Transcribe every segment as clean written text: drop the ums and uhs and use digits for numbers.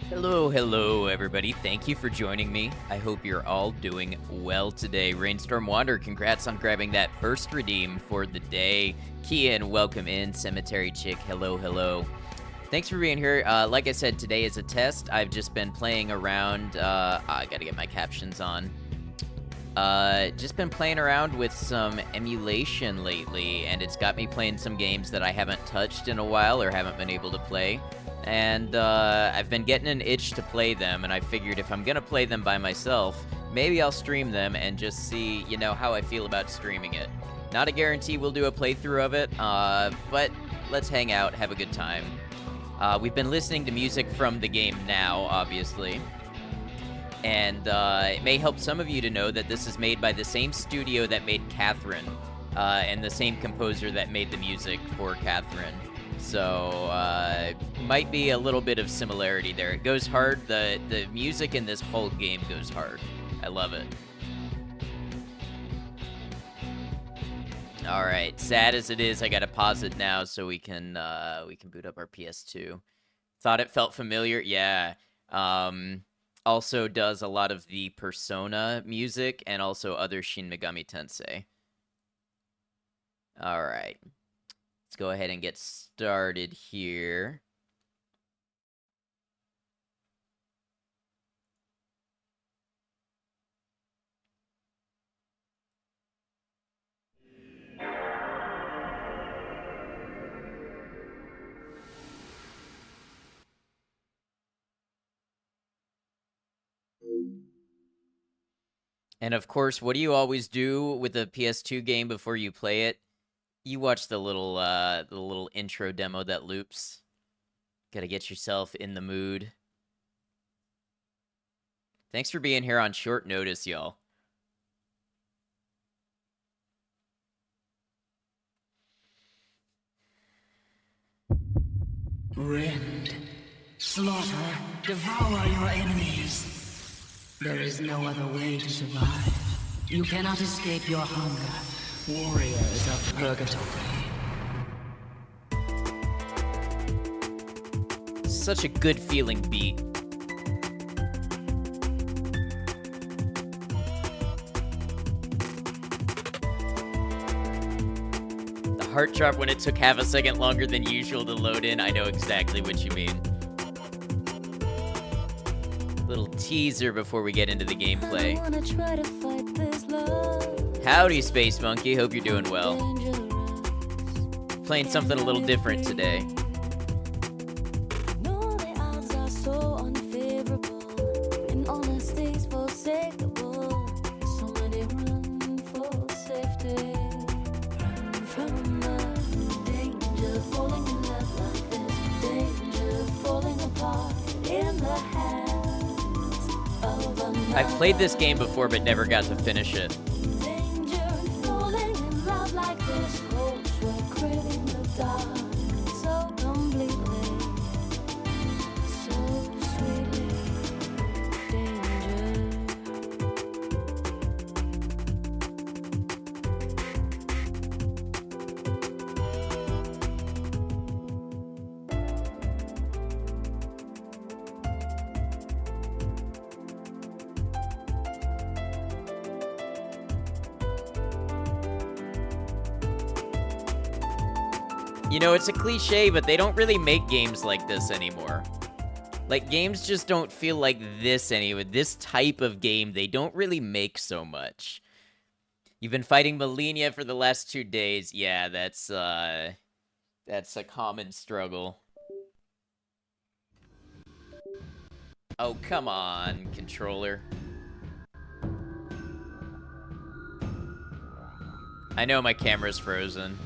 Hello, everybody. Thank you for joining me. I hope you're all doing well today. Rainstorm Wander, congrats on grabbing that first redeem for the day. Kian, welcome in. Cemetery Chick, hello. Thanks for being here. Like I said, today is a test. I've just been playing around. I gotta get my captions on. Just been playing around with some emulation lately, and it's got me playing some games that I haven't touched in a while or haven't been able to play. And I've been getting an itch to play them, and I figured if I'm gonna play them by myself, maybe I'll stream them and just see, how I feel about streaming it. Not a guarantee we'll do a playthrough of it, but let's hang out, have a good time. We've been listening to music from the game now, obviously. And it may help some of you to know that this is made by the same studio that made Catherine, and the same composer that made the music for Catherine. So, might be a little bit of similarity there. It goes hard. The music in this whole game goes hard. I love it. All right, sad as it is, I gotta pause it now so we can boot up our PS2. Thought it felt familiar. Yeah. Also does a lot of the Persona music and also other Shin Megami Tensei. All right. Let's go ahead and get started here. And of course, what do you always do with a PS2 game before you play it? You watch the little intro demo that loops. Gotta get yourself in the mood. Thanks for being here on short notice, y'all. Rend, slaughter, devour your enemies. There is no other way to survive. You cannot escape your hunger. Warriors of Purgatory. Such a good feeling beat. The heart drop when it took half a second longer than usual to load in. I know exactly what you mean. Little teaser before we get into the gameplay. Howdy, Space Monkey. Hope you're doing well. Playing something a little different today. I've played this game before, but never got to finish it. You know, it's a cliche, but they don't really make games like this anymore. Like, games just don't feel like this anyway. This type of game, they don't really make so much. You've been fighting Malenia for the last 2 days. Yeah, that's a common struggle. Oh, come on, controller. I know my camera's frozen.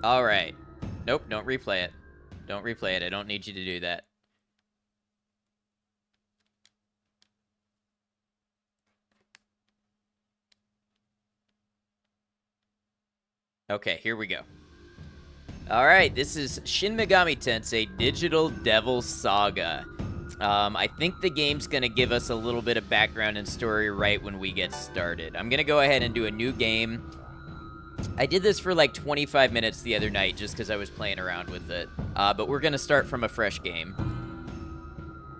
All right. Nope, don't replay it. Don't replay it. I don't need you to do that. Okay, here we go. All right, this is Shin Megami Tensei Digital Devil Saga. I think the game's gonna give us a little bit of background and story right when we get started. I'm gonna go ahead and do a new game. I did this for like 25 minutes the other night just because I was playing around with it. But we're gonna start from a fresh game.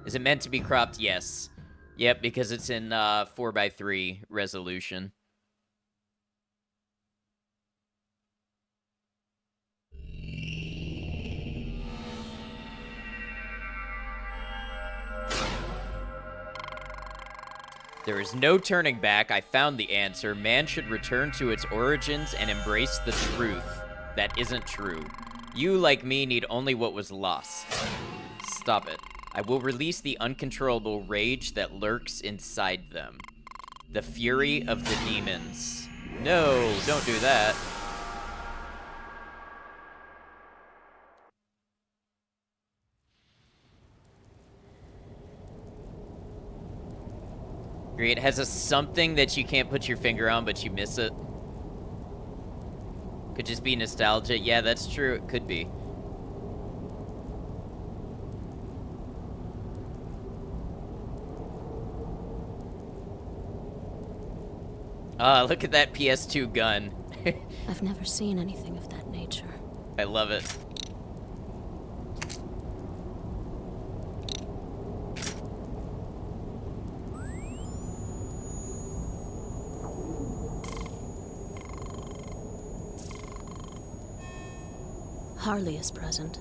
Is it meant to be cropped? Yes. Yep, because it's in 4:3 resolution. There is no turning back. I found the answer. Man should return to its origins and embrace the truth. That isn't true. You, like me, need only what was lost. Stop it. I will release the uncontrollable rage that lurks inside them. The fury of the demons. No, don't do that. It has a something that you can't put your finger on, but you miss it. Could just be nostalgia. Yeah, that's true. It could be. Look at that PS2 gun. I've never seen anything of that nature. I love it. Harley is present.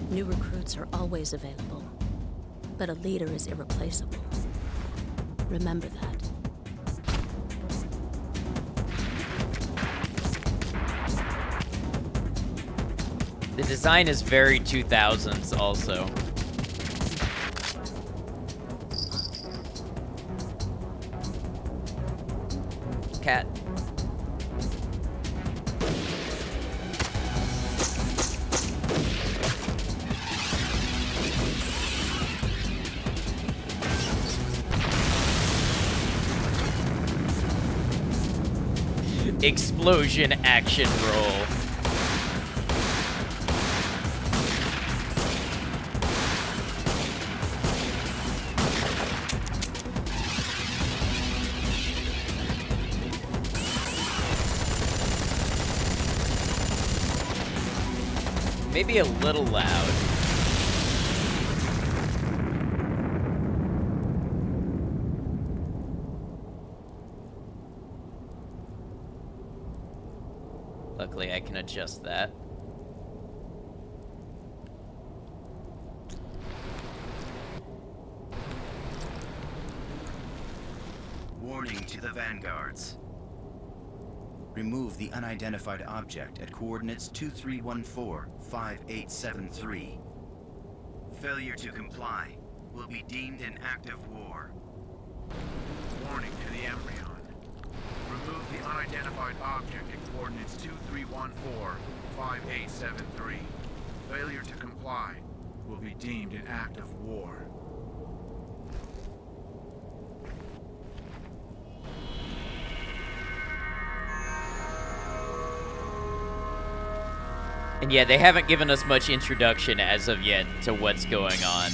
New recruits are always available, but a leader is irreplaceable. Remember that. The design is very 2000s also. Cat. Explosion action roll. Maybe a little loud. Luckily, I can adjust that. Warning to the vanguards. Remove the unidentified object at coordinates 2314-5873. Failure to comply will be deemed an act of war. Warning to the Embryon. Remove the unidentified object at coordinates 2314-5873. Failure to comply will be deemed an act of war. And yeah, they haven't given us much introduction as of yet to what's going on.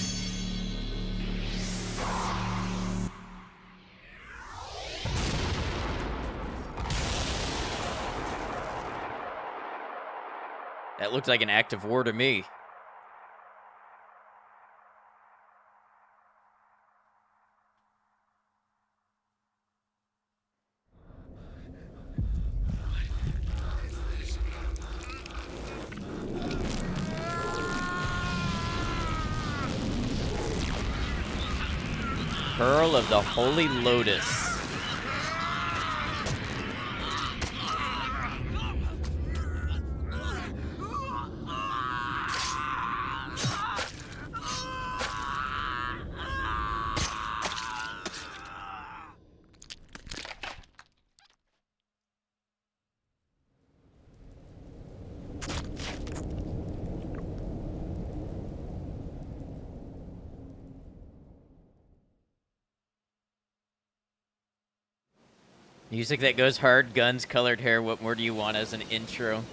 That looked like an act of war to me. Pearl of the Holy Lotus. Music that goes hard, guns, colored hair. What more do you want as an intro?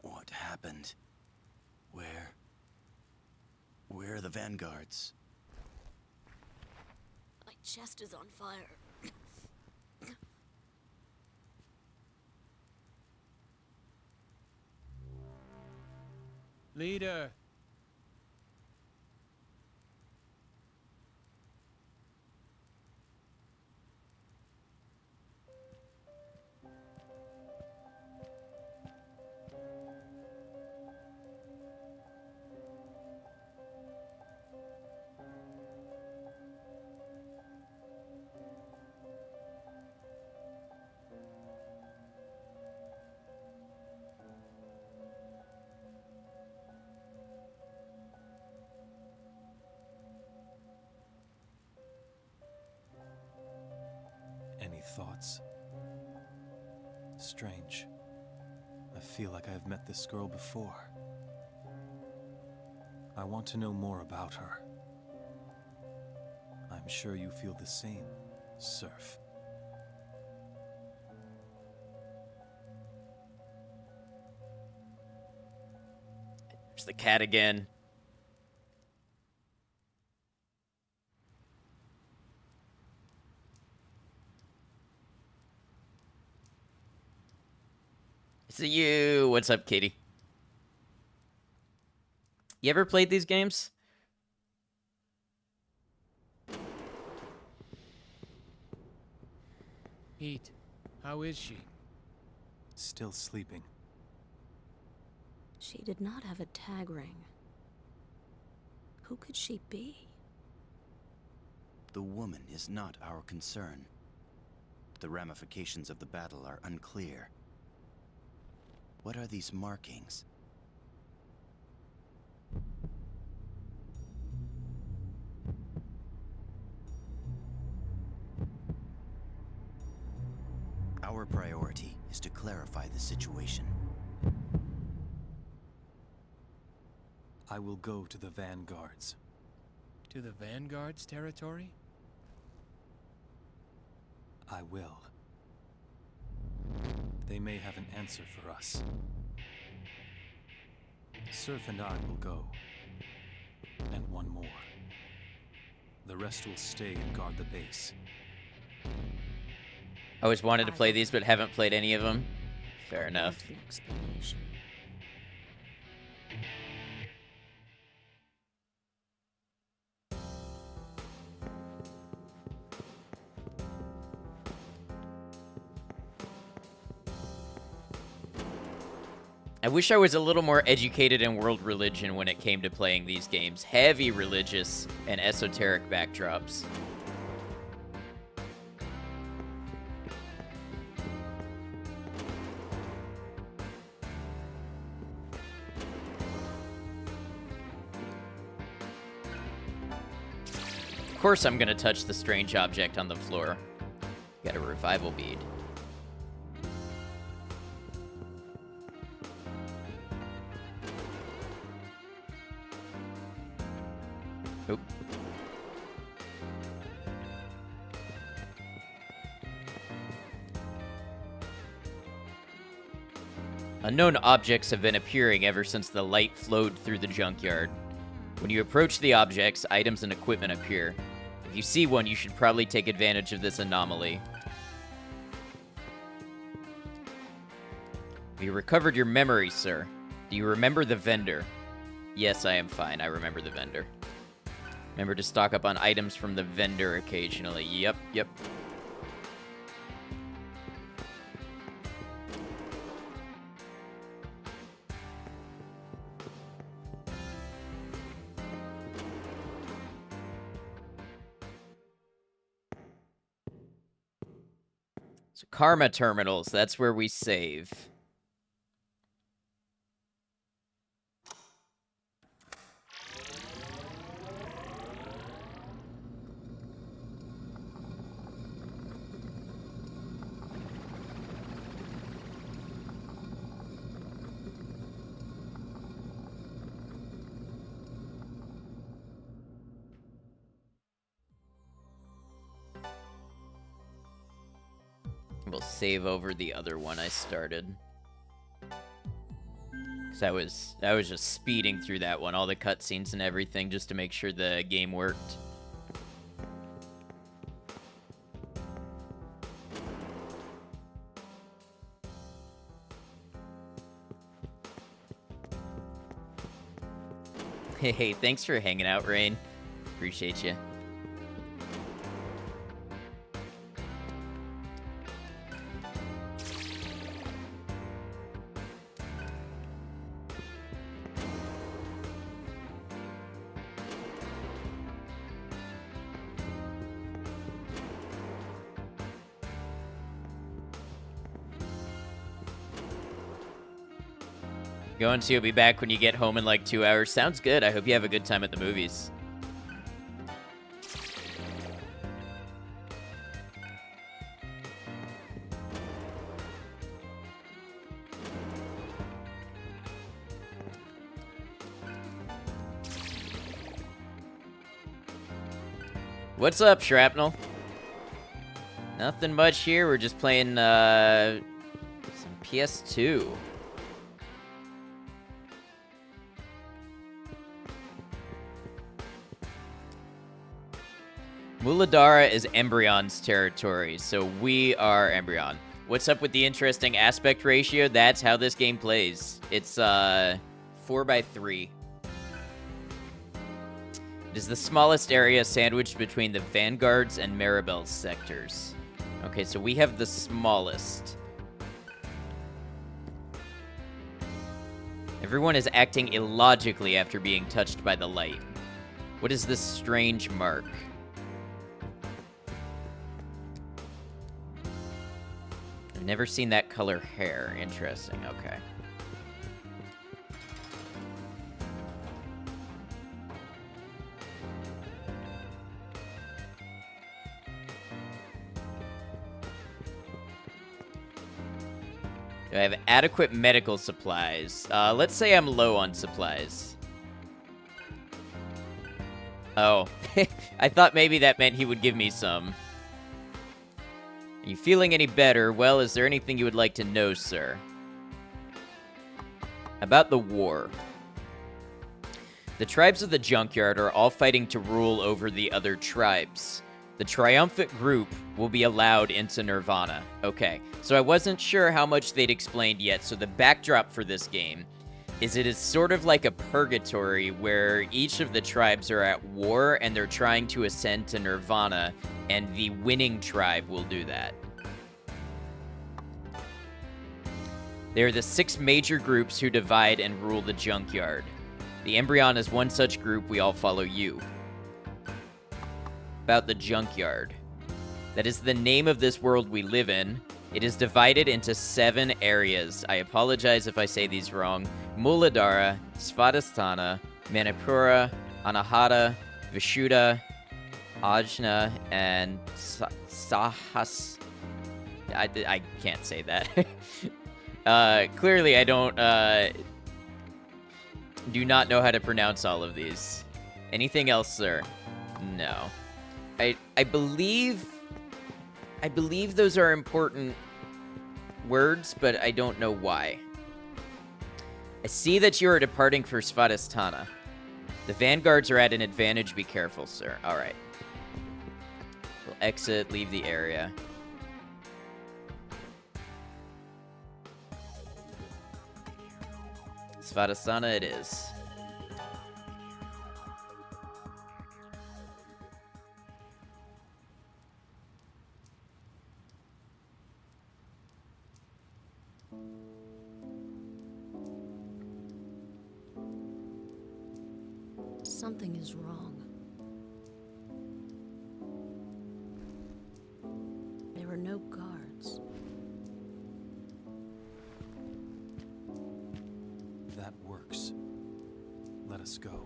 What happened? Where are the vanguards? My chest is on fire. Leader! Any thoughts? Strange. I feel like I've met this girl before. I want to know more about her. I'm sure you feel the same, Surf. There's the cat again. It's you. What's up, Katie? You ever played these games? Pete, how is she? Still sleeping. She did not have a tag ring. Who could she be? The woman is not our concern. The ramifications of the battle are unclear. What are these markings? Our priority is to clarify the situation. I will go to the vanguards. To the Vanguard's territory? I will. They may have an answer for us. Surf and I will go. And one more. The rest will stay and guard the base. I always wanted to play these, but haven't played any of them. Fair enough. An explanation. I wish I was a little more educated in world religion when it came to playing these games. Heavy religious and esoteric backdrops. Of course I'm gonna touch the strange object on the floor. Got a revival bead. Oop. Unknown objects have been appearing ever since the light flowed through the junkyard. When you approach the objects, items and equipment appear. If you see one, you should probably take advantage of this anomaly. Have you recovered your memory, sir? Do you remember the vendor? Yes, I am fine. I remember the vendor. Remember to stock up on items from the vendor occasionally. Yep. So karma terminals, that's where we save. save over the other one I started. Because I was just speeding through that one, all the cutscenes and everything, just to make sure the game worked. Hey, thanks for hanging out, Rain. Appreciate you. Going to be back when you get home in like 2 hours. Sounds good. I hope you have a good time at the movies. What's up, Shrapnel? Nothing much here. We're just playing some PS2. Muladhara is Embryon's territory, so we are Embryon. What's up with the interesting aspect ratio? That's how this game plays. It's 4:3. It is the smallest area sandwiched between the Vanguard's and Maribel's sectors. Okay, so we have the smallest. Everyone is acting illogically after being touched by the light. What is this strange mark? I've never seen that color hair. Interesting, okay. Do I have adequate medical supplies? Let's say I'm low on supplies. Oh, I thought maybe that meant he would give me some. Are you feeling any better? Well, is there anything you would like to know, sir? About the war. The tribes of the Junkyard are all fighting to rule over the other tribes. The triumphant group will be allowed into Nirvana. Okay, so I wasn't sure how much they'd explained yet, so the backdrop for this game is it is sort of like a purgatory where each of the tribes are at war and they're trying to ascend to Nirvana, and the winning tribe will do that. They are the 6 major groups who divide and rule the Junkyard. The Embryon is one such group. We all follow you. About the Junkyard. That is the name of this world we live in. It is divided into 7 areas. I apologize if I say these wrong. Muladhara, Svadhisthana, Manipura, Anahata, Vishuddha, Ajna, and Sahas. I can't say that. Clearly, I do not know how to pronounce all of these. Anything else, sir? No. I believe those are important words, but I don't know why. I see that you are departing for Svadhisthana. The Vanguards are at an advantage. Be careful, sir. All right. We'll exit, leave the area. Svadhisthana it is. Something is wrong. There are no guards. That works. Let us go.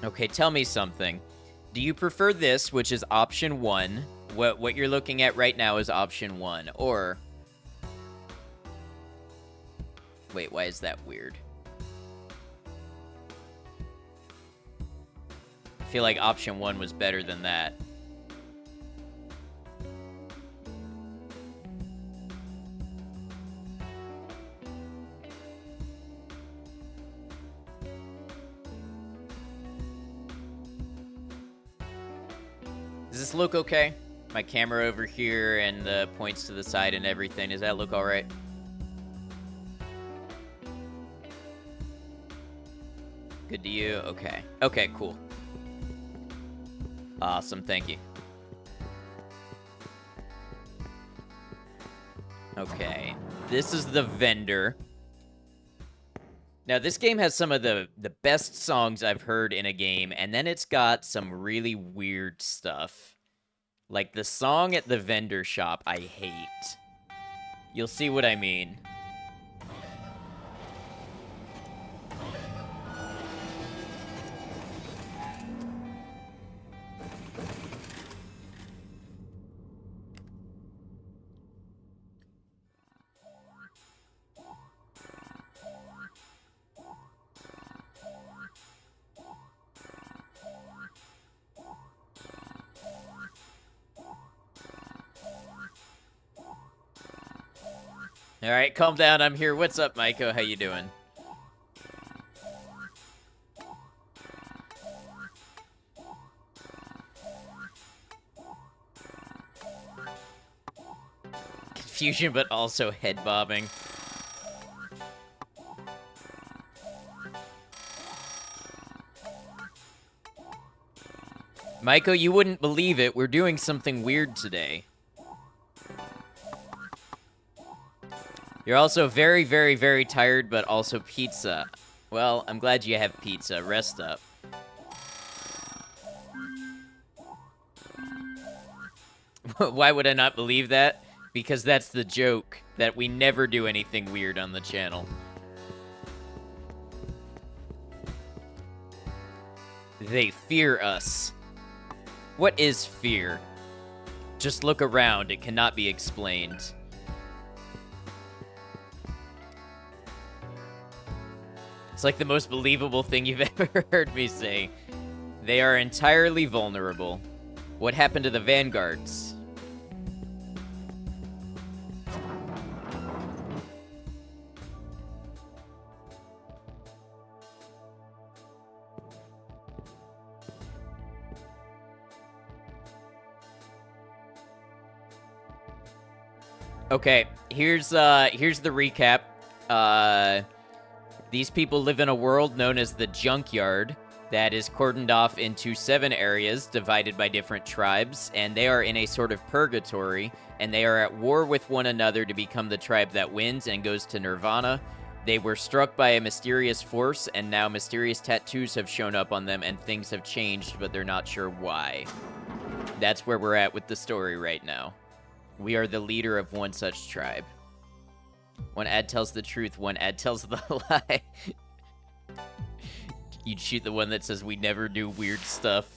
Okay, tell me something. Do you prefer this, which is option 1? What you're looking at right now is option 1, or... Wait, why is that weird? I feel like option 1 was better than that. this look okay? My camera over here and the points to the side and everything. Does that look all right? Good to you? Okay. Okay, cool. Awesome, thank you. Okay, this is the vendor. Now, this game has some of the best songs I've heard in a game, and then it's got some really weird stuff. Like the song at the vendor shop, I hate. You'll see what I mean. All right, calm down. I'm here. What's up, Maiko? How you doing? Confusion, but also head bobbing. Maiko, you wouldn't believe it. We're doing something weird today. You're also very, very, very tired, but also pizza. Well, I'm glad you have pizza. Rest up. Why would I not believe that? Because that's the joke, that we never do anything weird on the channel. They fear us. What is fear? Just look around. It cannot be explained. It's like the most believable thing you've ever heard me say. They are entirely vulnerable. What happened to the vanguards? Okay, here's the recap. These people live in a world known as the Junkyard that is cordoned off into 7 areas divided by different tribes, and they are in a sort of purgatory, and they are at war with one another to become the tribe that wins and goes to Nirvana. They were struck by a mysterious force, and now mysterious tattoos have shown up on them, and things have changed, but they're not sure why. That's where we're at with the story right now. We are the leader of one such tribe. One ad tells the truth, one ad tells the lie. You'd shoot the one that says we never do weird stuff.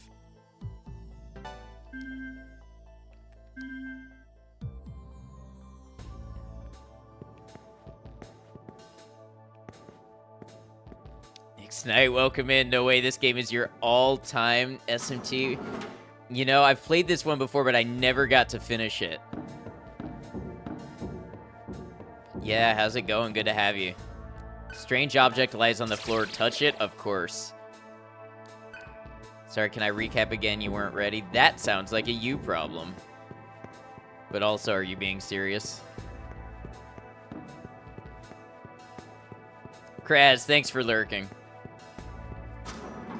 Next night, welcome in. No way, this game is your all-time SMT. You know, I've played this one before, but I never got to finish it. Yeah, how's it going? Good to have you. Strange object lies on the floor. Touch it? Of course. Sorry, can I recap again? You weren't ready? That sounds like a you problem. But also, are you being serious? Kraz, thanks for lurking.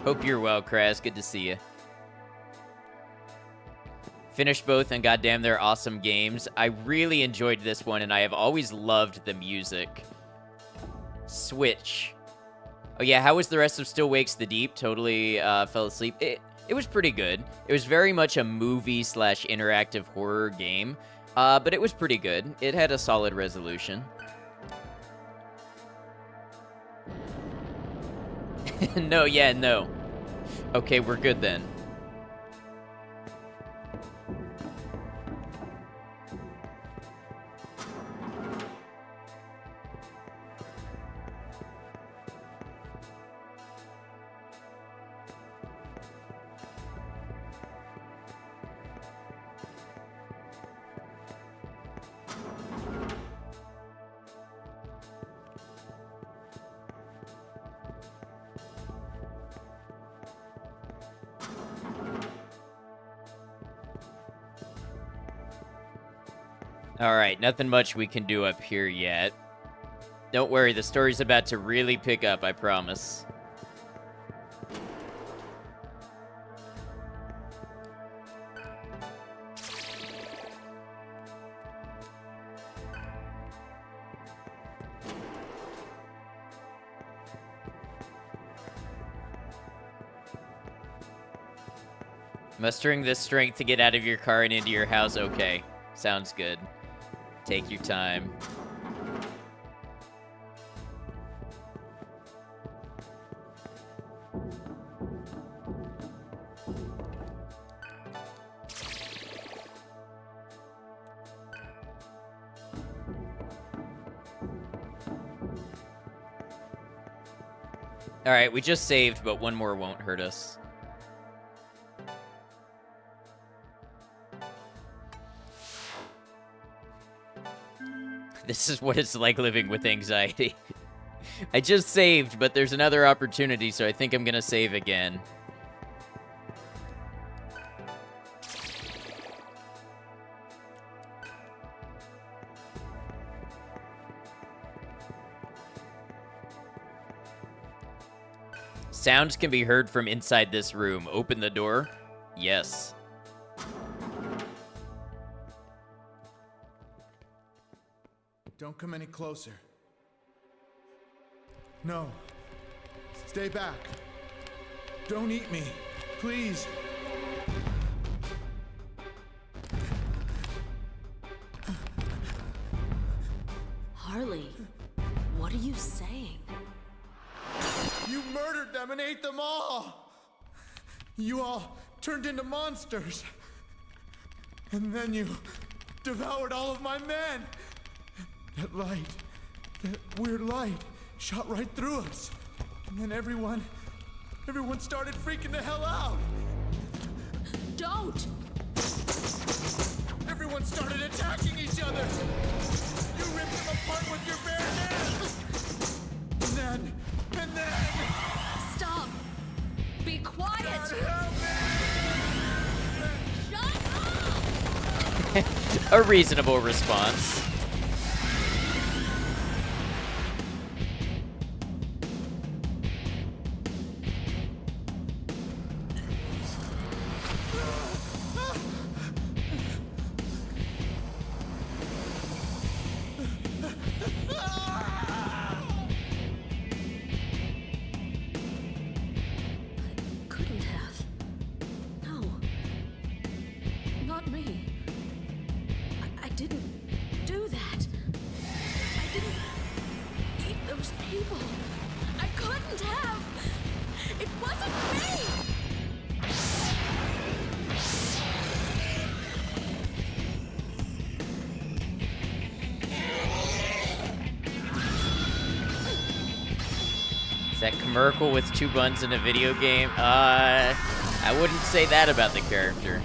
Hope you're well, Kraz. Good to see you. Finished both, and goddamn, they're awesome games. I really enjoyed this one, and I have always loved the music. Switch. Oh yeah, how was the rest of Still Wakes the Deep? Totally fell asleep. It was pretty good. It was very much a movie/interactive horror game, but it was pretty good. It had a solid resolution. No, yeah, no. Okay, we're good then. Alright, nothing much we can do up here yet. Don't worry, the story's about to really pick up, I promise. Mustering the strength to get out of your car and into your house. Okay, sounds good. Take your time. Alright, we just saved, but one more won't hurt us. This is what it's like living with anxiety. I just saved, but there's another opportunity, so I think I'm gonna save again. Sounds can be heard from inside this room. Open the door. Yes. Don't come any closer. No. Stay back. Don't eat me. Please. Harley, what are you saying? You murdered them and ate them all. You all turned into monsters. And then you devoured all of my men. That light, that weird light, shot right through us. And then everyone started freaking the hell out. Don't! Everyone started attacking each other. You ripped them apart with your bare hands. And then... Stop! Be quiet! God, help me! Shut up! A reasonable response. Couldn't have. No. Not me. I didn't do that. I didn't eat those people. I couldn't have. It wasn't me. Is that Merkel with 2 buns in a video game? I wouldn't say that about the character.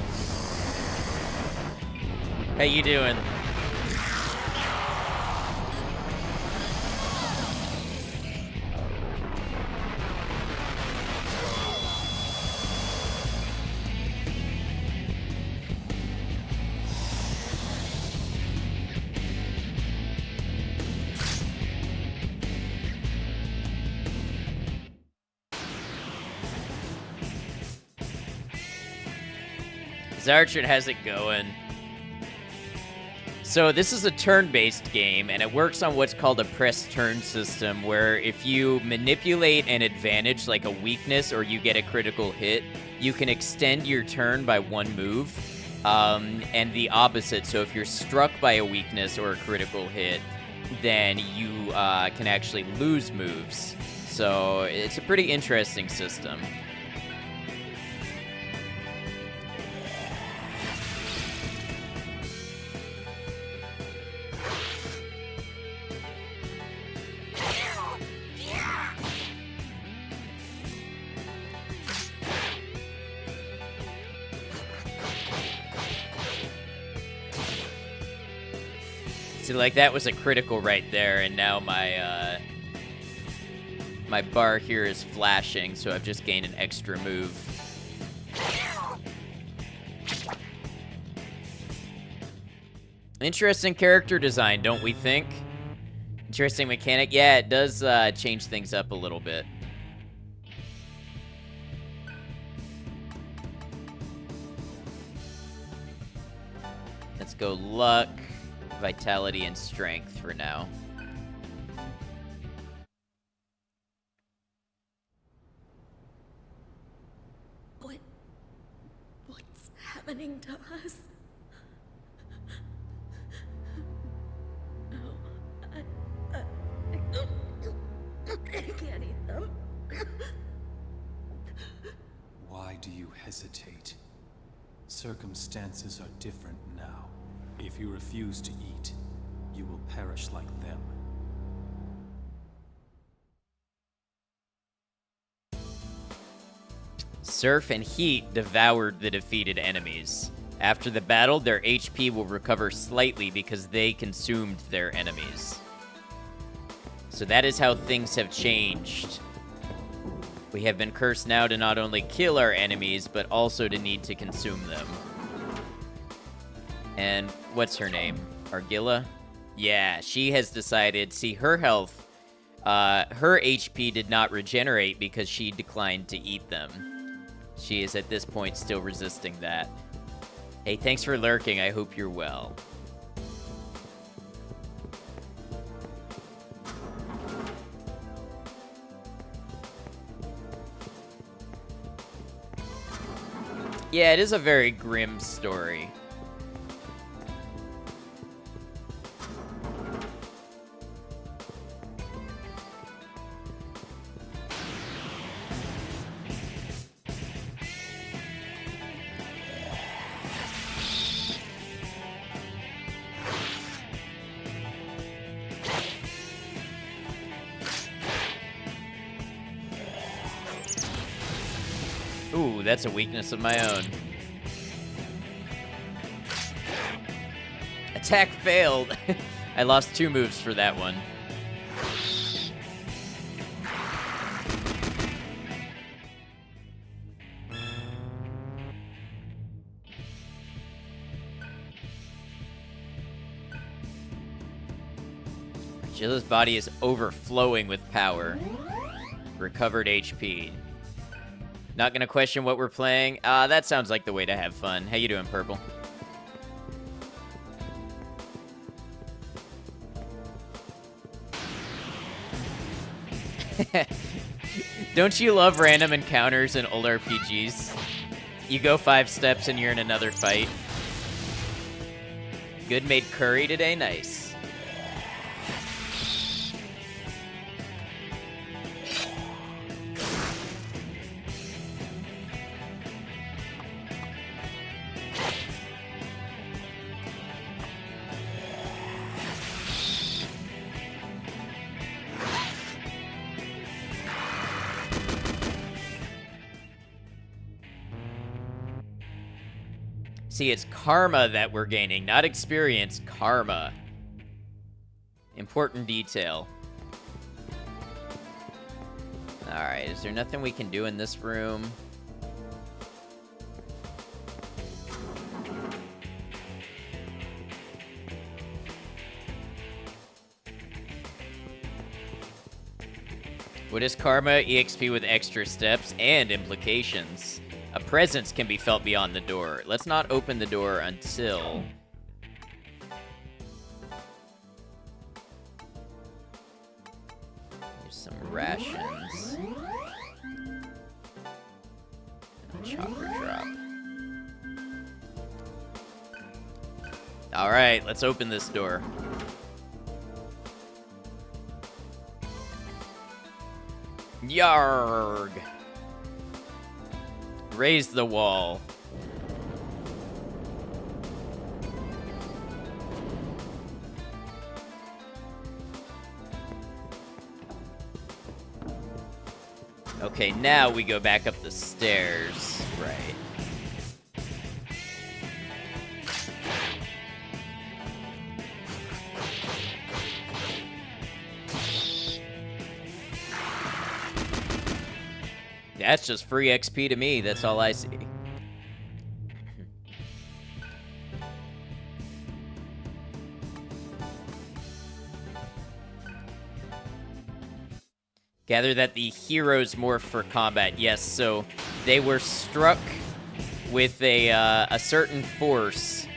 How you doing? Zarchard has it going. So this is a turn-based game, and it works on what's called a press turn system, where if you manipulate an advantage like a weakness or you get a critical hit, you can extend your turn by 1 move, and the opposite. So if you're struck by a weakness or a critical hit, then you can actually lose moves. So it's a pretty interesting system. See, like, that was a critical right there, and now my, my bar here is flashing, so I've just gained an extra move. Interesting character design, don't we think? Interesting mechanic. Yeah, it does change things up a little bit. Let's go luck, vitality, and strength for now. What's happening to us? No, I can't eat them. Why do you hesitate? Circumstances are different now. If you refuse to eat, you will perish like them. Surf and heat devoured the defeated enemies. After the battle, their HP will recover slightly because they consumed their enemies. So that is how things have changed. We have been cursed now to not only kill our enemies, but also to need to consume them. And what's her name? Argilla? Yeah, she has decided, see, her health, her HP did not regenerate because she declined to eat them. She is at this point still resisting that. Hey, thanks for lurking. I hope you're well. Yeah, it is a very grim story. Ooh, that's a weakness of my own. Attack failed. I lost 2 moves for that one. Jilla's body is overflowing with power. Recovered HP. Not gonna question what we're playing. That sounds like the way to have fun. How you doing, Purple? Don't you love random encounters in old RPGs? You go 5 steps and you're in another fight. Good made curry today? Nice. See, it's karma that we're gaining, not experience, karma. Important detail. Alright, is there nothing we can do in this room? What is karma? EXP with extra steps and implications. A presence can be felt beyond the door. Let's not open the door until... There's some rations. And a chakra drop. Alright, let's open this door. Yarg! Raise the wall. Okay, now we go back up the stairs. Right. That's just free XP to me. That's all I see. Gather that the heroes morph for combat. Yes, so they were struck with a certain force,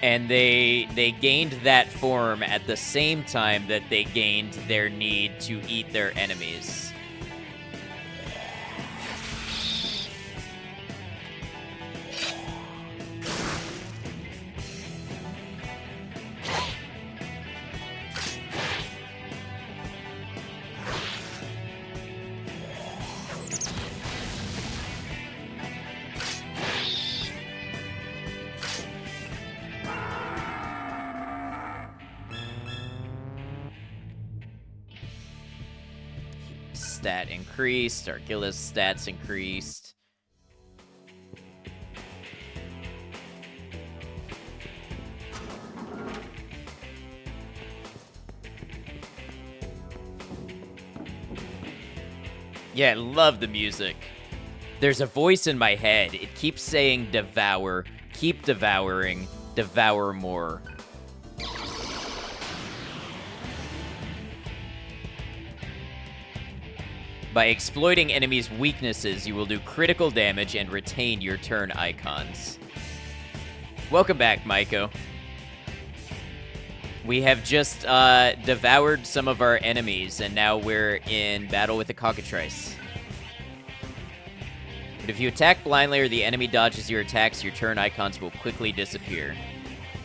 and they gained that form at the same time that they gained their need to eat their enemies. Stat increased, Argilla's stats increased. Yeah, I love the music. There's a voice in my head. It keeps saying devour, keep devouring, devour more. By exploiting enemies' weaknesses, you will do critical damage and retain your turn icons. Welcome back, Maiko. We have just devoured some of our enemies, and now we're in battle with the cockatrice. But if you attack blindly or the enemy dodges your attacks, your turn icons will quickly disappear.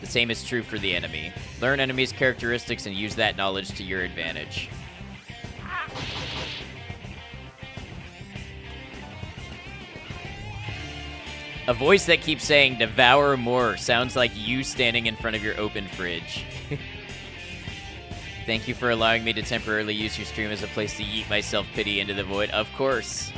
The same is true for the enemy. Learn enemies' characteristics and use that knowledge to your advantage. A voice that keeps saying, devour more, sounds like you standing in front of your open fridge. Thank you for allowing me to temporarily use your stream as a place to yeet my self-pity into the void. Of course.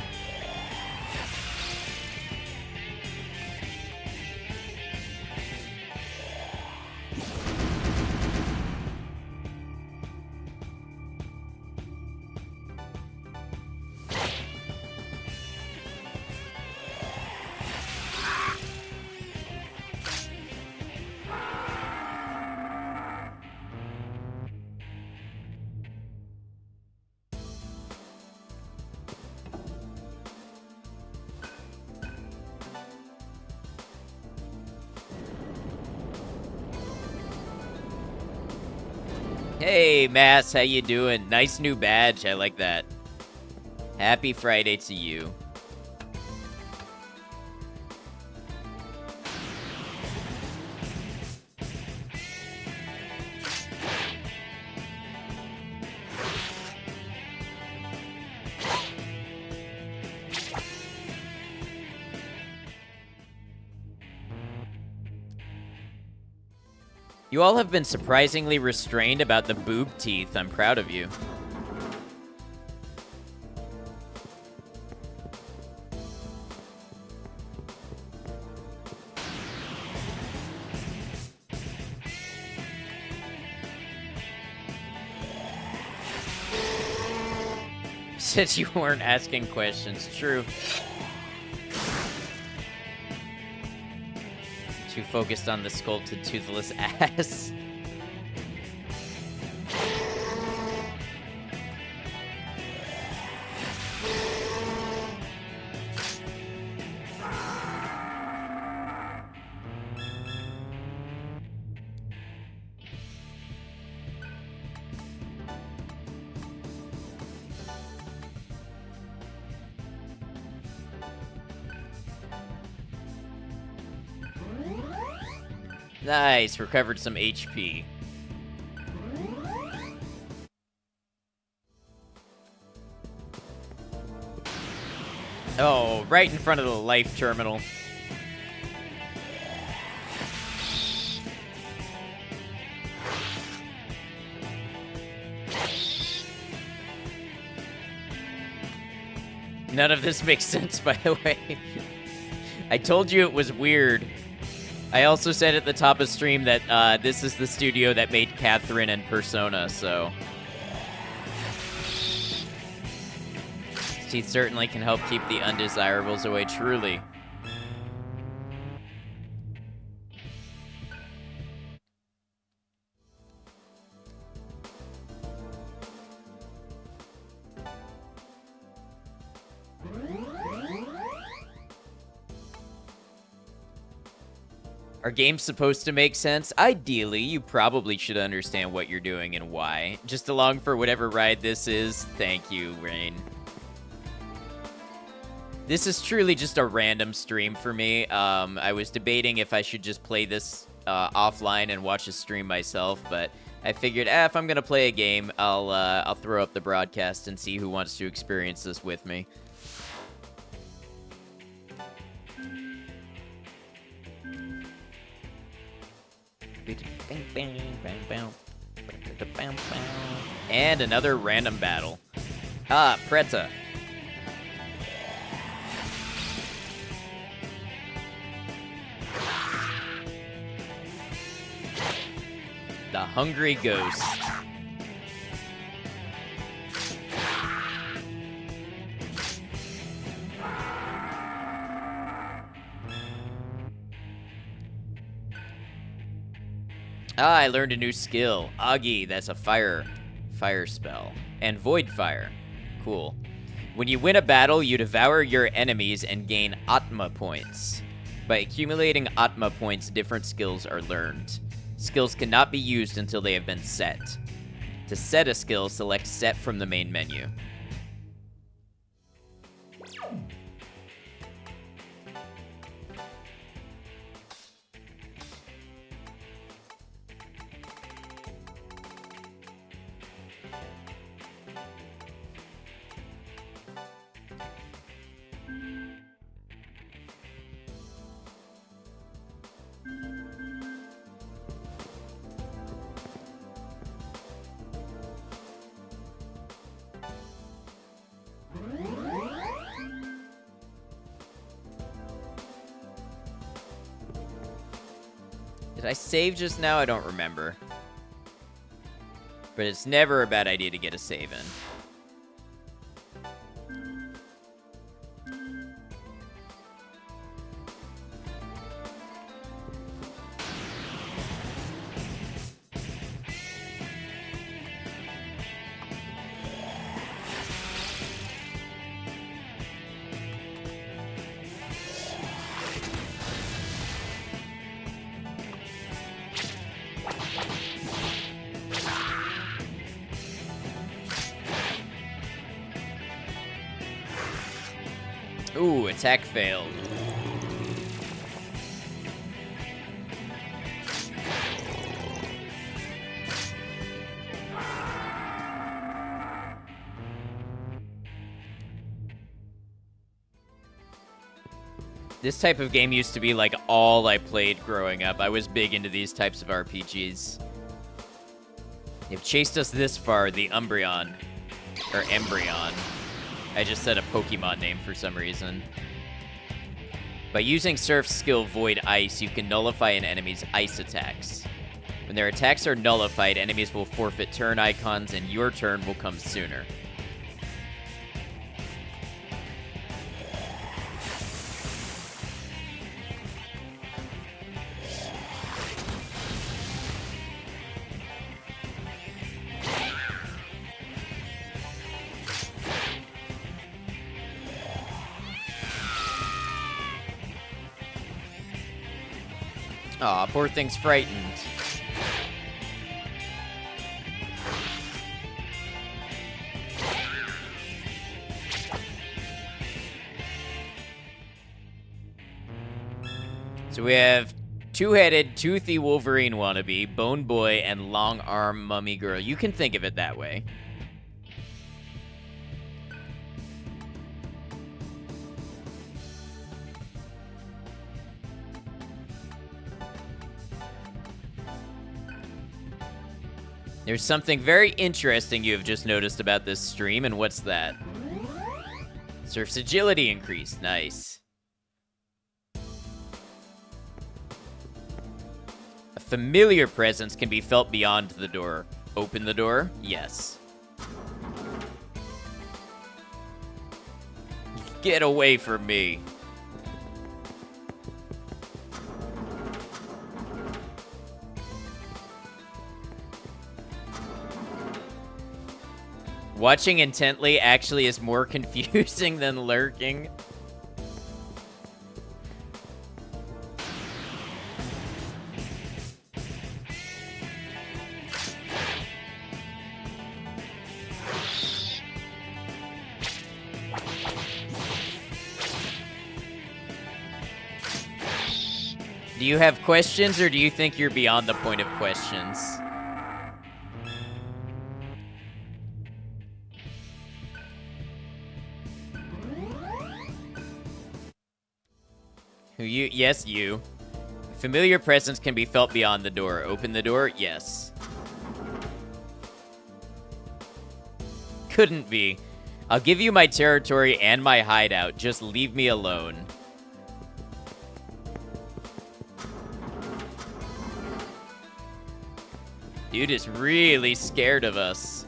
Hey, Mass, how you doing? Nice new badge, I like that. Happy Friday to you. You all have been surprisingly restrained about the boob teeth. I'm proud of you. Since you weren't asking questions, true. Too focused on the sculpted toothless ass. Nice, recovered some HP. Oh, right in front of the life terminal. None of this makes sense, by the way. I told you it was weird. I also said at the top of stream that this is the studio that made Catherine and Persona, so... Teeth certainly can help keep the undesirables away, truly. Are games supposed to make sense? Ideally, you probably should understand what you're doing and why. Just along for whatever ride this is. Thank you, Rain. This is truly just a random stream for me. I was debating if I should just play this offline and watch a stream myself, but I figured, if I'm gonna play a game, I'll throw up the broadcast and see who wants to experience this with me. And another random battle. Ah, Preta. The Hungry Ghost. Ah, I learned a new skill. Agi, that's a fire spell. And Void Fire. Cool. When you win a battle, you devour your enemies and gain Atma points. By accumulating Atma points, different skills are learned. Skills cannot be used until they have been set. To set a skill, select Set from the main menu. Did I save just now? I don't remember. But it's never a bad idea to get a save in. Ooh, attack failed. This type of game used to be like all I played growing up. I was big into these types of RPGs. They've chased us this far, the Umbreon. Or Embryon. I just said a Pokemon name for some reason. By using Surf's skill Void Ice, you can nullify an enemy's ice attacks. When their attacks are nullified, enemies will forfeit turn icons and your turn will come sooner. Aw, poor thing's frightened. So we have two-headed, toothy Wolverine wannabe, Bone Boy, and long arm Mummy Girl. You can think of it that way. There's something very interesting you have just noticed about this stream, and what's that? Surf's agility increased. Nice. A familiar presence can be felt beyond the door. Open the door? Yes. Get away from me. Watching intently actually is more confusing than lurking. Do you have questions, or do you think you're beyond the point of questions? Who you? Yes, you. Familiar presence can be felt beyond the door. Open the door? Yes. Couldn't be. I'll give you my territory and my hideout. Just leave me alone. Dude is really scared of us.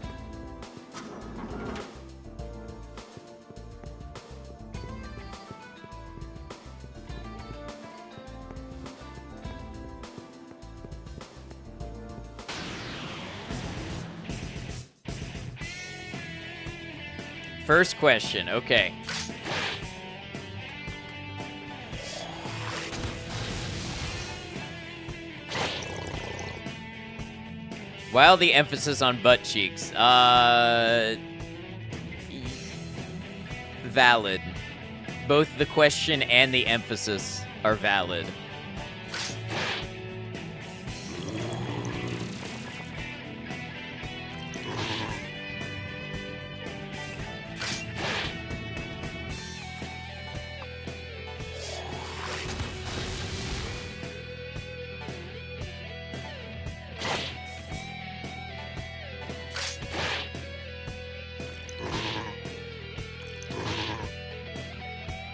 First question, okay. While the emphasis on butt cheeks, valid. Both the question and the emphasis are valid.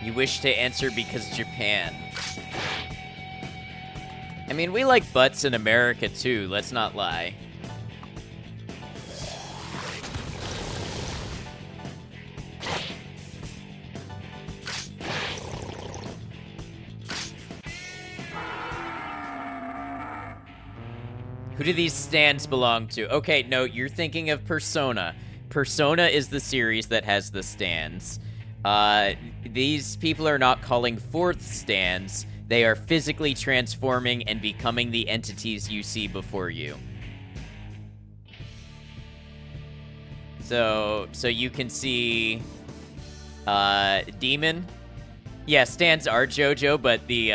You wish to answer because Japan. I mean, we like butts in America too, let's not lie. Who do these stands belong to? Okay, no, you're thinking of Persona. Persona is the series that has the stands. These people are not calling forth stands. They are physically transforming and becoming the entities you see before you. So you can see, Demon. Yeah, stands are JoJo, but the,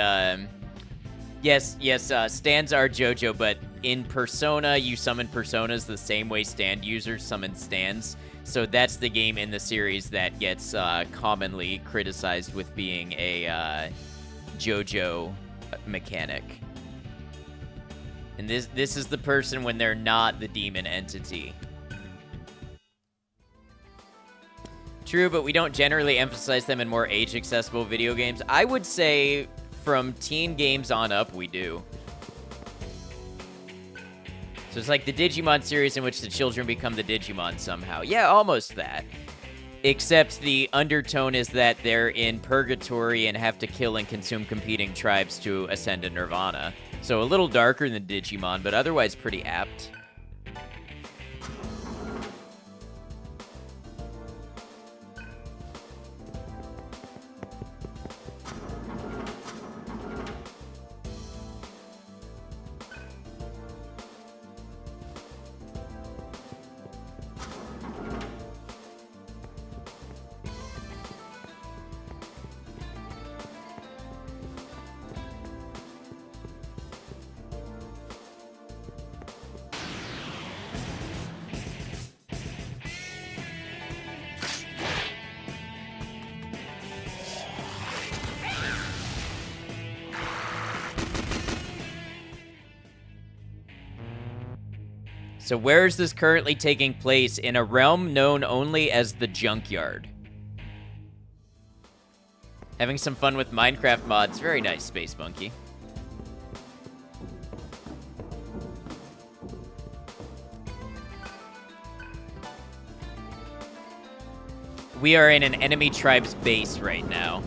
stands are JoJo, but in Persona, you summon Personas the same way stand users summon stands. So that's the game in the series that gets commonly criticized with being a JoJo mechanic. And this is the person when they're not the demon entity. True, but we don't generally emphasize them in more age-accessible video games. I would say from teen games on up, we do. So it's like the Digimon series in which the children become the Digimon somehow. Yeah, almost that. Except the undertone is that they're in purgatory and have to kill and consume competing tribes to ascend to Nirvana. So a little darker than Digimon, but otherwise pretty apt. So where is this currently taking place? In a realm known only as the Junkyard. Having some fun with Minecraft mods. Very nice, Space Monkey. We are in an enemy tribe's base right now.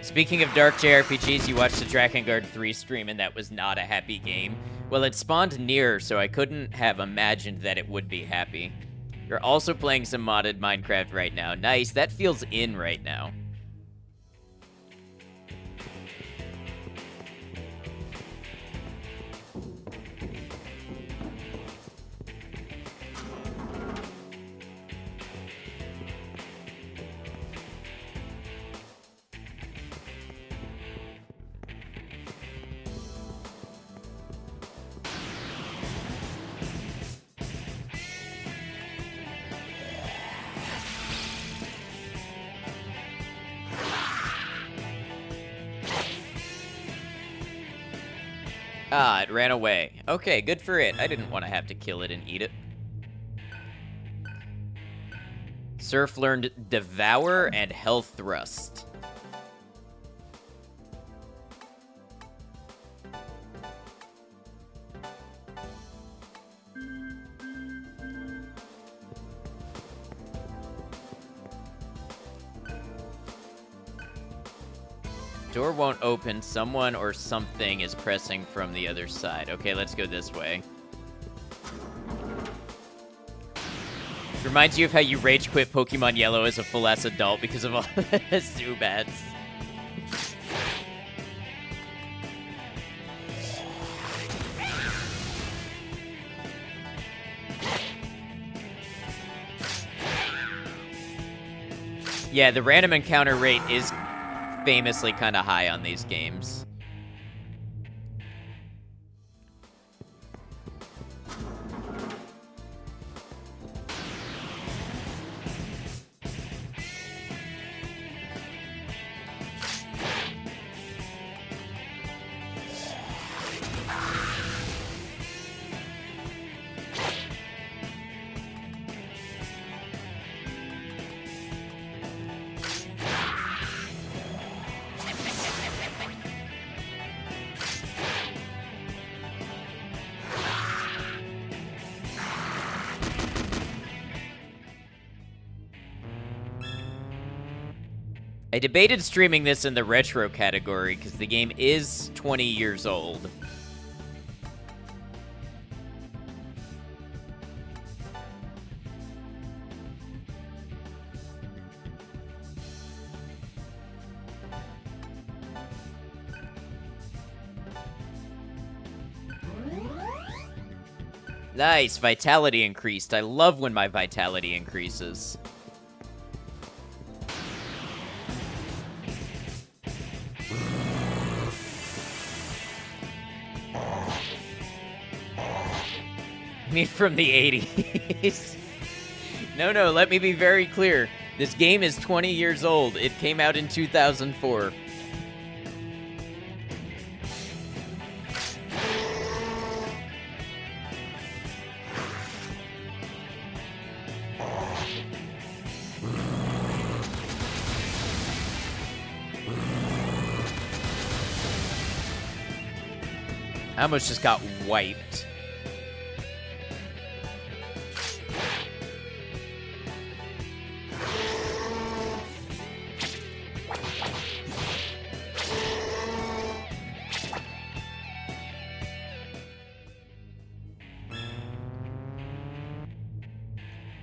Speaking of dark JRPGs, you watched the Drakengard 3 stream, and that was not a happy game. Well, it spawned near, so I couldn't have imagined that it would be happy. You're also playing some modded Minecraft right now. Nice, that feels in right now. Ah, it ran away. Okay, good for it. I didn't want to have to kill it and eat it. Surf learned Devour and Health Thrust. Door won't open. Someone or something is pressing from the other side. Okay, let's go this way. Reminds you of how you rage quit Pokemon Yellow as a full-ass adult because of all the Zubats. Yeah, the random encounter rate is famously kind of high on these games. I debated streaming this in the retro category because the game is 20 years old. Nice, vitality increased. I love when my vitality increases. I mean, from the 80s. No, let me be very clear. This game is 20 years old. It came out in 2004. I almost just got wiped.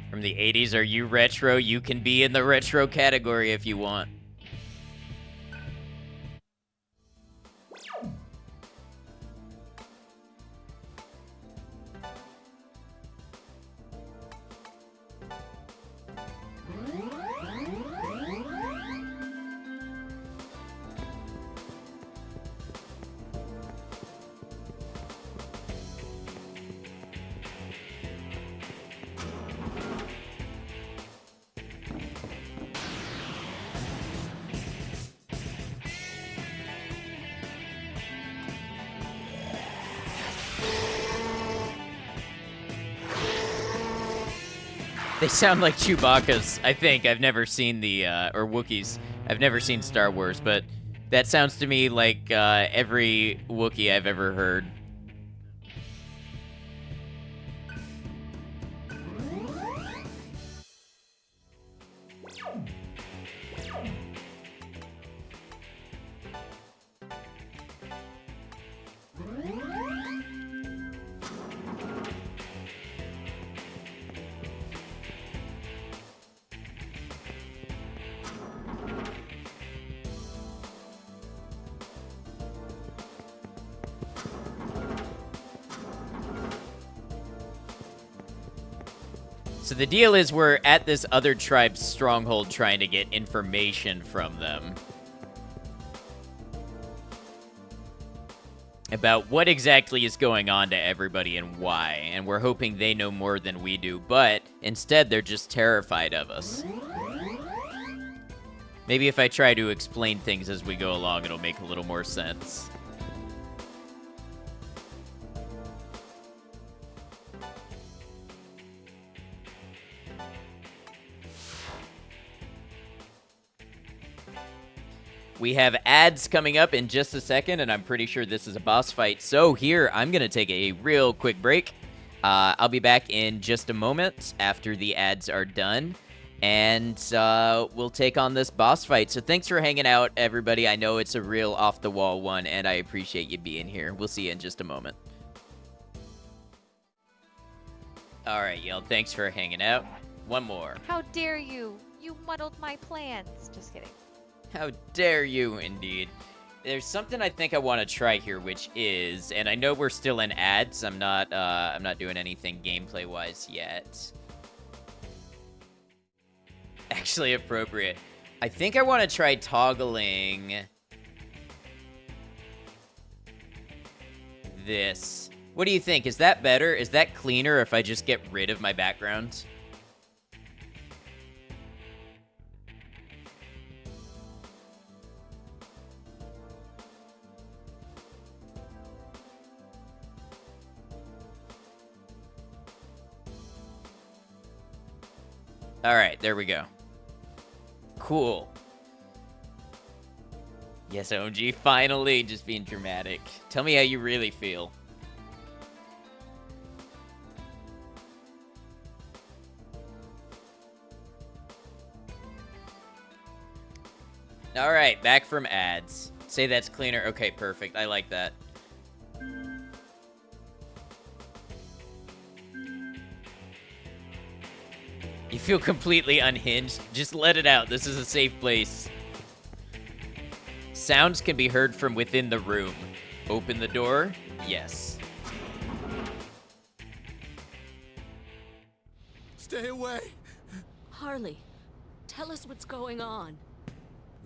From the 80s, are you retro? You can be in the retro category if you want. They sound like Chewbacca's, I think. I've never seen the, or Wookiees. I've never seen Star Wars, but that sounds to me like every Wookiee I've ever heard. So the deal is we're at this other tribe's stronghold trying to get information from them about what exactly is going on to everybody and why, and we're hoping they know more than we do, but instead they're just terrified of us. Maybe if I try to explain things as we go along, it'll make a little more sense. We have ads coming up in just a second, and I'm pretty sure this is a boss fight. So here, I'm going to take a real quick break. I'll be back in just a moment after the ads are done, and we'll take on this boss fight. So thanks for hanging out, everybody. I know it's a real off-the-wall one, and I appreciate you being here. We'll see you in just a moment. All right, y'all. Thanks for hanging out. One more. How dare you? You muddled my plans. Just kidding. How dare you, indeed. There's something I think I want to try here, which is, and I know we're still in ads. I'm not doing anything gameplay-wise yet. Actually appropriate. I think I want to try toggling this. What do you think? Is that better? Is that cleaner if I just get rid of my background? All right, there we go. Cool. Yes, OMG, finally, just being dramatic. Tell me how you really feel. All right, back from ads. Say that's cleaner. Okay, perfect. I like that. You feel completely unhinged? Just let it out. This is a safe place. Sounds can be heard from within the room. Open the door? Yes. Stay away. Harley, tell us what's going on.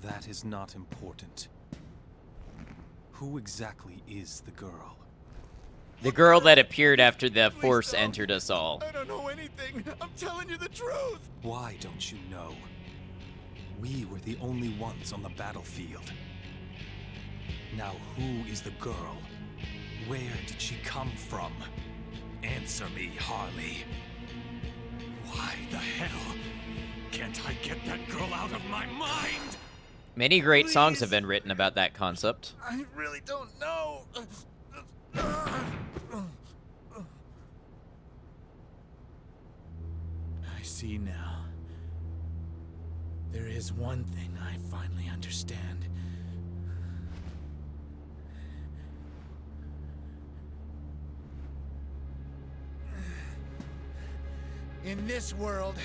That is not important. Who exactly is the girl? The girl that appeared after the Force entered us all. I don't know anything. I'm telling you the truth. Why don't you know? We were the only ones on the battlefield. Now who is the girl? Where did she come from? Answer me, Harley. Why the hell can't I get that girl out of my mind? Many great songs have been written about that concept. I really don't know. I see now. There is one thing I finally understand. In this world,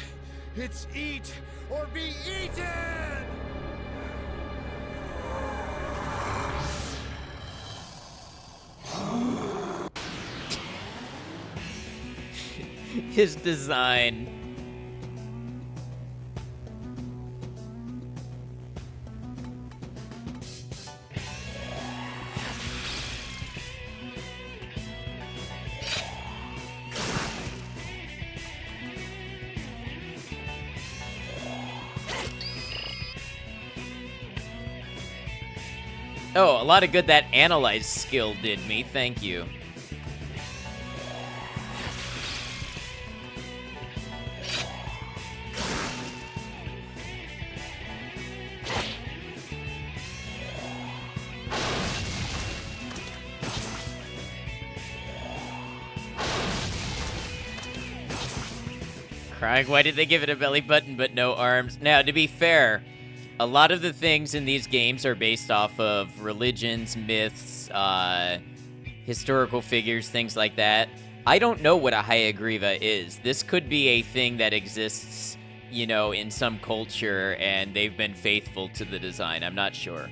it's eat or be eaten! His design. Oh, a lot of good that analyze skill did me. Thank you. Crying, why did they give it a belly button but no arms? Now, to be fair, a lot of the things in these games are based off of religions, myths, historical figures, things like that. I don't know what a Hayagriva is. This could be a thing that exists, you know, in some culture, and they've been faithful to the design. I'm not sure.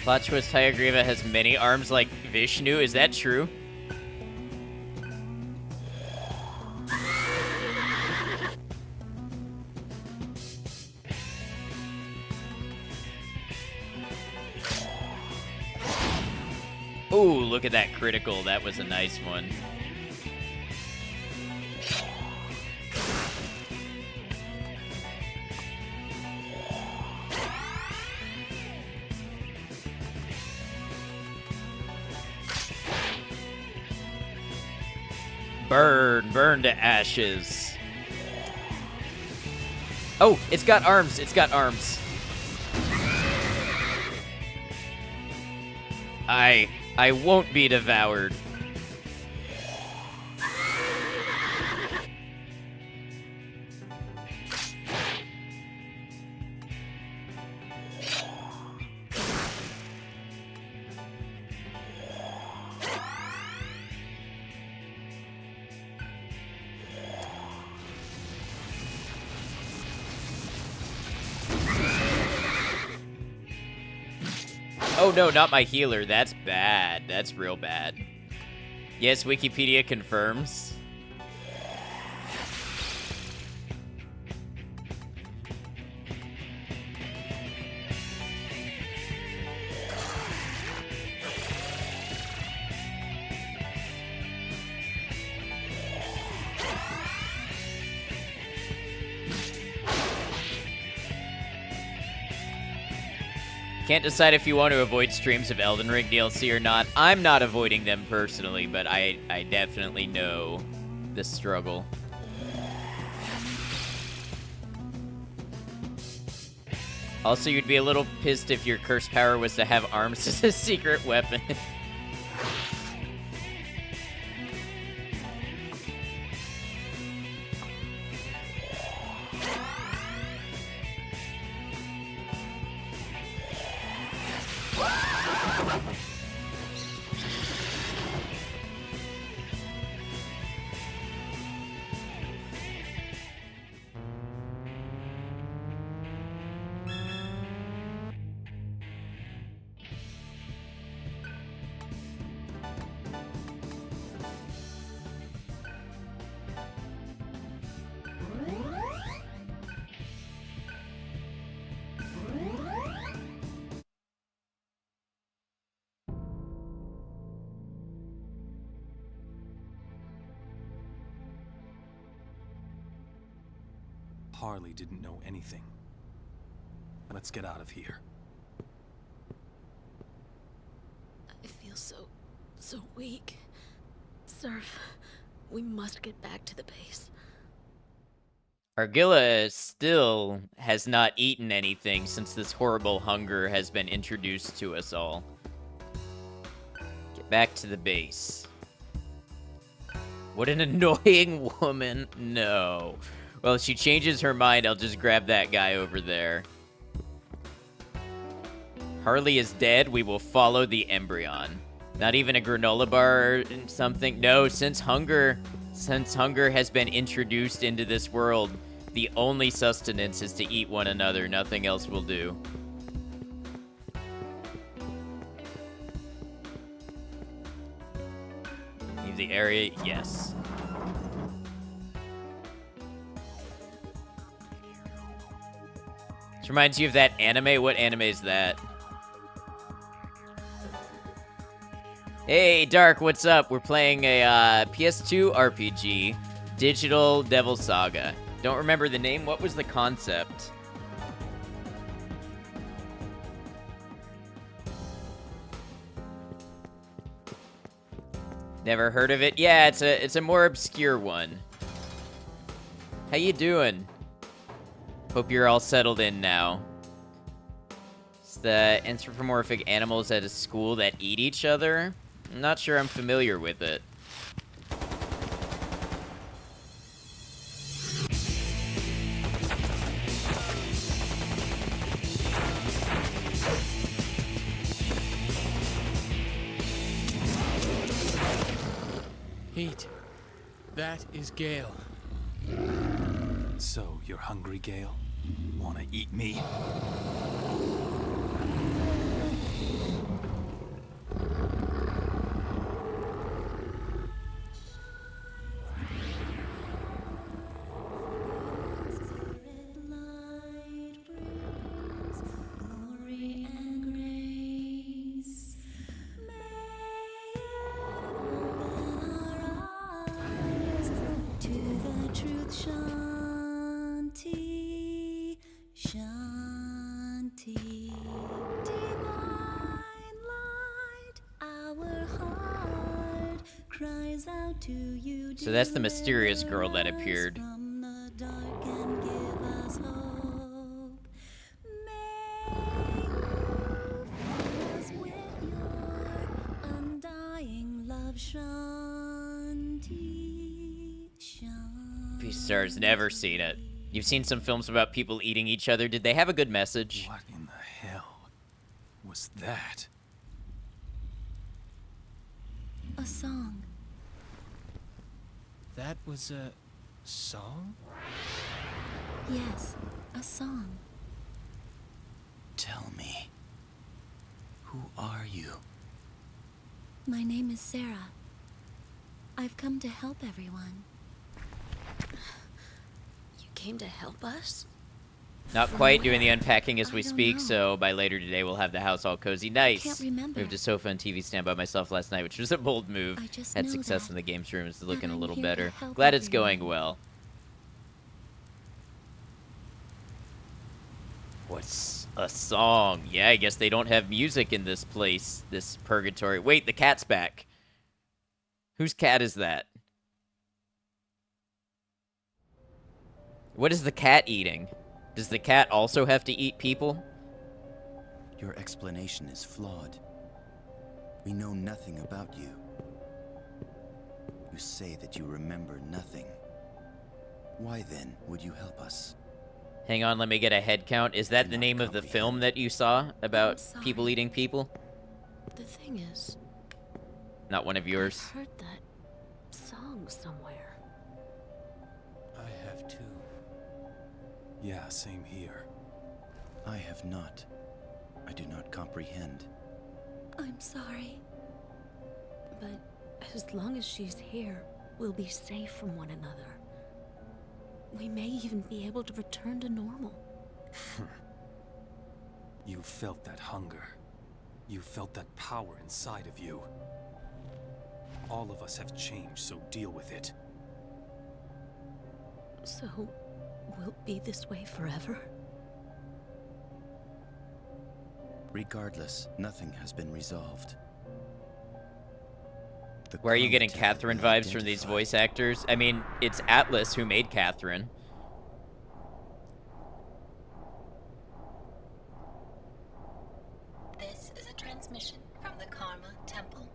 Plot twist, Hayagriva has many arms like Vishnu. Is that true? Ooh, look at that critical. That was a nice one. Burn, burn to ashes. Oh, it's got arms. It's got arms. I won't be devoured. Oh no, not my healer. That's bad. That's real bad. Yes, Wikipedia confirms. Can't decide if you want to avoid streams of Elden Ring DLC or not. I'm not avoiding them personally, but I definitely know the struggle. Also, you'd be a little pissed if your curse power was to have arms as a secret weapon. Harley didn't know anything. Let's get out of here. I feel so weak. Surf, we must get back to the base. Argilla still has not eaten anything since this horrible hunger has been introduced to us all. Get back to the base. What an annoying woman. No. Well, if she changes her mind, I'll just grab that guy over there. Harley is dead. We will follow the embryon. Not even a granola bar or something. No, since hunger has been introduced into this world, the only sustenance is to eat one another. Nothing else will do. Leave the area. Yes. This reminds you of that anime. What anime is that? Hey, Dark, what's up? We're playing a PS2 RPG, Digital Devil Saga. Don't remember the name. What was the concept? Never heard of it? Yeah, it's a more obscure one. How you doing? Hope you're all settled in now. It's the anthropomorphic animals at a school that eat each other. I'm not sure I'm familiar with it. Heat. That is Gale. So, you're hungry, Gale? Wanna eat me? goes out to you. So that's the mysterious girl that appeared. From the dark and give us hope. May you fill us with your undying love, Shanti. Beastars, never seen it. You've seen some films about people eating each other. Did they have a good message? What in the hell was that? A song. That was a song? Yes, a song. Tell me, who are you? My name is Sarah. I've come to help everyone. You came to help us? Not quite doing the unpacking as we I don't speak, know. so by later today we'll have the house all cozy. Nice. can't remember. Moved a sofa and TV stand by myself last night, which was a bold move. I just Had know success that- in the games room. It's that looking a I'm little here to better. help Glad it's everyone. going well. What's a song? Yeah, I guess they don't have music in this place, this purgatory. Wait, the cat's back. Whose cat is that? What is the cat eating? Does the cat also have to eat people? Your explanation is flawed. We know nothing about you. You say that you remember nothing. Why then would you help us? Hang on, let me get a head count. Is that the Cannot name of the comprehend. film that you saw about sorry. people eating people? The thing is, Not one of yours. I've heard that song somewhere. I have too. Yeah, same here. I have not. I do not comprehend. I'm sorry. But as long as she's here, we'll be safe from one another. We may even be able to return to normal. You felt that hunger. You felt that power inside of you. All of us have changed, so deal with it. So, we'll be this way forever? Regardless, nothing has been resolved. The Where are you getting karma temple Catherine we vibes from these identified. voice actors? I mean, it's Atlas who made Catherine. This is a transmission from the Karma Temple.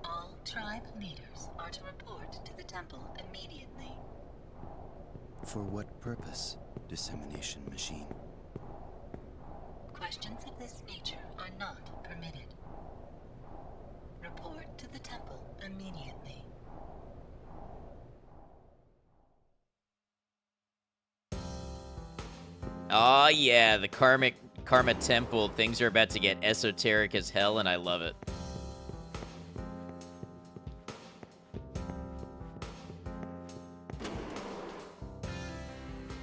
All tribe leaders are to report to the temple immediately. For what purpose, dissemination machine? Questions of this nature are not permitted. Report to the temple immediately. Oh yeah, the Karma Temple. Things are about to get esoteric as hell, and I love it.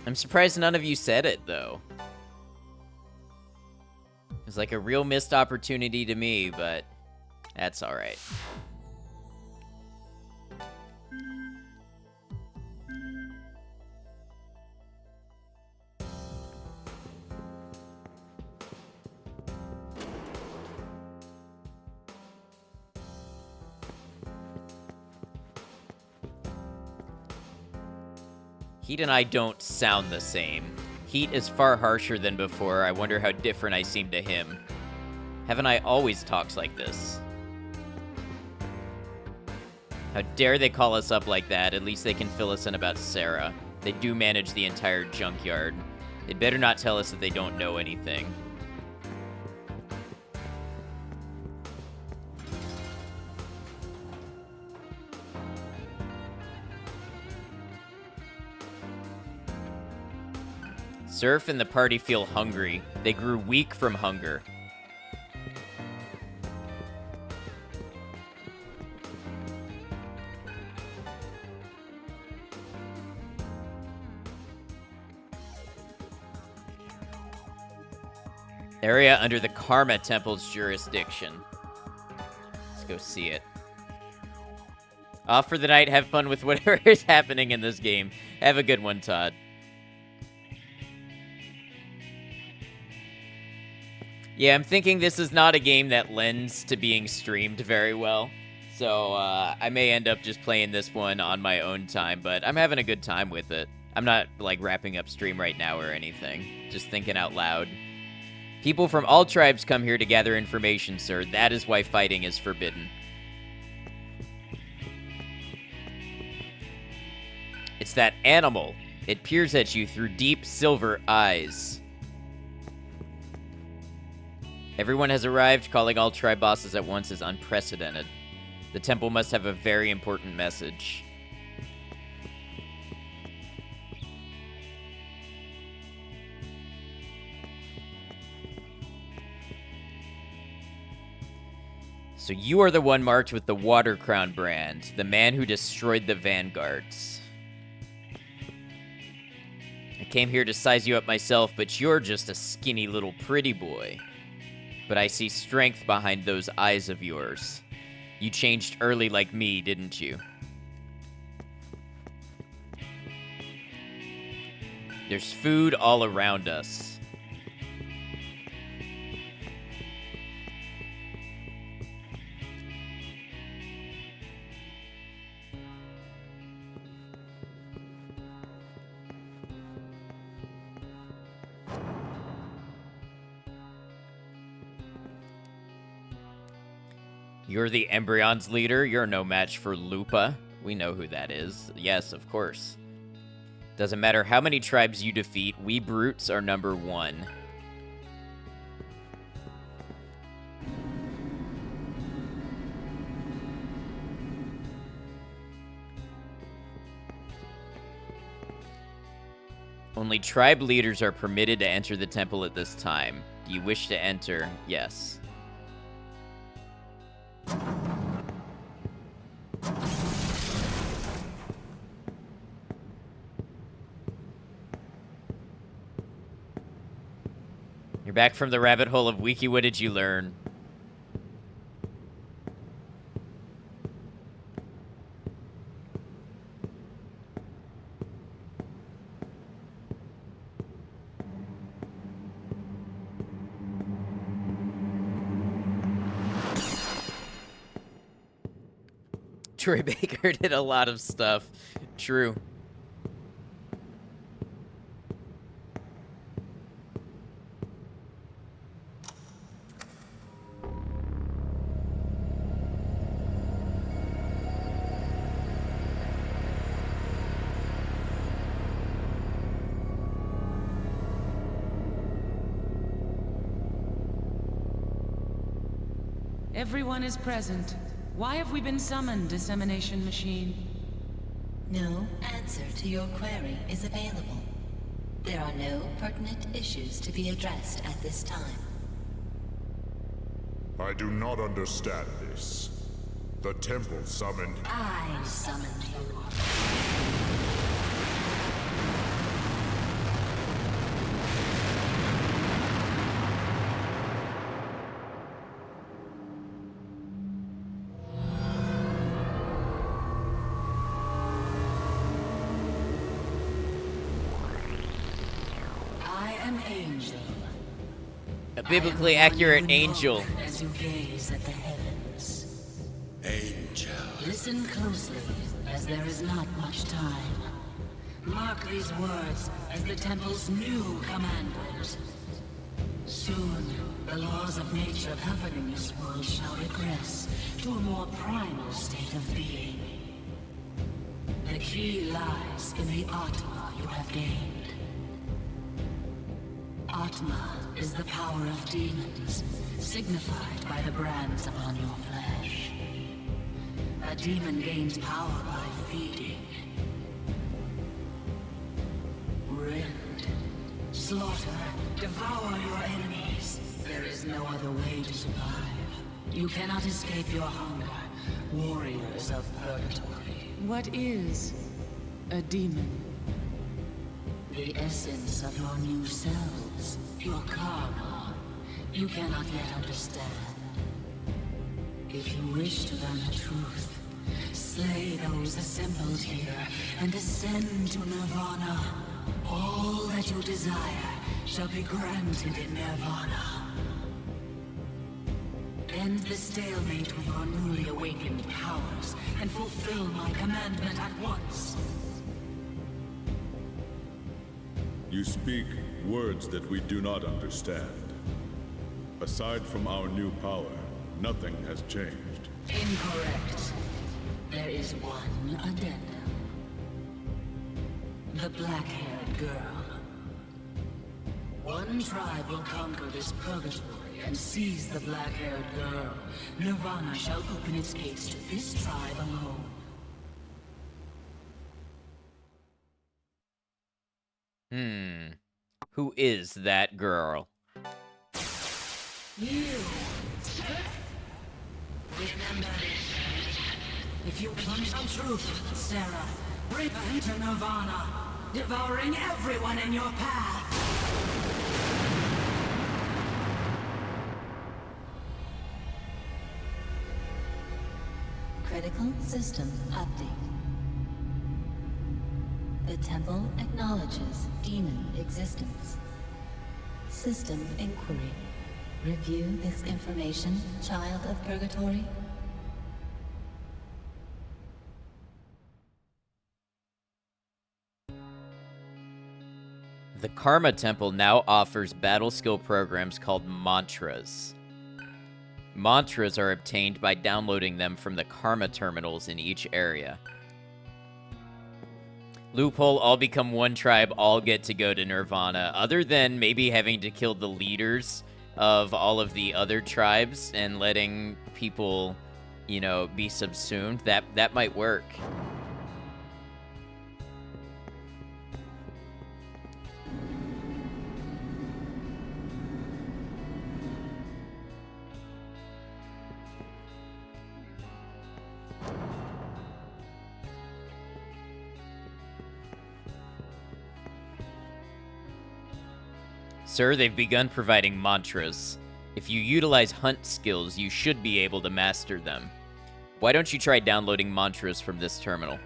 I'm surprised none of you said it, though. It's like a real missed opportunity to me, but that's alright. Heat and I don't sound the same. Heat is far harsher than before. I wonder how different I seem to him. Haven't I always talks like this? How dare they call us up like that? At least they can fill us in about Sarah. They do manage the entire junkyard. They'd better not tell us that they don't know anything. Surf and the party feel hungry. They grew weak from hunger. Area under the Karma Temple's jurisdiction. Let's go see it. Off for the night. Have fun with whatever is happening in this game. Have a good one, Todd. Yeah, I'm thinking this is not a game that lends to being streamed very well. So I may end up just playing this one on my own time, but I'm having a good time with it. I'm not like wrapping up stream right now or anything. Just thinking out loud. People from all tribes come here to gather information, sir. That is why fighting is forbidden. It's that animal. It peers at you through deep silver eyes. Everyone has arrived. Calling all tribe bosses at once is unprecedented. The temple must have a very important message. So you are the one marked with the Water Crown brand, the man who destroyed the Vanguards. I came here to size you up myself, but you're just a skinny little pretty boy. But I see strength behind those eyes of yours. You changed early like me, didn't you? There's food all around us. You're the Embryon's leader. You're no match for Lupa. We know who that is. Yes, of course. Doesn't matter how many tribes you defeat, we brutes are number one. Only tribe leaders are permitted to enter the temple at this time. Do you wish to enter? Yes. You're back from the rabbit hole of Wiki. What did you learn? Troy Baker did a lot of stuff. True. Everyone is present. Why have we been summoned, Dissemination Machine? No answer to your query is available. There are no pertinent issues to be addressed at this time. I do not understand this. The temple summoned... I summoned you. A biblically accurate angel. As you gaze at the heavens. Angel. Listen closely, as there is not much time. Mark these words as the temple's new commandment. Soon, the laws of nature governing this world shall regress to a more primal state of being. The key lies in the Atma you have gained. Atma is the power of demons, signified by the brands upon your flesh. A demon gains power by feeding. Rend, slaughter, devour your enemies. There is no other way to survive. You cannot escape your hunger, warriors of purgatory. What is a demon? The essence of your new selves, your karma, you cannot yet understand. If you wish to learn the truth, slay those assembled here and ascend to Nirvana. All that you desire shall be granted in Nirvana. End the stalemate with your newly awakened powers, and fulfill my commandment at once. You speak words that we do not understand. Aside from our new power, nothing has changed. Incorrect. There is one addendum. The black-haired girl. One tribe will conquer this purgatory and seize the black-haired girl. Nirvana shall open its gates to this tribe alone. Who is that girl? You. Remember, if you plunge on truth, Sarah, bring her into Nirvana, devouring everyone in your path. Critical system update. The temple acknowledges demon existence. System inquiry. Review this information, child of purgatory. The Karma Temple now offers battle skill programs called mantras. Mantras are obtained by downloading them from the Karma terminals in each area. Loophole, all become one tribe, all get to go to Nirvana, other than maybe having to kill the leaders of all of the other tribes and letting people, you know, be subsumed. That might work. Sir, they've begun providing mantras. If you utilize hunt skills, you should be able to master them. Why don't you try downloading mantras from this terminal?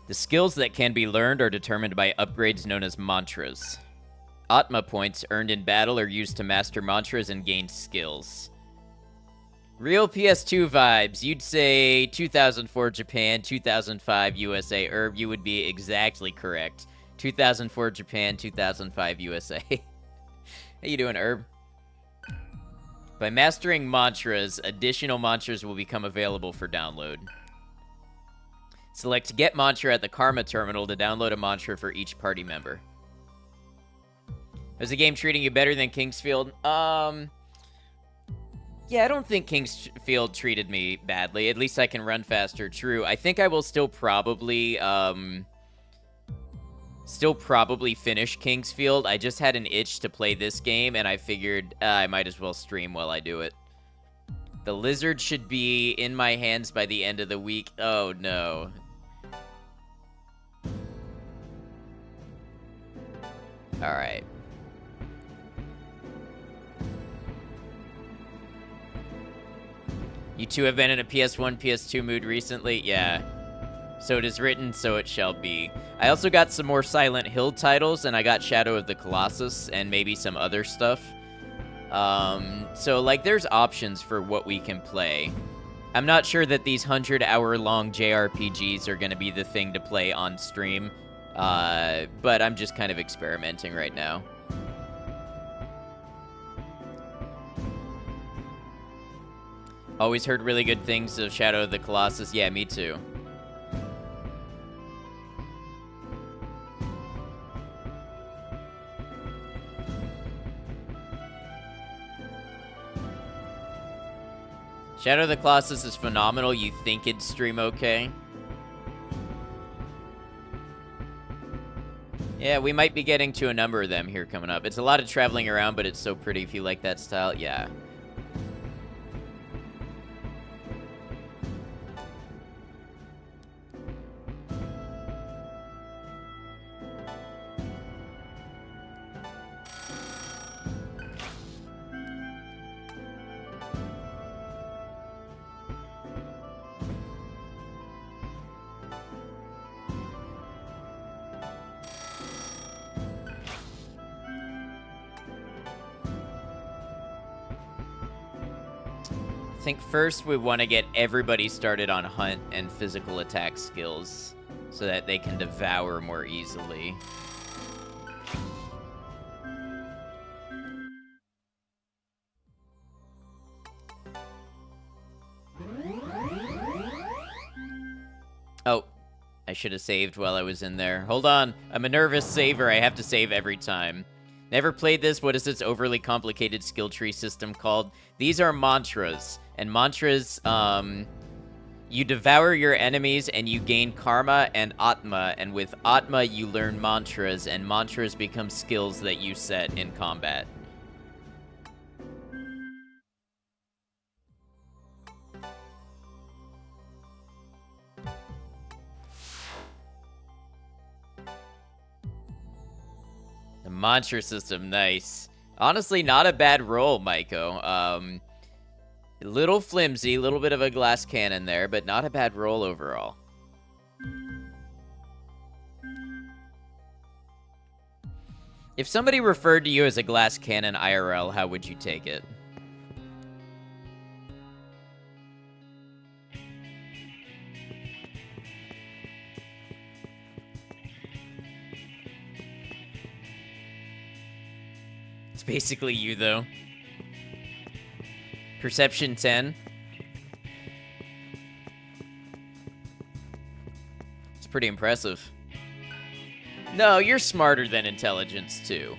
The skills that can be learned are determined by upgrades known as mantras. Atma points earned in battle are used to master mantras and gain skills. Real PS2 vibes. You'd say 2004 Japan, 2005 USA. Herb, you would be exactly correct. 2004 Japan, 2005 USA. How you doing, Herb? By mastering mantras, additional mantras will become available for download. Select Get Mantra at the Karma terminal to download a mantra for each party member. Is the game treating you better than Kingsfield? Yeah, I don't think Kingsfield treated me badly. At least I can run faster. True. I think I will still probably finish Kingsfield. I just had an itch to play this game, and I figured I might as well stream while I do it. The lizard should be in my hands by the end of the week. Oh, no. All right. You two have been in a PS1, PS2 mood recently? Yeah. So it is written, so it shall be. I also got some more Silent Hill titles, and I got Shadow of the Colossus, and maybe some other stuff. So, like, there's options for what we can play. I'm not sure that these 100-hour-long JRPGs are going to be the thing to play on stream, but I'm just kind of experimenting right now. Always heard really good things of Shadow of the Colossus. Yeah, me too. Shadow of the Colossus is phenomenal. You think it'd stream okay? Yeah, we might be getting to a number of them here coming up. It's a lot of traveling around, but it's so pretty if you like that style. Yeah. think first we want to get everybody started on hunt and physical attack skills so that they can devour more easily. Oh, I should have saved while I was in there. Hold on. I'm a nervous saver. I have to save every time. Never played this. What is this overly complicated skill tree system called? These are mantras. And mantras, you devour your enemies and you gain karma and atma. And with atma, you learn mantras. And mantras become skills that you set in combat. The mantra system, nice. Honestly, not a bad roll, Maiko. A little flimsy, a little bit of a glass cannon there, but not a bad roll overall. If somebody referred to you as a glass cannon IRL, how would you take it? It's basically you, though. Perception 10. It's pretty impressive. No, you're smarter than intelligence, too.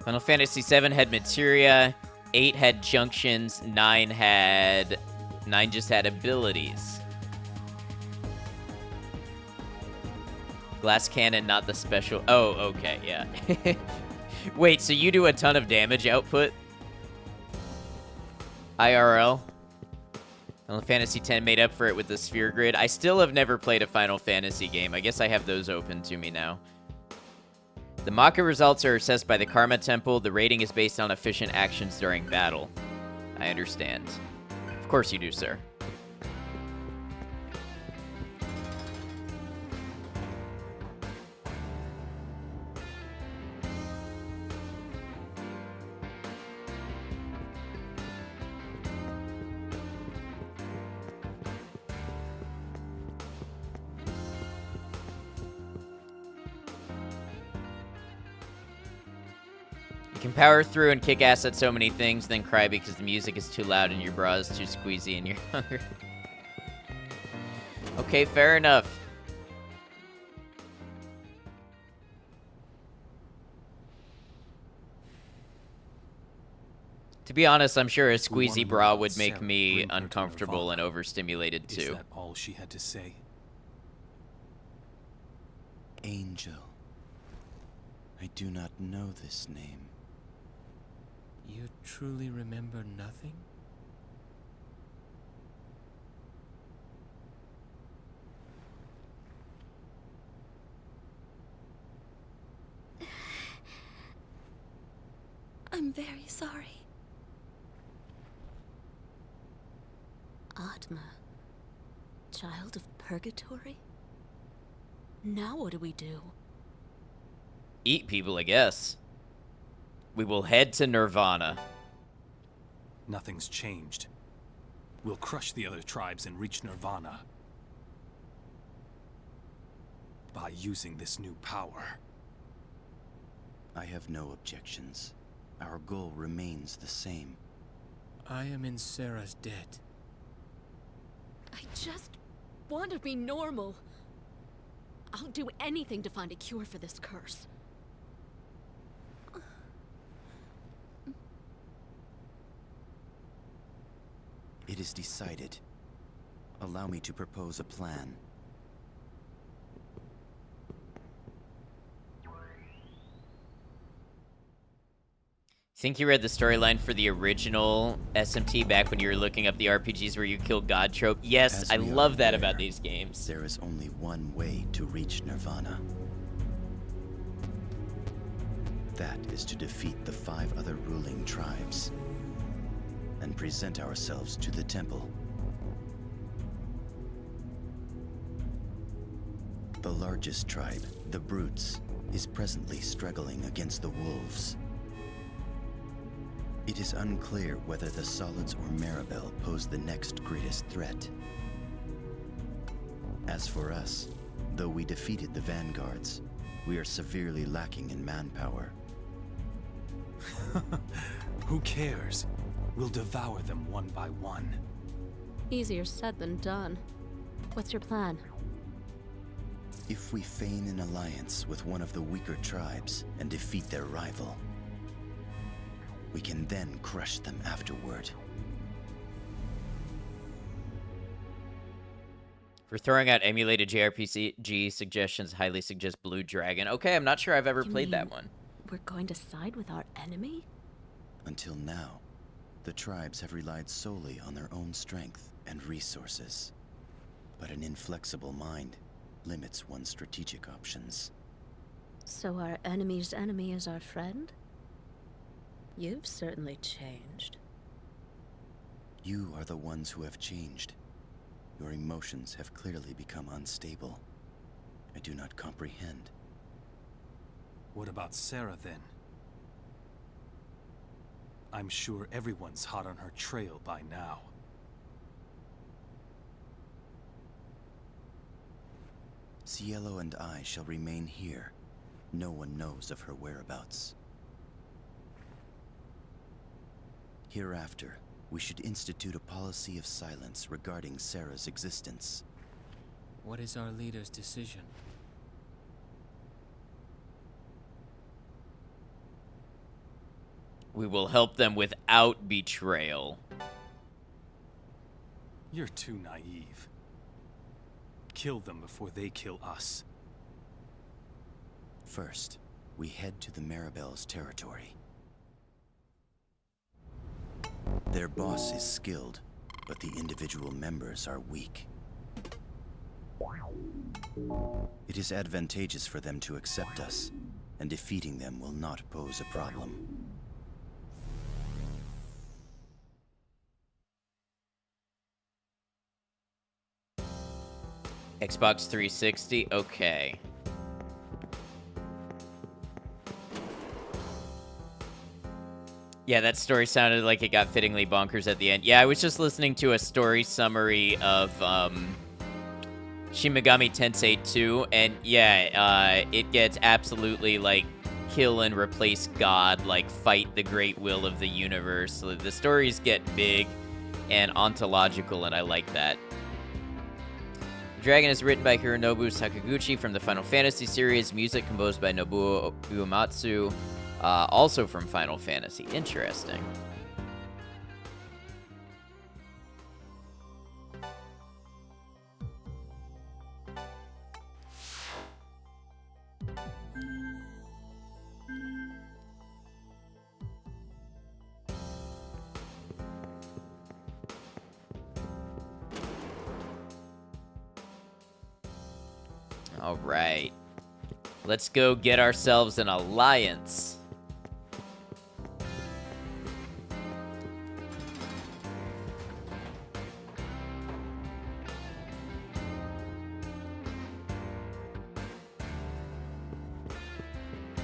Final Fantasy VII had materia, 8 had junctions, 9 just had abilities. Glass cannon, not the special. Oh, okay, yeah. Wait, so you do a ton of damage output? IRL? Final Fantasy X made up for it with the sphere grid. I still have never played a Final Fantasy game. I guess I have those open to me now. The Maka results are assessed by the Karma Temple. The rating is based on efficient actions during battle. I understand. Of course you do, sir. You can power through and kick ass at so many things, then cry because the music is too loud and your bra is too squeezy and you're hungry. Okay, fair enough. To be honest, I'm sure a squeezy bra would make me uncomfortable and overstimulated too. Is that all she had to say? Angel. I do not know this name. You truly remember nothing? I'm very sorry. Atma. Child of purgatory? Now what do we do? Eat people, I guess. We will head to Nirvana. Nothing's changed. We'll crush the other tribes and reach Nirvana. By using this new power. I have no objections. Our goal remains the same. I am in Sarah's debt. I just want to be normal. I'll do anything to find a cure for this curse. It is decided. Allow me to propose a plan. Think you read the storyline for the original SMT back when you were looking up the RPGs where you kill God trope? Yes, I love that about these games. There is only one way to reach Nirvana. That is to defeat the 5 other ruling tribes and present ourselves to the temple. The largest tribe, the Brutes, is presently struggling against the wolves. It is unclear whether the Solids or Maribel pose the next greatest threat. As for us, though we defeated the vanguards, we are severely lacking in manpower. Who cares? We'll devour them one by one. Easier said than done. What's your plan? If we feign an alliance with one of the weaker tribes and defeat their rival, we can then crush them afterward. For throwing out emulated JRPG suggestions, highly suggest Blue Dragon. Okay, I'm not sure I've ever played that one. We're going to side with our enemy? Until now, the tribes have relied solely on their own strength and resources. But an inflexible mind limits one's strategic options. So our enemy's enemy is our friend? You've certainly changed. You are the ones who have changed. Your emotions have clearly become unstable. I do not comprehend. What about Sarah, then? I'm sure everyone's hot on her trail by now. Cielo and I shall remain here. No one knows of her whereabouts. Hereafter, we should institute a policy of silence regarding Sarah's existence. What is our leader's decision? We will help them without betrayal. You're too naive. Kill them before they kill us. First, we head to the Maribel's territory. Their boss is skilled, but the individual members are weak. It is advantageous for them to accept us, and defeating them will not pose a problem. Xbox 360, okay. Yeah, that story sounded like it got fittingly bonkers at the end. Yeah, I was just listening to a story summary of Shin Megami Tensei 2, and yeah, it gets absolutely, like, kill and replace God, like, fight the great will of the universe. The stories get big and ontological, and I like that. Dragon is written by Hironobu Sakaguchi from the Final Fantasy series. Music composed by Nobuo Uematsu, also from Final Fantasy. Interesting. All right. Let's go get ourselves an alliance.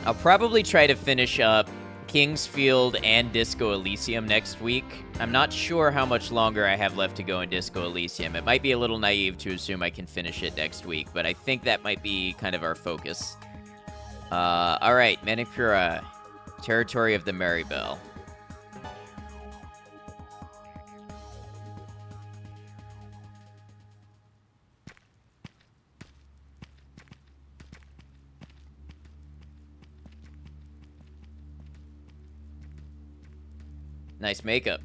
I'll probably try to finish up Kingsfield and Disco Elysium next week. I'm not sure how much longer I have left to go in Disco Elysium. It might be a little naive to assume I can finish it next week, but I think that might be kind of our focus. Alright, Manipura, territory of the Maribel. Nice makeup.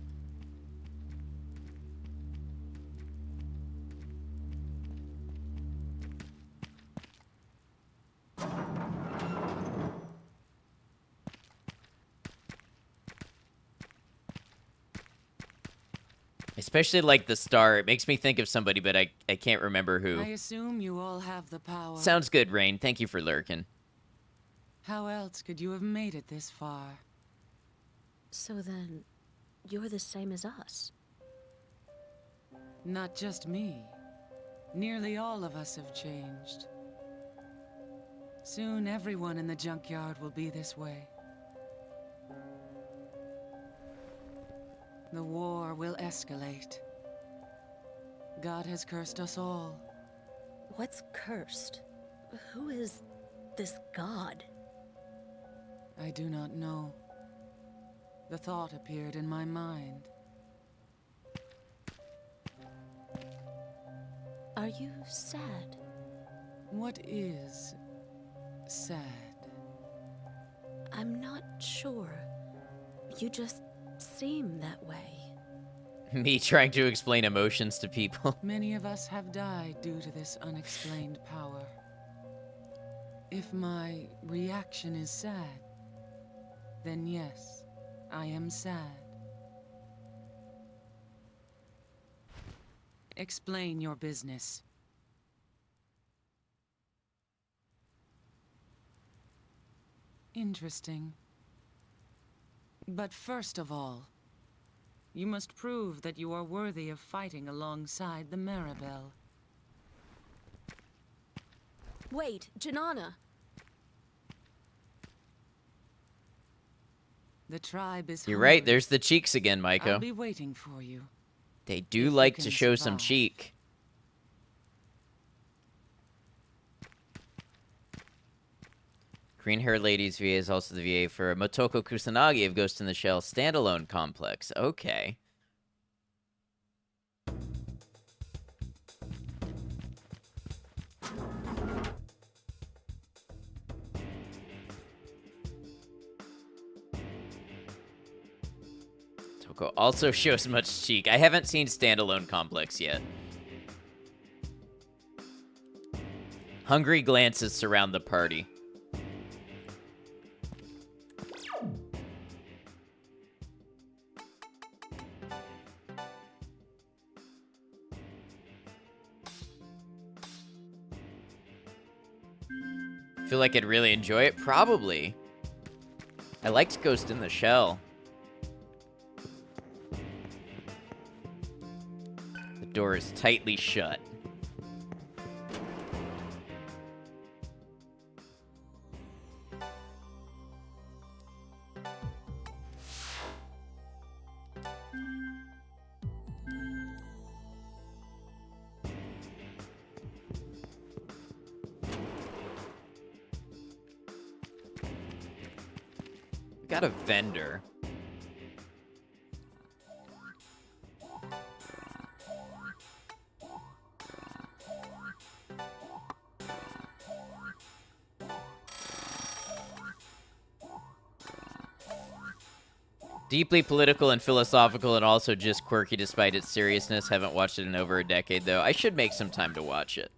Especially like the star. It makes me think of somebody, but I can't remember who. I assume you all have the power. Sounds good, Rain. Thank you for lurking. How else could you have made it this far? So then, you're the same as us. Not just me. Nearly all of us have changed. Soon everyone in the junkyard will be this way. The war will escalate. God has cursed us all. What's cursed? Who is this god? I do not know. The thought appeared in my mind. Are you sad? What is sad? I'm not sure. You just seem that way. Me trying to explain emotions to people. Many of us have died due to this unexplained power. If my reaction is sad, then yes, I am sad. Explain your business. Interesting. But first of all, you must prove that you are worthy of fighting alongside the Maribel. Wait, Janana! The tribe is You're right, hungry. there's the cheeks again, Maiko. I'll be waiting for you. They do If you like can to show some survive. cheek. Green Hair Ladies VA is also the VA for Motoko Kusanagi of Ghost in the Shell standalone complex. Okay. Toko also shows much cheek. I haven't seen standalone complex yet. Hungry glances surround the party. Feel like I'd really enjoy it? Probably. I liked Ghost in the Shell. The door is tightly shut. Got a vendor. Deeply political and philosophical and also just quirky despite its seriousness. Haven't watched it in over a decade, though. I should make some time to watch it.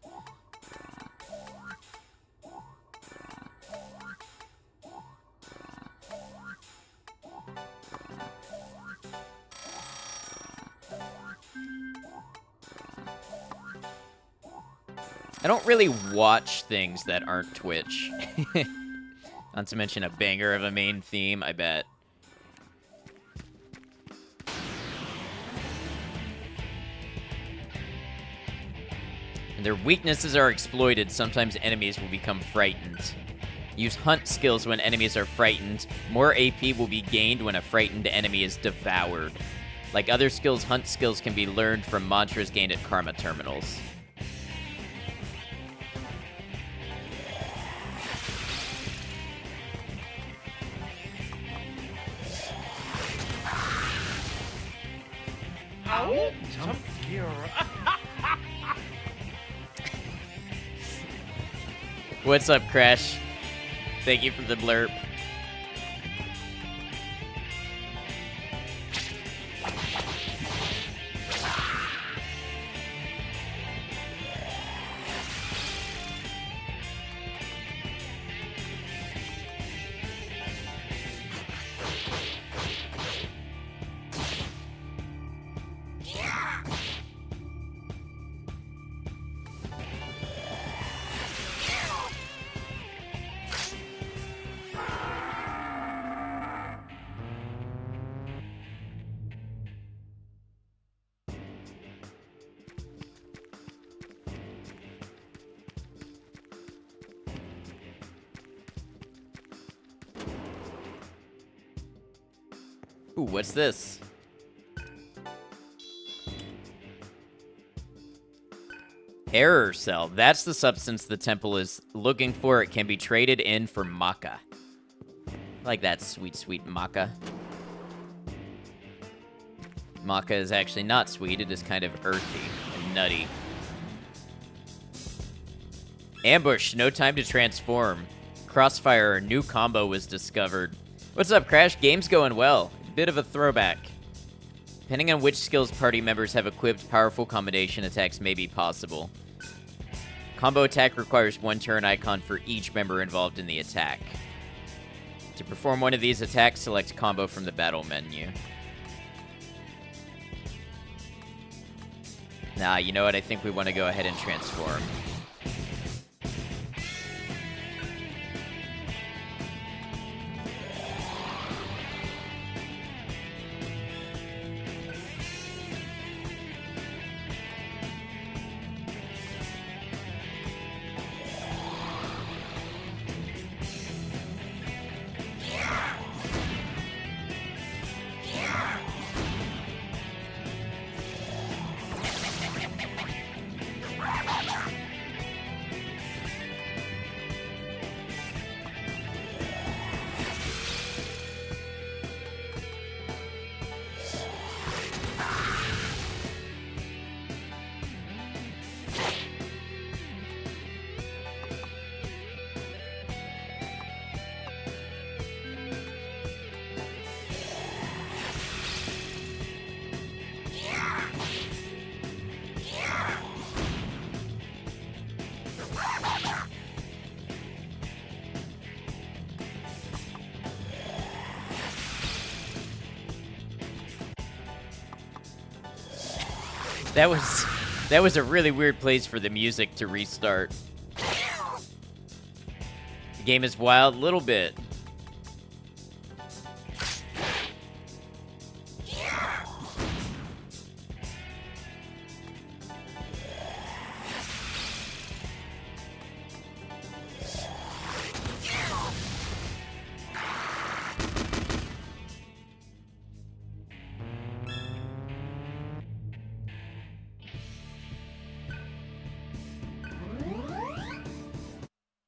I don't really watch things that aren't Twitch. Not to mention a banger of a main theme, I bet. And their weaknesses are exploited. Sometimes enemies will become frightened. Use hunt skills when enemies are frightened. More AP will be gained when a frightened enemy is devoured. Like other skills, hunt skills can be learned from mantras gained at Karma terminals. Jump scare. What's up, Crash? Thank you for the blurb. Ooh, what's this? Error cell. That's the substance the temple is looking for. It can be traded in for maca. I like that sweet, sweet maca. Maca is actually not sweet. It is kind of earthy and nutty. Ambush. No time to transform. Crossfire. A new combo was discovered. What's up, Crash? Game's going well. Bit of a throwback. Depending on which skills party members have equipped, powerful combination attacks may be possible. Combo attack requires one turn icon for each member involved in the attack. To perform one of these attacks, select combo from the battle menu. Nah, you know what? I think we want to go ahead and transform. That was a really weird place for the music to restart. The game is wild, little bit.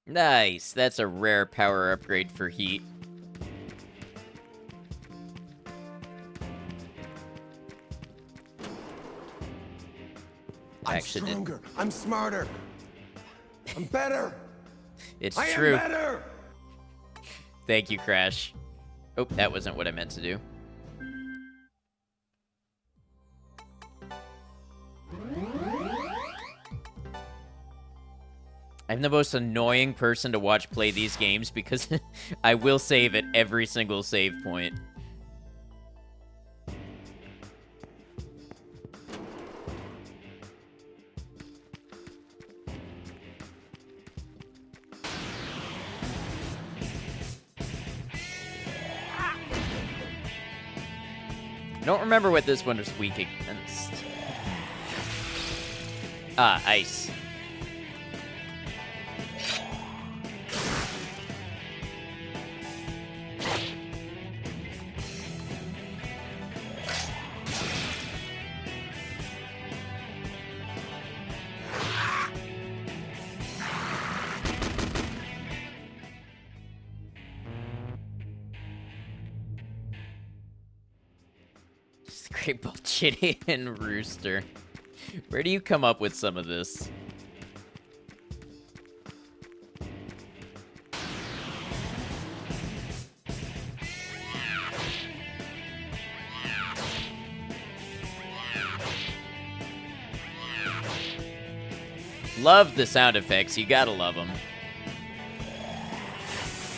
Nice, that's a rare power upgrade for heat. I'm stronger. I'm smarter. I'm better. It's I true. am better. Thank you, Crash. Oh, that wasn't what I meant to do. I'm the most annoying person to watch play these games because I will save at every single save point. I don't remember what this one was weak against. Ah, ice. Great Balchinian Rooster. Where do you come up with some of this? Love the sound effects. You gotta love them.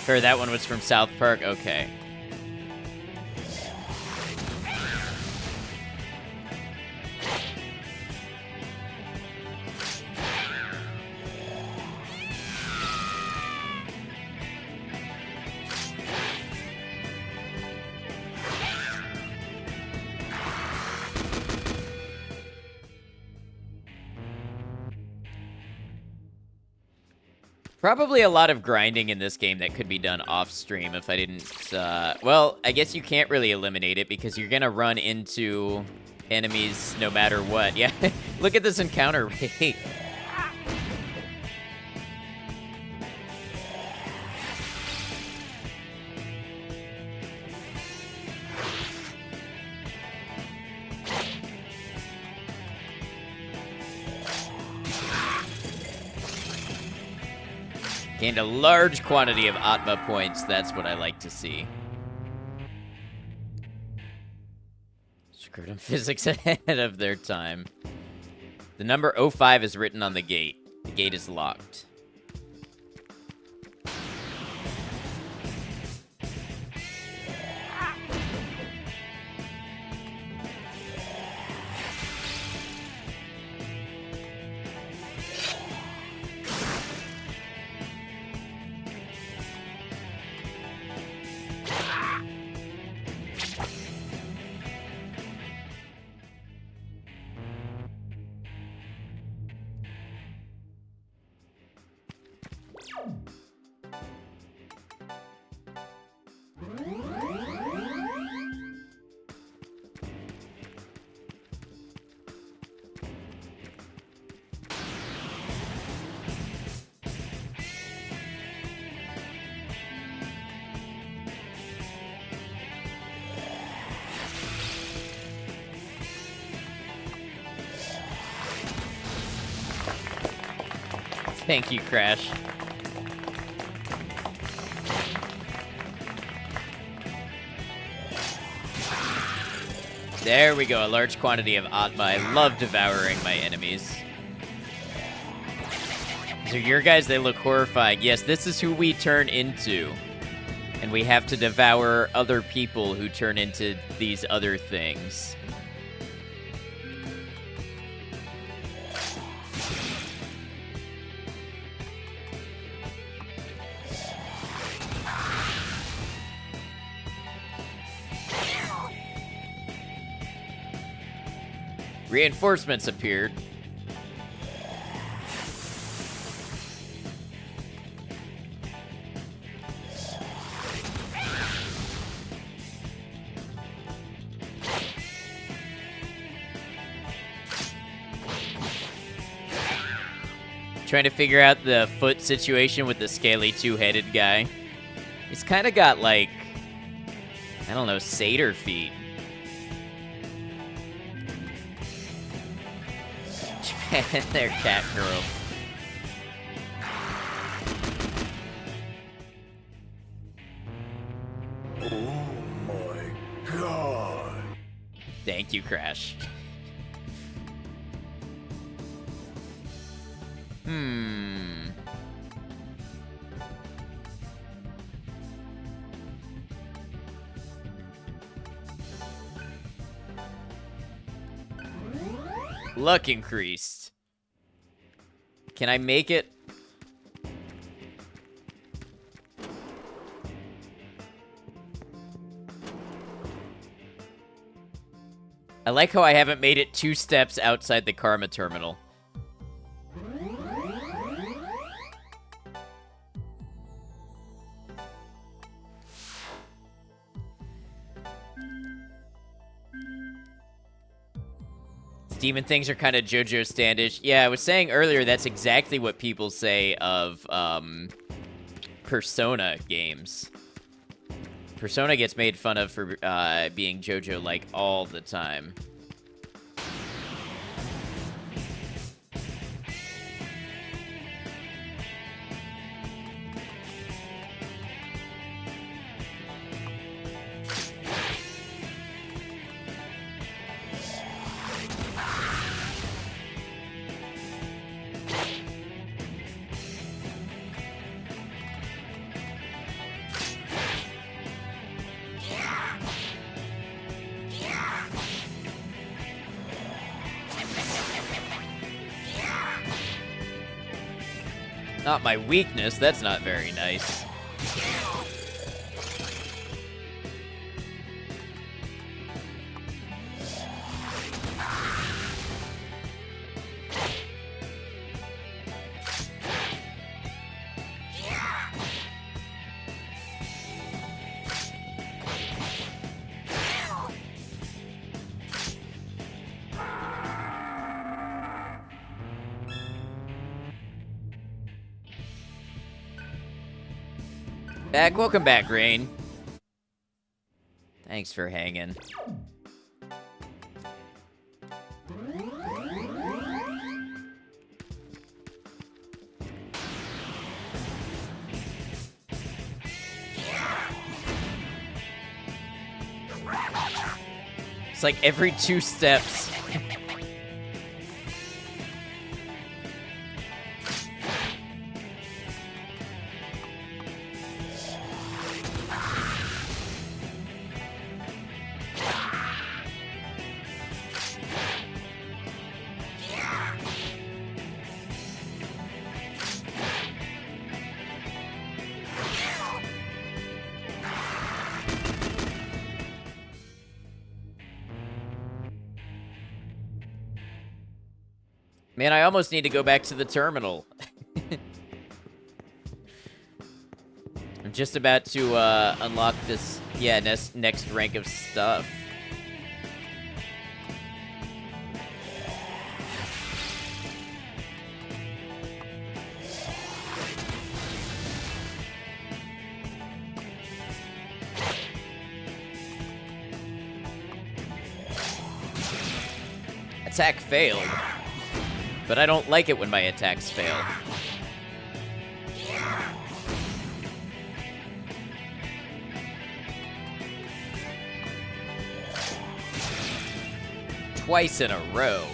Heard that one was from South Park? Okay. Probably a lot of grinding in this game that could be done off stream if I didn't, well, I guess you can't really eliminate it because you're gonna run into enemies no matter what. Yeah, look at this encounter rate. Gained a large quantity of Atma points. That's what I like to see. Screwed them physics ahead of their time. The number 05 is written on the gate. The gate is locked. Thank you, Crash. There we go, a large quantity of Atma. I love devouring my enemies. So your guys, they look horrified. Yes, this is who we turn into. And we have to devour other people who turn into these other things. Reinforcements appeared. Trying to figure out the foot situation with the scaly two-headed guy. He's kind of got, like, I don't know, satyr feet. They're cat girls. Oh my god. Thank you, Crash. Luck increased. Can I make it? I like how I haven't made it 2 steps outside the Karma terminal. Demon things are kind of JoJo standish. Yeah, I was saying earlier that's exactly what people say of Persona games. Persona gets made fun of for being JoJo-like all the time. Not my weakness, that's not very nice. Welcome back, Rain. Thanks for hanging. It's like every 2 steps. Man, I almost need to go back to the terminal. I'm just about to unlock this, next rank of stuff. Attack failed. But I don't like it when my attacks fail. Twice in a row.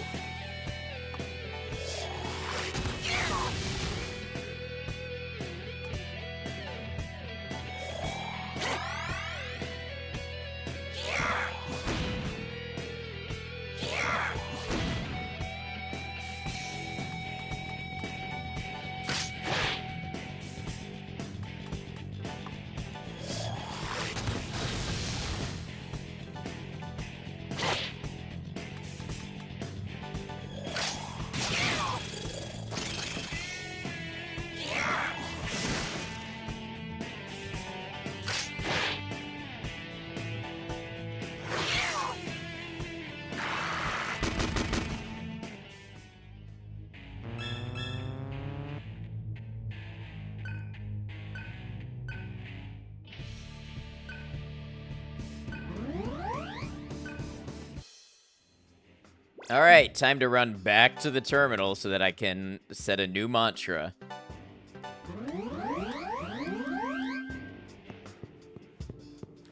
All right, time to run back to the terminal so that I can set a new mantra.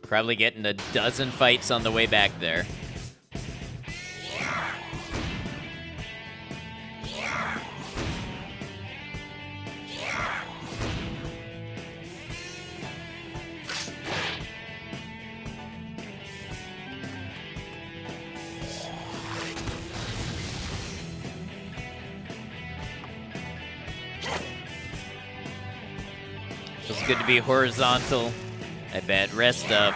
Probably getting a dozen fights on the way back there. Feels good to be horizontal. I bet. Rest up.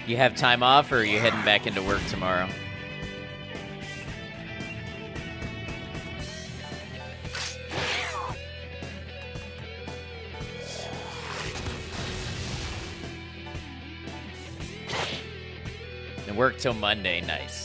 You have time off, or are you heading back into work tomorrow? And work till Monday. Nice.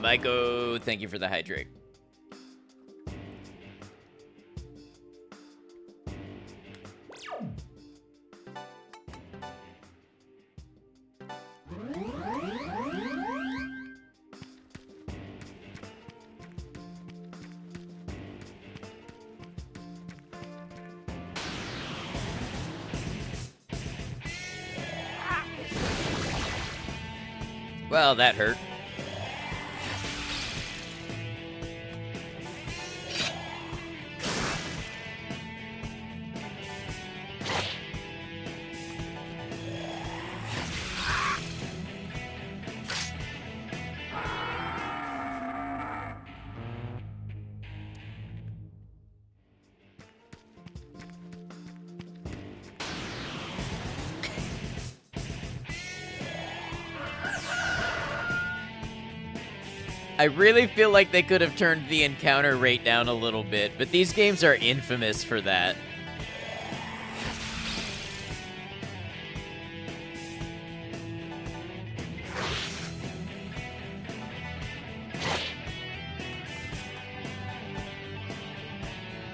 Maiko, thank you for the hydrate. Well, that hurt. I really feel like they could have turned the encounter rate down a little bit, but these games are infamous for that.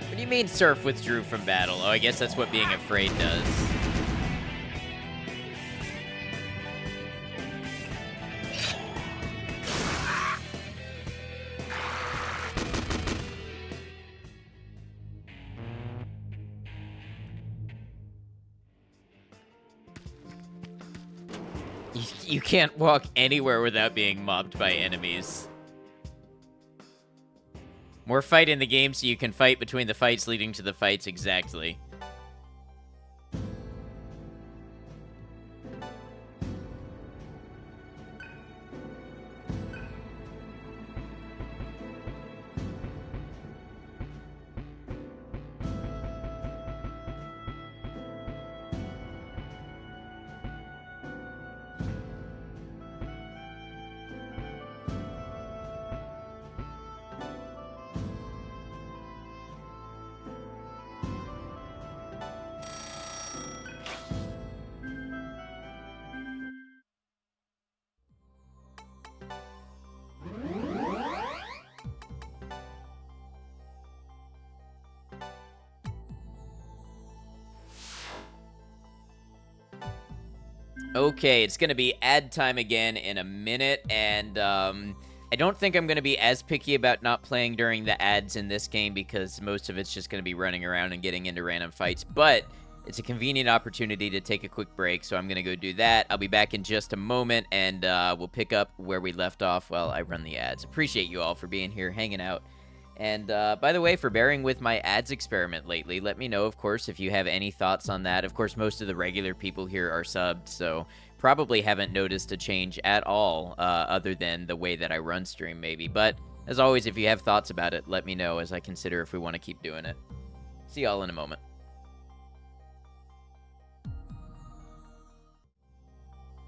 What do you mean Surf withdrew from battle? Oh, I guess that's what being afraid does. You can't walk anywhere without being mobbed by enemies. More fight in the game so you can fight between the fights leading to the fights, exactly. Okay, it's going to be ad time again in a minute, and I don't think I'm going to be as picky about not playing during the ads in this game because most of it's just going to be running around and getting into random fights, but it's a convenient opportunity to take a quick break, so I'm going to go do that. I'll be back in just a moment, and we'll pick up where we left off while I run the ads. Appreciate you all for being here, hanging out. And by the way, for bearing with my ads experiment lately, let me know, of course, if you have any thoughts on that. Of course, most of the regular people here are subbed, so probably haven't noticed a change at all, other than the way that I run stream, maybe. But as always, if you have thoughts about it, let me know as I consider if we want to keep doing it. See y'all in a moment.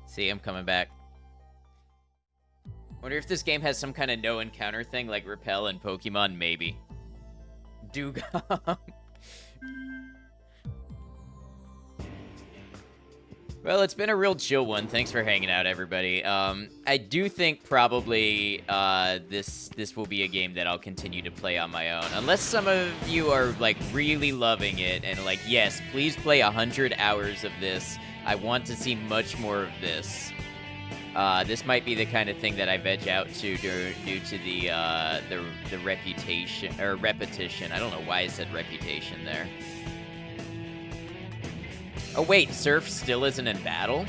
See, I'm coming back. Wonder if this game has some kind of no encounter thing like Repel and Pokemon, maybe. Dugong. Well, it's been a real chill one. Thanks for hanging out, everybody. I do think probably this will be a game that I'll continue to play on my own. Unless some of you are, like, really loving it and, like, yes, please play 100 hours of this. I want to see much more of this. This might be the kind of thing that I veg out to due to the reputation or repetition. I don't know why I said reputation there. Oh wait, Surf still isn't in battle?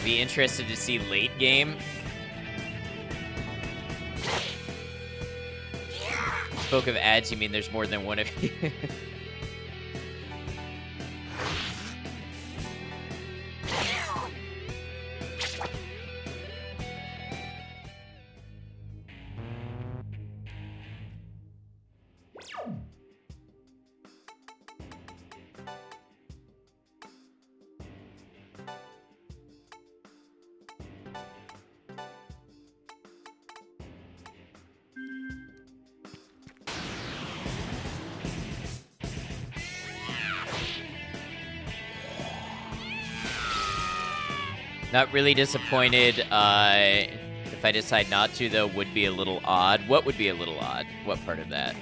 Be interested to see late game. Spoke of ads, you mean there's more than one of you? Not really disappointed. If I decide not to, though, would be a little odd. What would be a little odd? What part of that?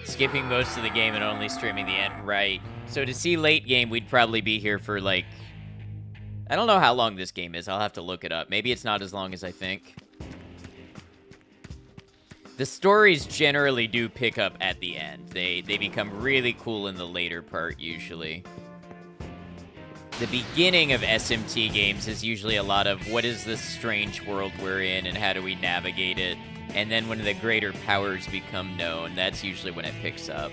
Skipping most of the game and only streaming the end. Right. So to see late game, we'd probably be here for, like... I don't know how long this game is. I'll have to look it up. Maybe it's not as long as I think. The stories generally do pick up at the end. They become really cool in the later part, usually. the beginning of SMT games is usually a lot of what is this strange world we're in and how do we navigate it? And then when the greater powers become known, that's usually when it picks up.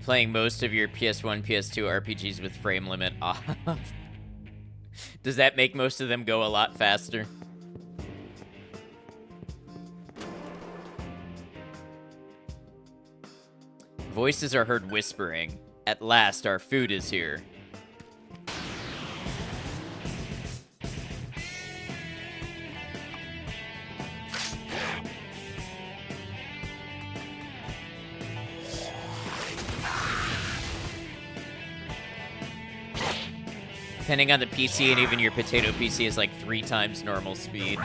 Playing most of your PS1, PS2 RPGs with frame limit off. Does that make most of them go a lot faster? Voices are heard whispering. At last, our food is here. Depending on the PC, and even your potato PC is like 3 times normal speed.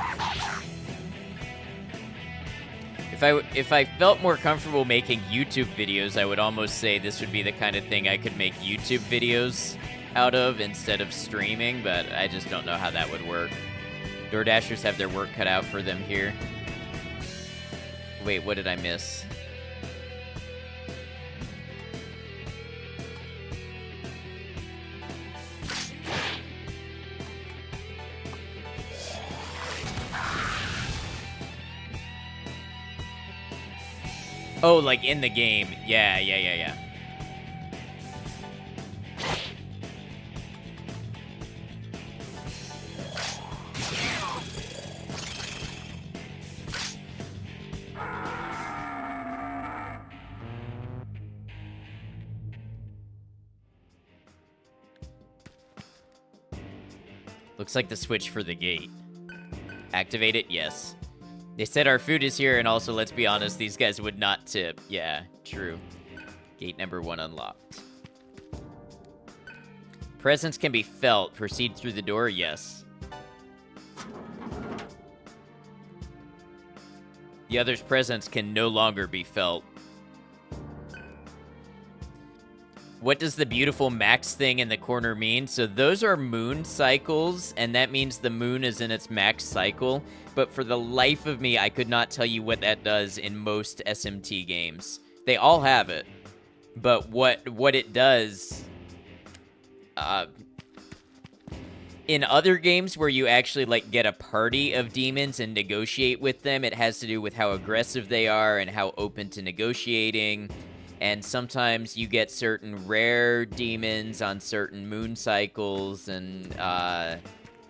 If I felt more comfortable making YouTube videos, I would almost say this would be the kind of thing I could make YouTube videos out of instead of streaming, but I just don't know how that would work. DoorDashers have their work cut out for them here. Wait, what did I miss? Oh, like in the game. Yeah. Looks like the switch for the gate. Activate it? Yes. They said our food is here, and also, let's be honest, these guys would not tip. Yeah, true. Gate number 1 unlocked. Presence can be felt. Proceed through the door? Yes. The other's presence can no longer be felt. What does the beautiful max thing in the corner mean? So those are moon cycles, and that means the moon is in its max cycle. But for the life of me, I could not tell you what that does in most SMT games. They all have it. But what it does... in other games where you actually, like, get a party of demons and negotiate with them, it has to do with how aggressive they are and how open to negotiating. And sometimes you get certain rare demons on certain moon cycles and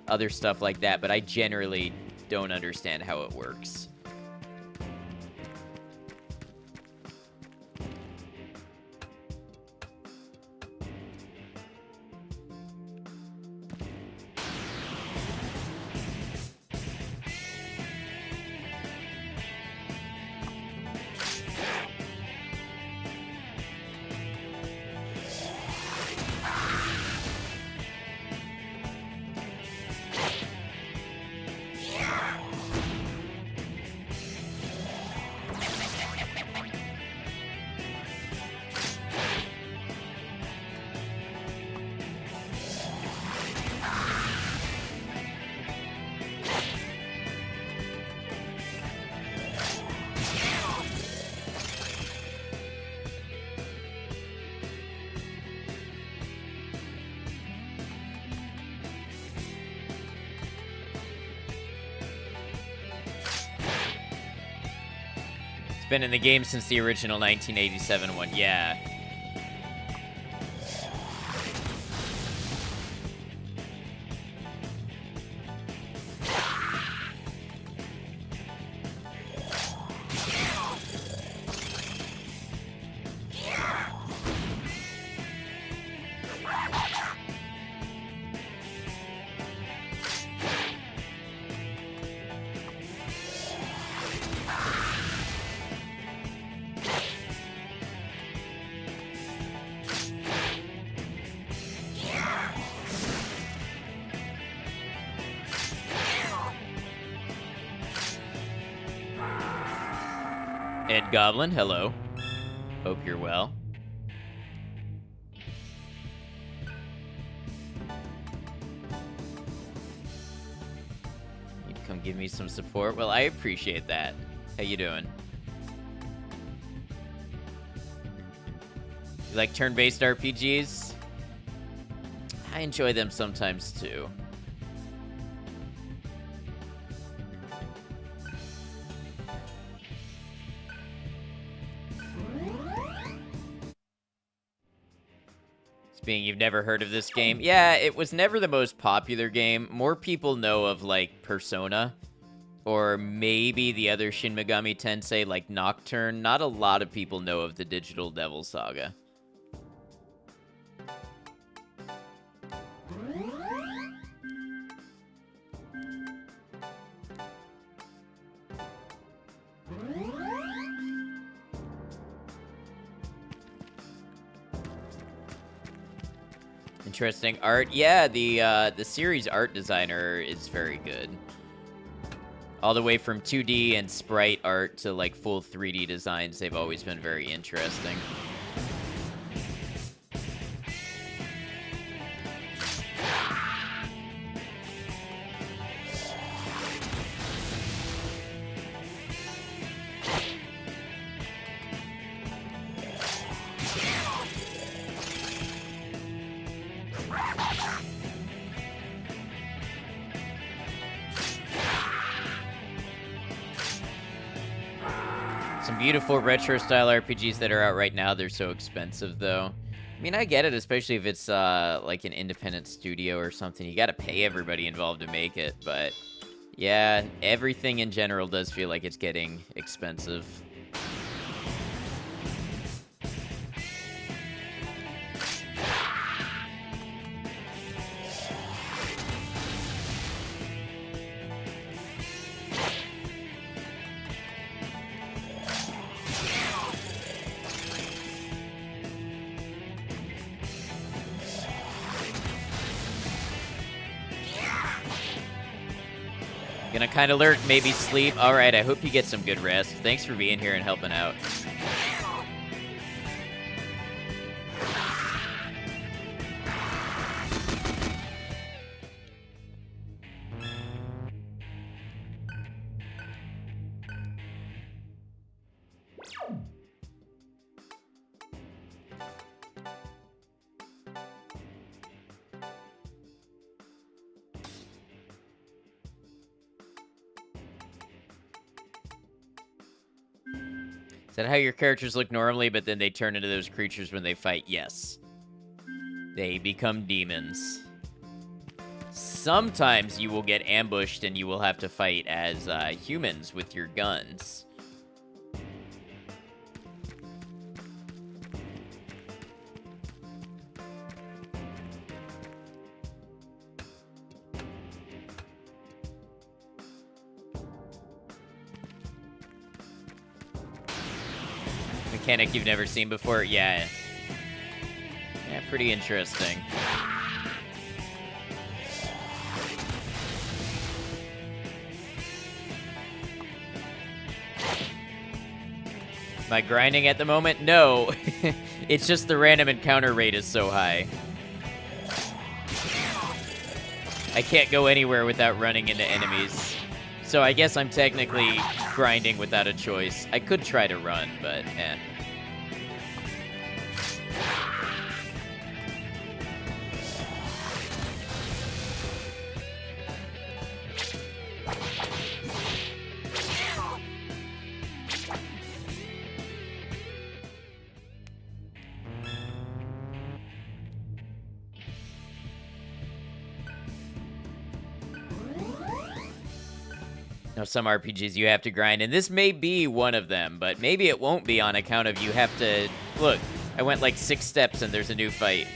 other stuff like that, but I generally don't understand how it works. Been in the game since the original 1987 one. Yeah. Ed Goblin, hello. Hope you're well. You'd come give me some support? Well, I appreciate that. How you doing? You like turn-based RPGs? I enjoy them sometimes, too. Being you've never heard of this game. Yeah, it was never the most popular game. More people know of, like, Persona. Or maybe the other Shin Megami Tensei, like Nocturne. Not a lot of people know of the digital Devil Saga. Interesting art. Yeah, the series art designer is very good. All the way from 2D and sprite art to like full 3D designs, they've always been very interesting. Beautiful retro-style RPGs that are out right now, they're so expensive, though. I mean, I get it, especially if it's, like, an independent studio or something. You gotta pay everybody involved to make it, but... yeah, everything in general does feel like it's getting expensive. Gonna kind of lurk, maybe sleep. All right, I hope you get some good rest. Thanks for being here and helping out. Is that how your characters look normally, but then they turn into those creatures when they fight? Yes. They become demons. Sometimes you will get ambushed and you will have to fight as humans with your guns. Mechanic you've never seen before? Yeah. Yeah, pretty interesting. Am I grinding at the moment? No. It's just the random encounter rate is so high. I can't go anywhere without running into enemies. So I guess I'm technically grinding without a choice. I could try to run, but eh. Now, some RPGs you have to grind, and this may be one of them, but maybe it won't be on account of you have to... Look, I went like 6 steps and there's a new fight.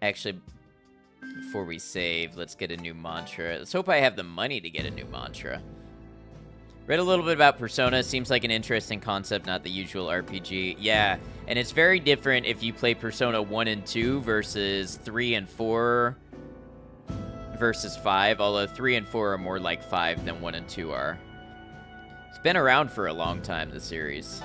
Actually, before we save, let's get a new mantra. Let's hope I have the money to get a new mantra. Read a little bit about Persona. Seems like an interesting concept, not the usual RPG. Yeah, and it's very different if you play Persona 1 and 2 versus 3 and 4 versus 5, although 3 and 4 are more like 5 than 1 and 2 are. It's been around for a long time, the series.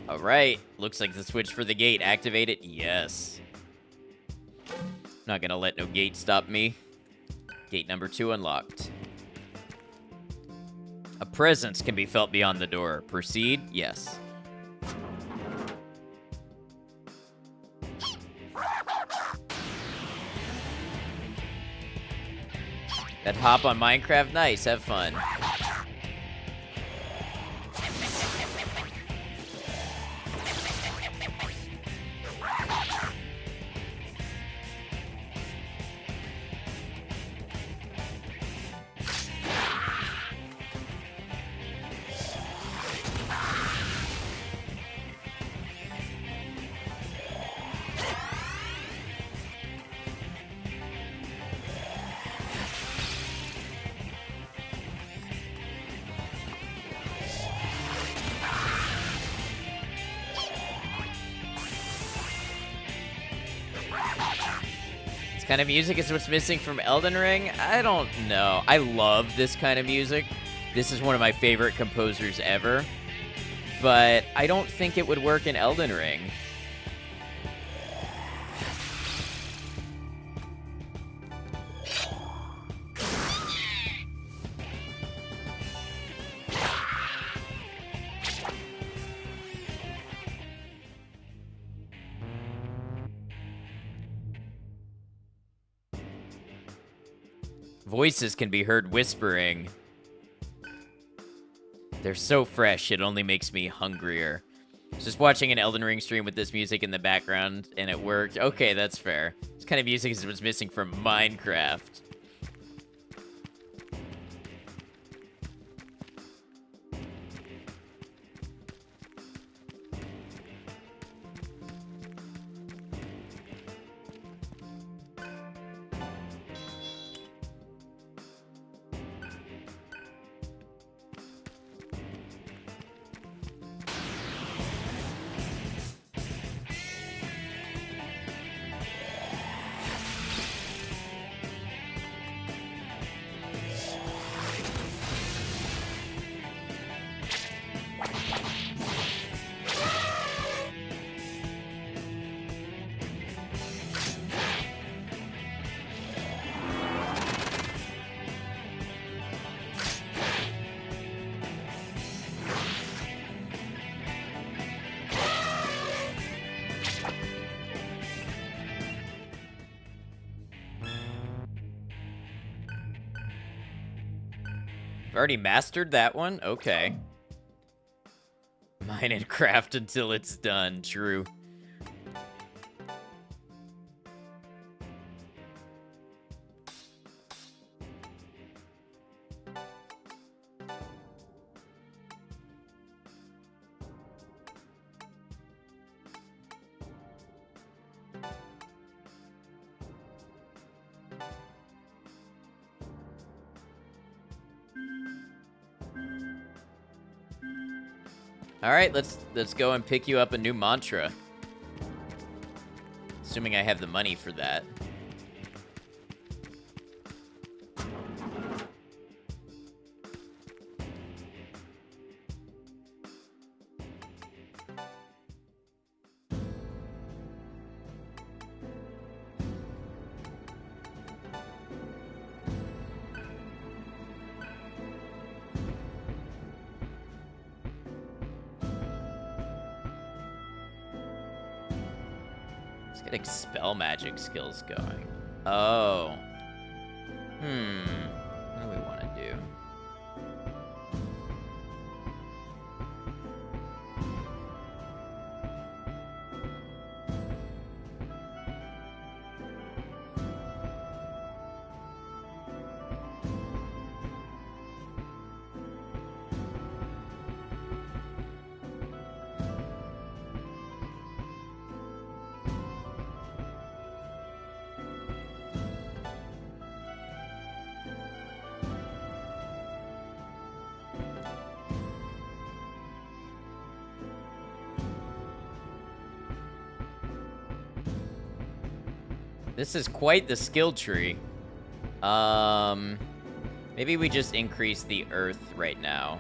All right, looks like the switch for the gate. Activate it. Yes. Not gonna let no gate stop me. Gate number 2 unlocked. A presence can be felt beyond the door. Proceed? Yes. That hop on Minecraft? Nice, have fun. Kind of music is what's missing from Elden Ring? I don't know. I love this kind of music. This is one of my favorite composers ever. But I don't think it would work in Elden Ring. Voices can be heard whispering. They're so fresh, it only makes me hungrier. Just watching an Elden Ring stream with this music in the background, and it worked. Okay, that's fair. This kind of music is what's missing from Minecraft. Already mastered that one? Okay. Mine and craft until it's done. True. All right, let's go and pick you up a new mantra. Assuming I have the money for that. Get expel magic skills going. Oh. What do we want to do? This is quite the skill tree. Maybe we just increase the earth right now.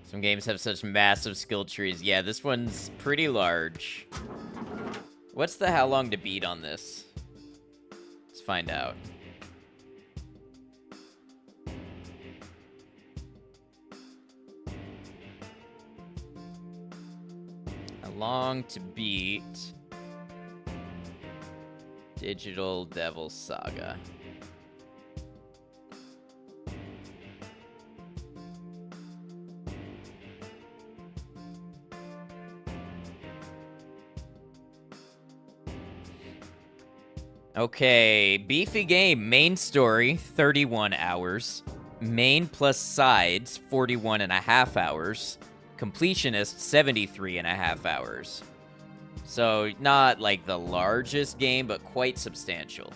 Some games have such massive skill trees. Yeah, this one's pretty large. What's the how long to beat on this? Let's find out. How long to beat Digital Devil Saga? Okay, beefy game. Main story, 31 hours. Main plus sides, 41 and a half hours. Completionist, 73 and a half hours. So, not like the largest game, but quite substantial.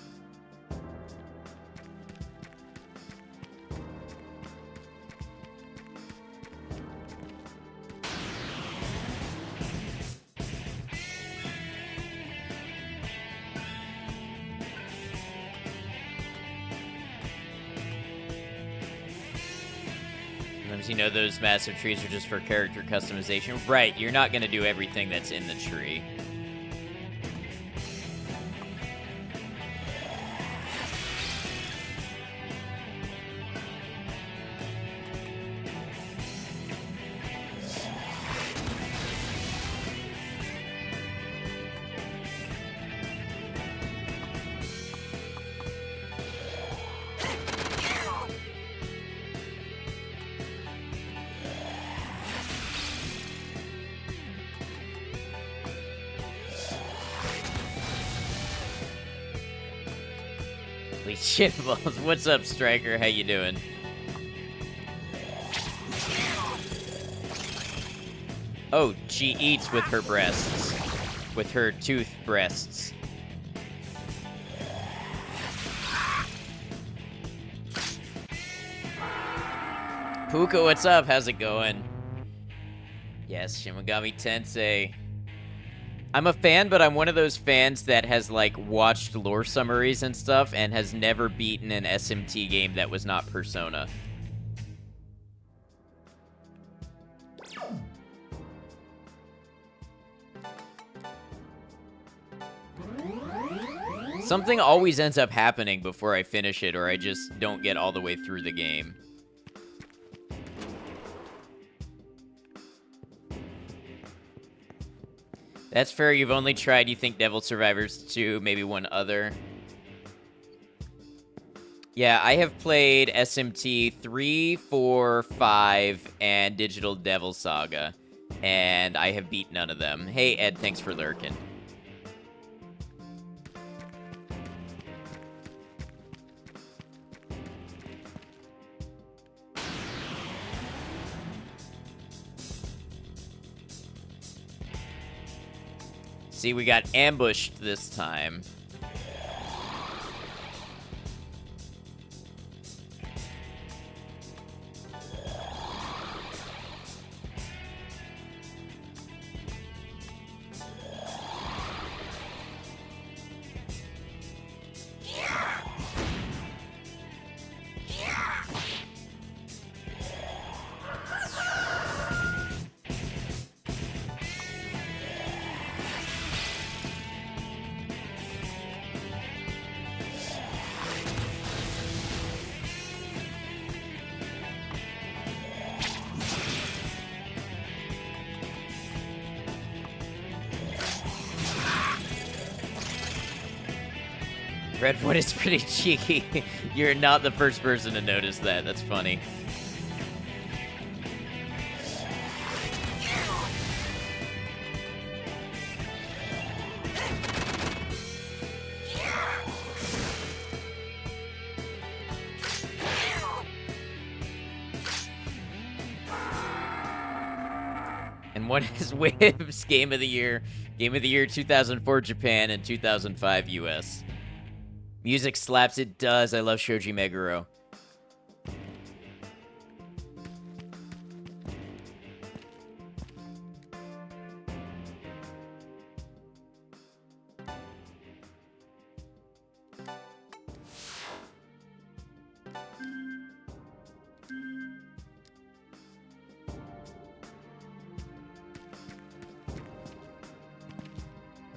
You know, those massive trees are just for character customization. Right, you're not going to do everything that's in the tree. Shitballs. What's up, Striker? How you doing? Oh, she eats with her breasts. With her tooth breasts. Puka, what's up? How's it going? Yes, Shin Megami Tensei. I'm a fan, but I'm one of those fans that has, like, watched lore summaries and stuff and has never beaten an SMT game that was not Persona. Something always ends up happening before I finish it, or I just don't get all the way through the game. That's fair. You've only tried, you think, Devil Survivors 2, maybe one other. Yeah, I have played SMT 3, 4, 5, and Digital Devil Saga. And I have beat none of them. Hey, Ed, thanks for lurking. See, we got ambushed this time. Redwood is pretty cheeky. You're not the first person to notice that. That's funny. And what is Wib's Game of the Year? Game of the Year 2004 Japan and 2005 US. Music slaps, it does. I love Shoji Meguro.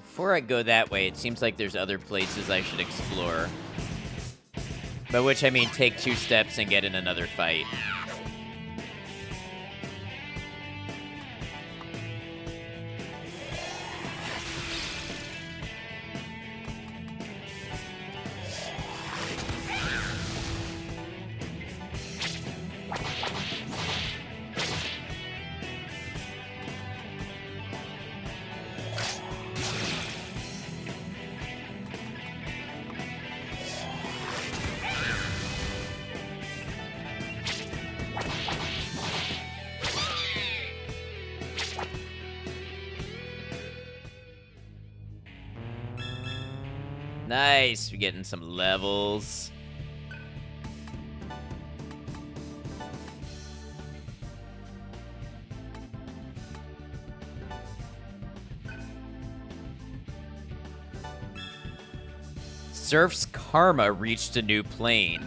Before I go that way, it seems like there's other places I should explore. By which I mean take 2 steps and get in another fight. Nice, we're getting some levels. Surf's Karma reached a new plane.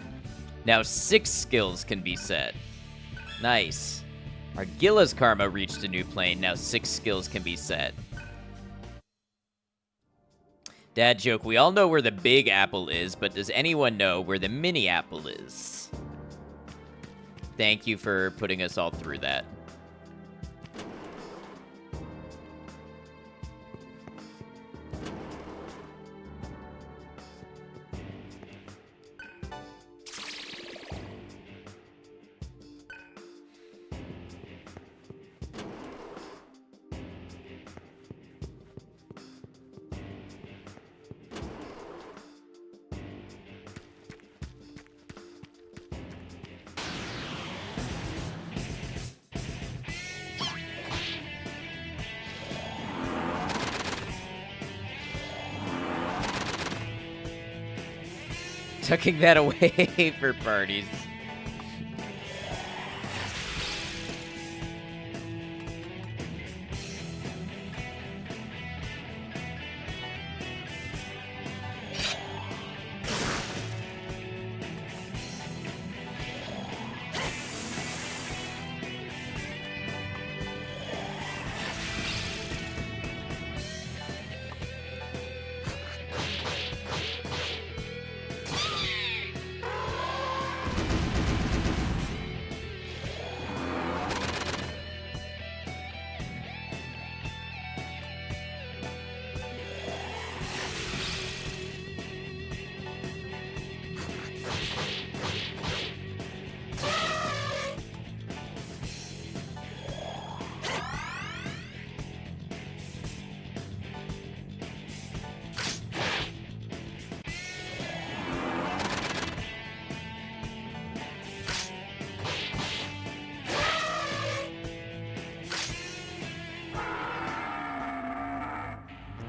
Now 6 skills can be set. Nice. Argilla's Karma reached a new plane. Now 6 skills can be set. Dad joke, we all know where the big apple is, but does anyone know where the mini apple is? Thank you for putting us all through that. Tucking that away for parties.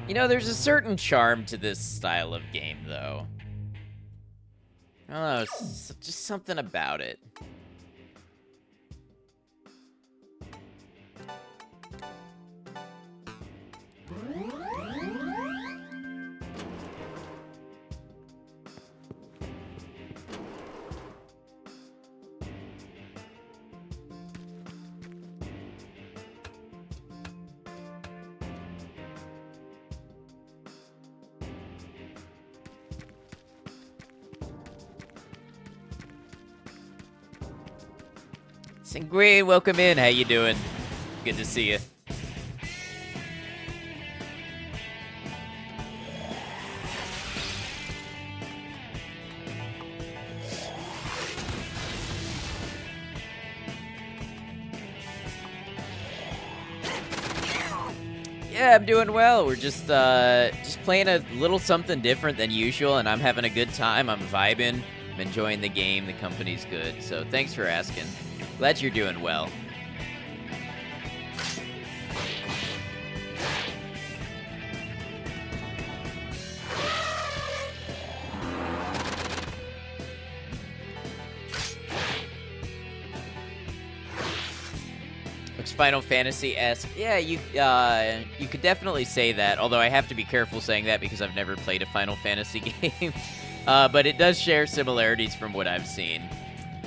You know, there's a certain charm to this style of game, though. I don't know, just something about it. Singui, welcome in. How you doing? Good to see you. Yeah, I'm doing well. We're just playing a little something different than usual, and I'm having a good time. I'm vibing. I'm enjoying the game. The company's good. So thanks for asking. Glad you're doing well. Looks Final Fantasy-esque. Yeah, you could definitely say that, although I have to be careful saying that because I've never played a Final Fantasy game. But it does share similarities from what I've seen.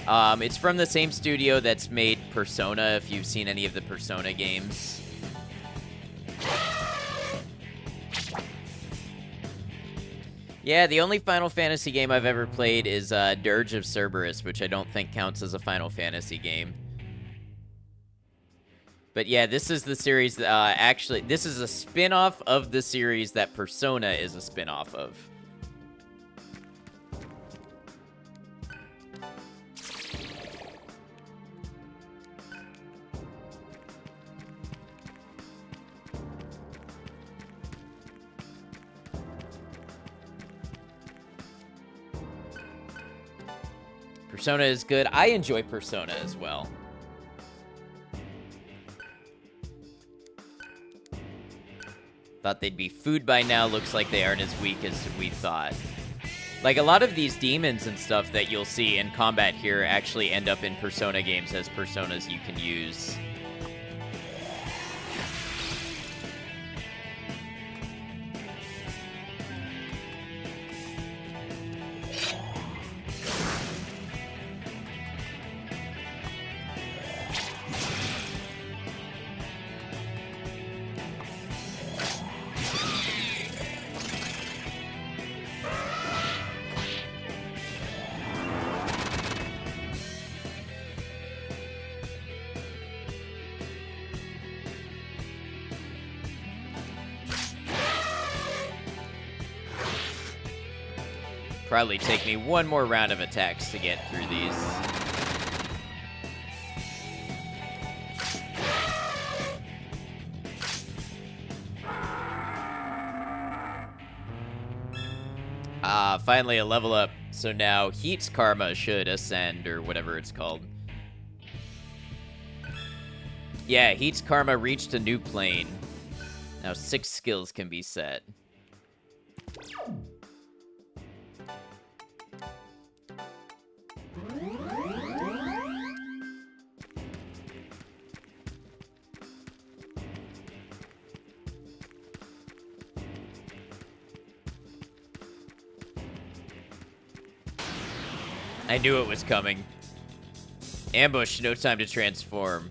It's from the same studio that's made Persona, if you've seen any of the Persona games. Yeah, the only Final Fantasy game I've ever played is Dirge of Cerberus, which I don't think counts as a Final Fantasy game. But yeah, this is the series, actually, this is a spin-off of the series that Persona is a spin-off of. Persona is good. I enjoy Persona as well. Thought they'd be food by now. Looks like they aren't as weak as we thought. Like, a lot of these demons and stuff that you'll see in combat here actually end up in Persona games as personas you can use. Probably take me one more round of attacks to get through these. Finally a level up. So now Heat's Karma should ascend, or whatever it's called. Yeah, Heat's Karma reached a new plane. Now 6 skills can be set. I knew it was coming. Ambush, no time to transform.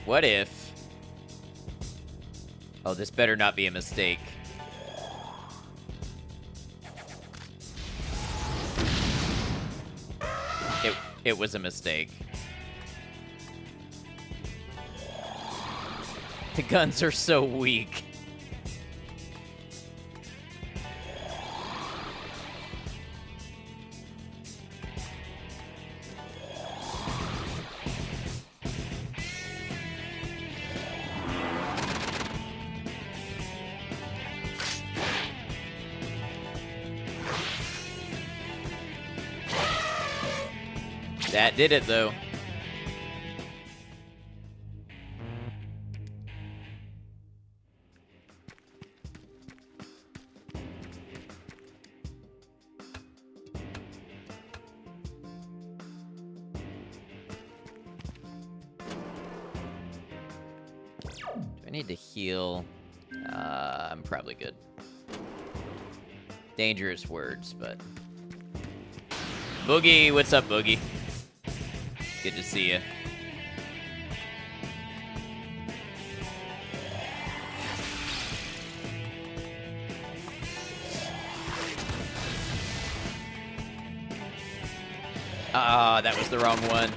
What if... Oh, this better not be a mistake. It was a mistake. The guns are so weak. That did it, though. Do I need to heal? I'm probably good. Dangerous words, but... Boogie, what's up, Boogie? Good to see you. Ah, that was the wrong one.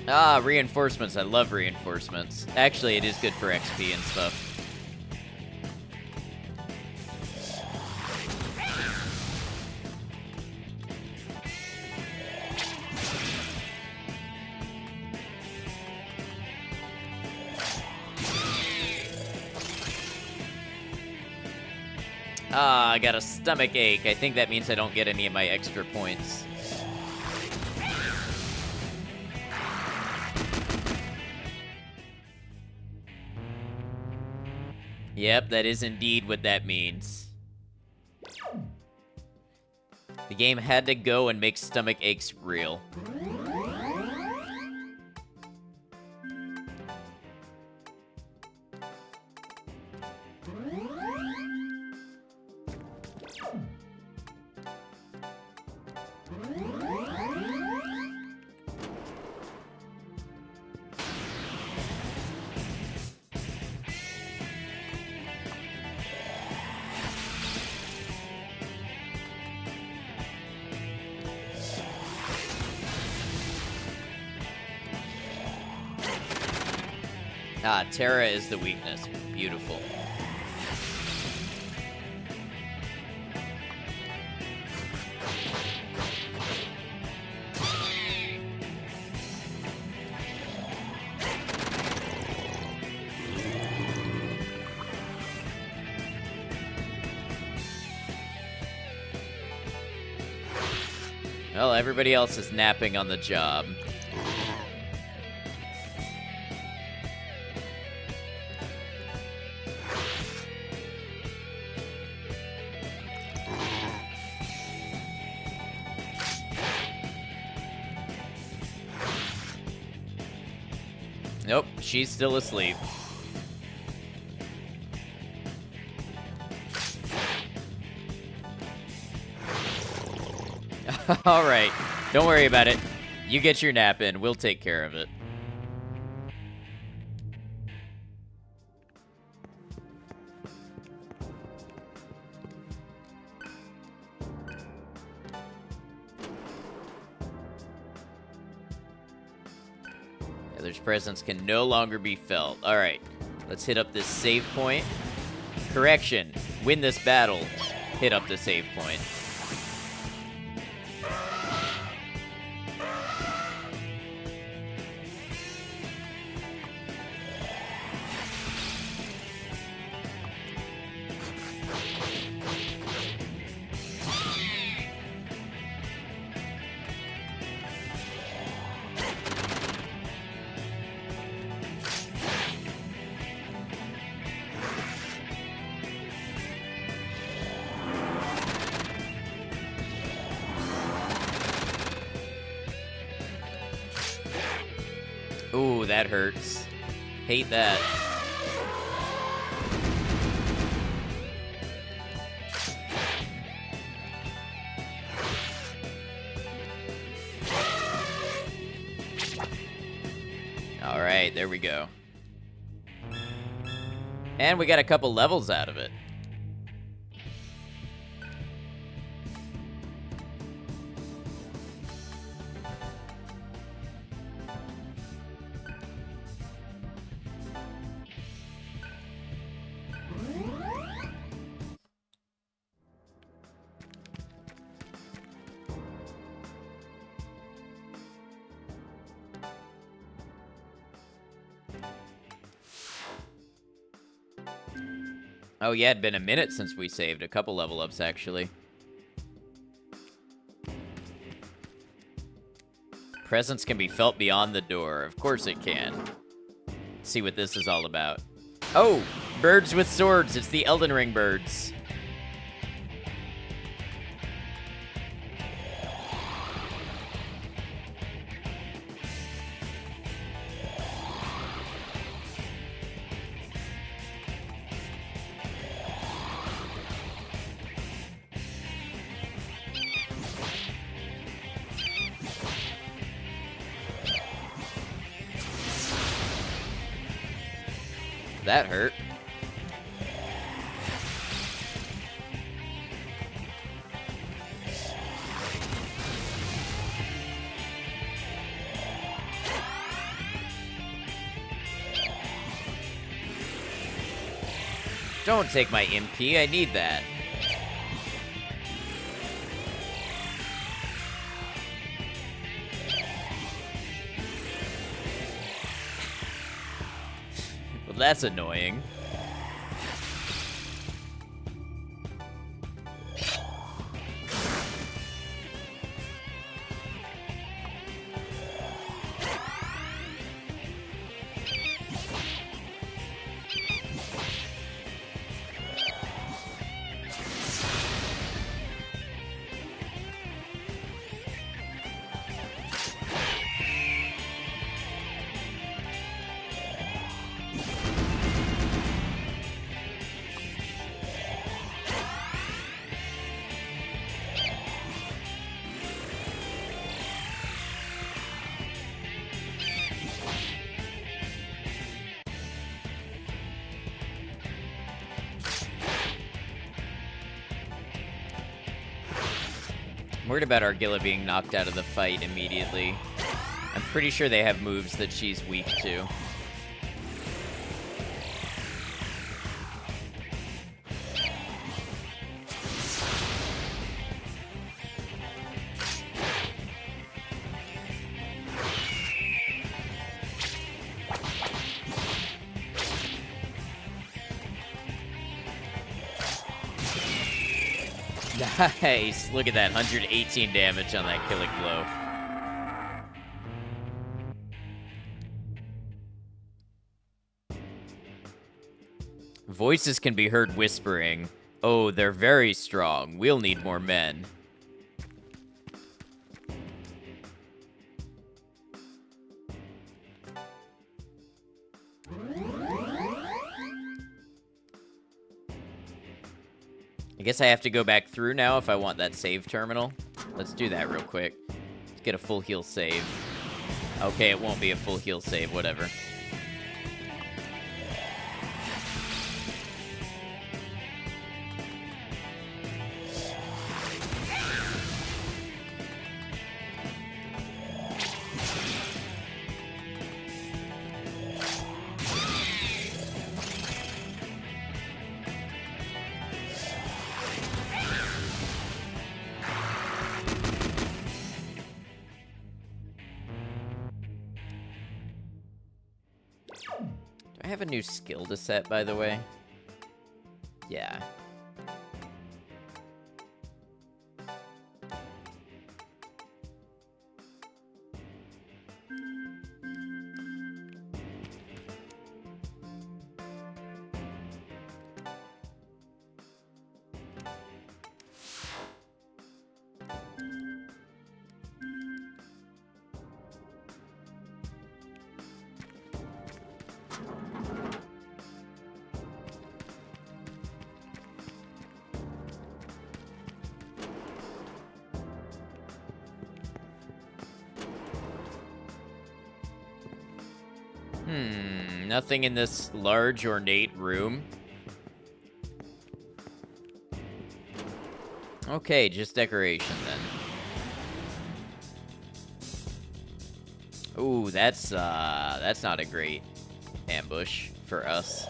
Ah, reinforcements. I love reinforcements. Actually, it is good for XP and stuff. Ah, I got a stomach ache. I think that means I don't get any of my extra points. Yep, that is indeed what that means. The game had to go and make stomach aches real. Ah, Terra is the weakness. Beautiful. Well, everybody else is napping on the job. Nope, she's still asleep. Alright, don't worry about it. You get your nap in, we'll take care of it. There's presence can no longer be felt. Alright, let's hit up this save point. Correction, win this battle, hit up the save point. Ooh, that hurts. Hate that. Alright, there we go. And we got a couple levels out of it. Oh yeah, it'd been a minute since we saved. A couple level ups, actually. Presence can be felt beyond the door. Of course it can. Let's see what this is all about. Oh! Birds with swords! It's the Elden Ring birds. That hurt. Don't take my MP, I need that. Well, that's annoying. I'm worried about Argilla being knocked out of the fight immediately. I'm pretty sure they have moves that she's weak to. Nice! Look at that, 118 damage on that killing blow. Voices can be heard whispering. Oh, they're very strong. We'll need more men. I guess I have to go back through now if I want that save terminal. Let's do that real quick. Let's get a full heal save. Okay, it won't be a full heal save, whatever. I have a new skill to set, by the way. Yeah. Nothing in this large, ornate room. Okay, just decoration then. Ooh, that's not a great ambush for us.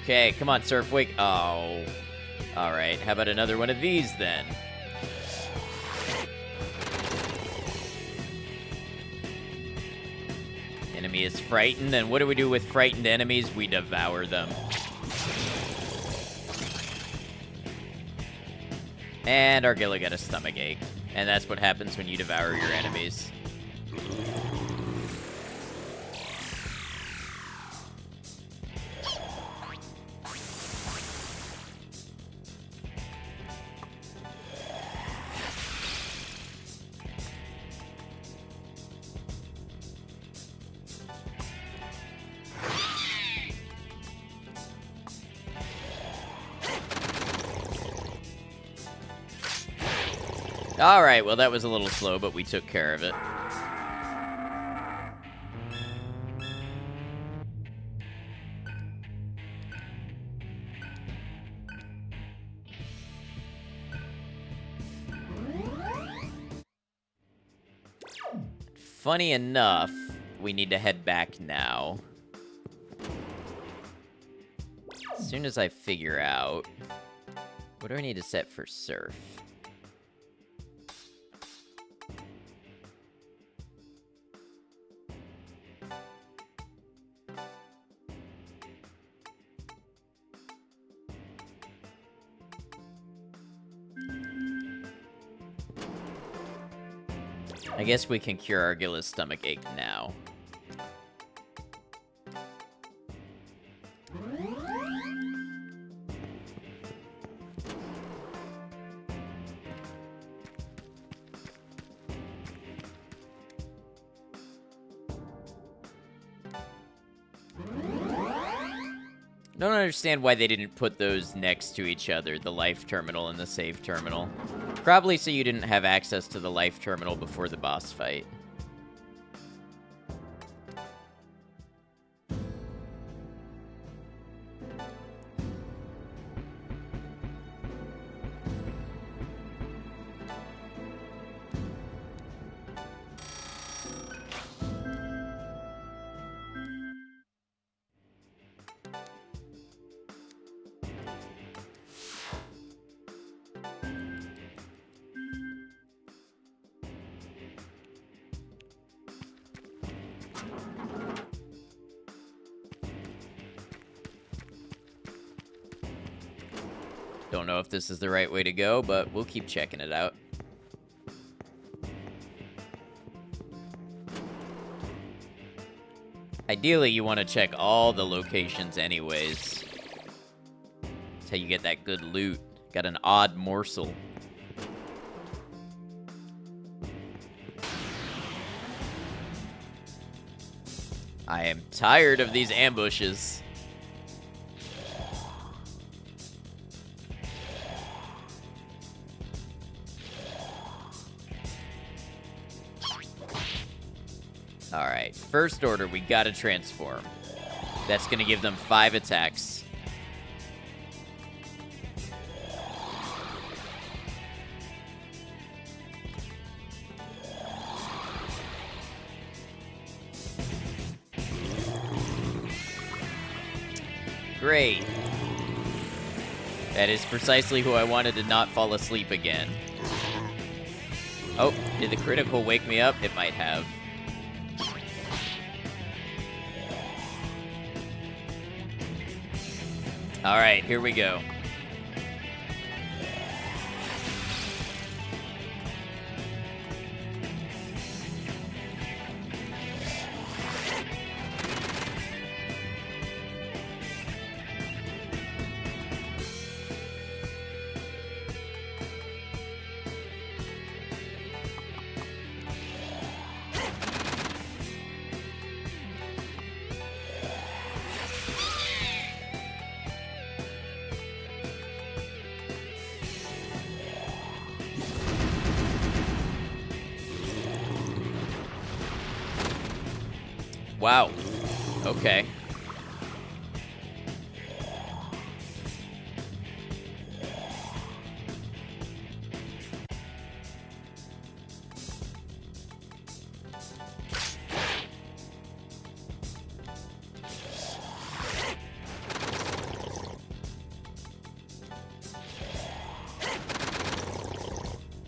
Okay, come on, Surfwake. Oh. Alright, how about another one of these, then? enemy is frightened, and what do we do with frightened enemies? We devour them. And Argilla got a stomach ache. And that's what happens when you devour your enemies. Alright, well that was a little slow, but we took care of it. Funny enough, we need to head back now. As soon as I figure out... What do I need to set for surf? I guess we can cure Argilla's stomach ache now. Don't understand why they didn't put those next to each other, the life terminal and the save terminal. Probably so you didn't have access to the life terminal before the boss fight. Don't know if this is the right way to go, but we'll keep checking it out. Ideally, you want to check all the locations anyways. That's how you get that good loot. Got an odd morsel. I am tired of these ambushes. Alright, first order, we gotta transform. That's gonna give them 5 attacks. Great. That is precisely who I wanted to not fall asleep again. Oh, did the critical wake me up? It might have. All right, here we go. Wow. Okay.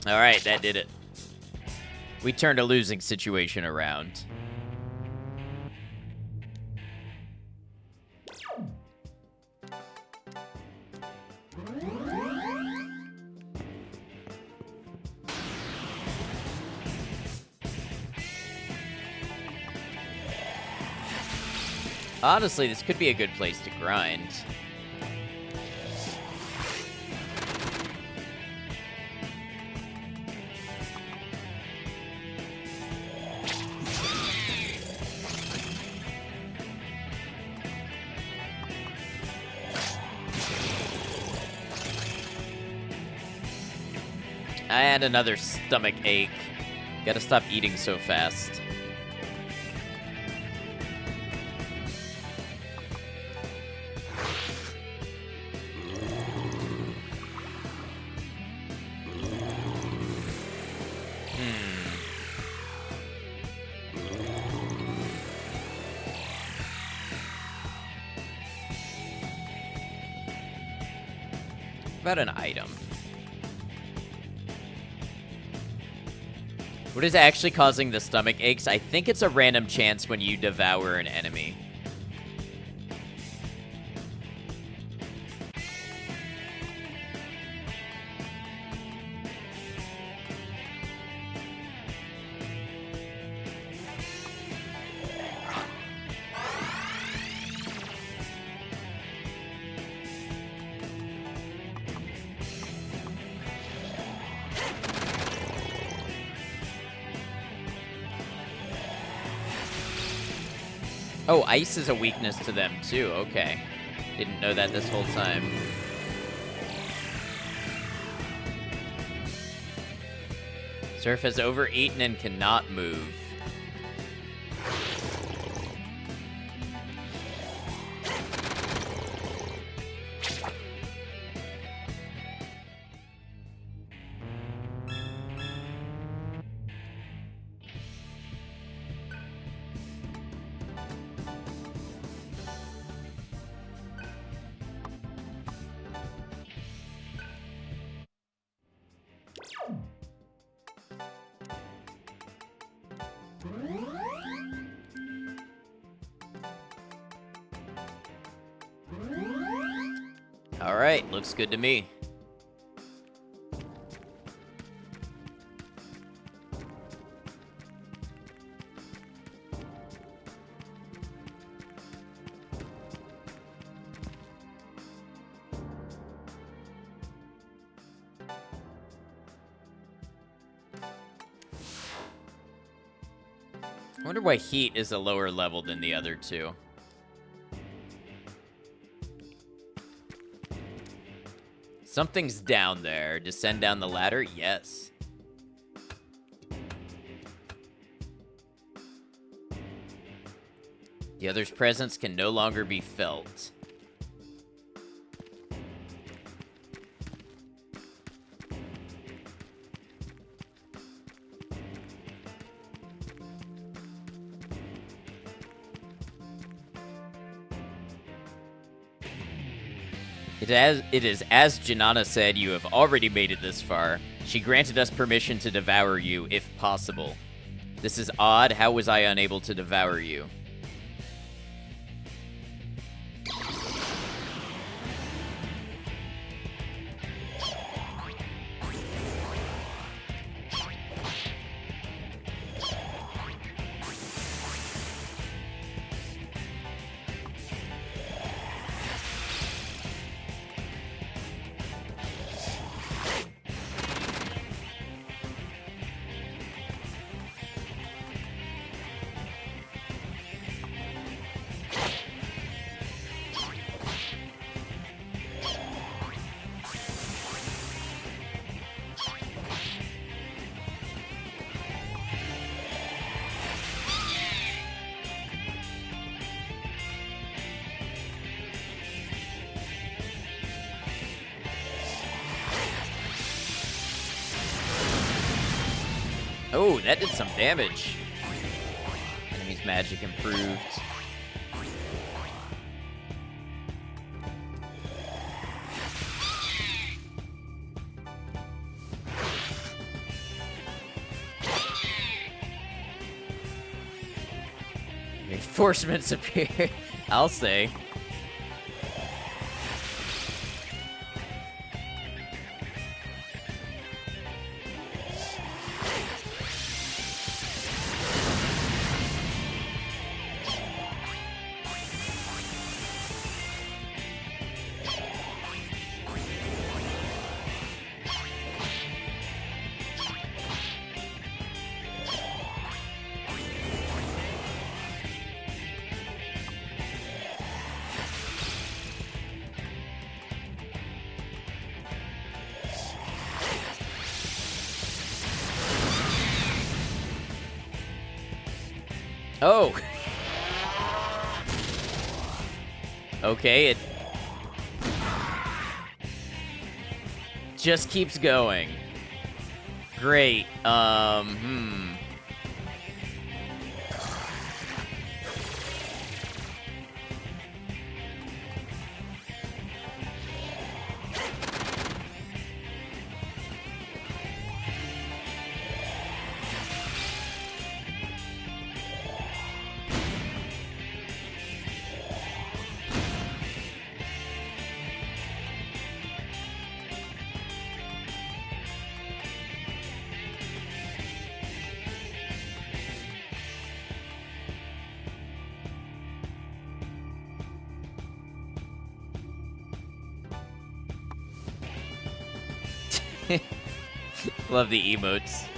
All right, that did it. We turned a losing situation around. Honestly, this could be a good place to grind. I had another stomach ache. Gotta stop eating so fast. About an item. What is actually causing the stomach aches? I think it's a random chance when you devour an enemy. Oh, ice is a weakness to them, too. Okay. Didn't know that this whole time. Surf has overeaten and cannot move. Alright, looks good to me. I wonder why heat is a lower level than the other two. Something's down there. Descend down the ladder? Yes. The other's presence can no longer be felt. It is as Janana said, you have already made it this far. She granted us permission to devour you, if possible. This is odd. How was I unable to devour you? Oh, that did some damage. Enemy's magic improved. Reinforcements appear, I'll say. Oh! Okay, it just keeps going. Great. Love the emotes.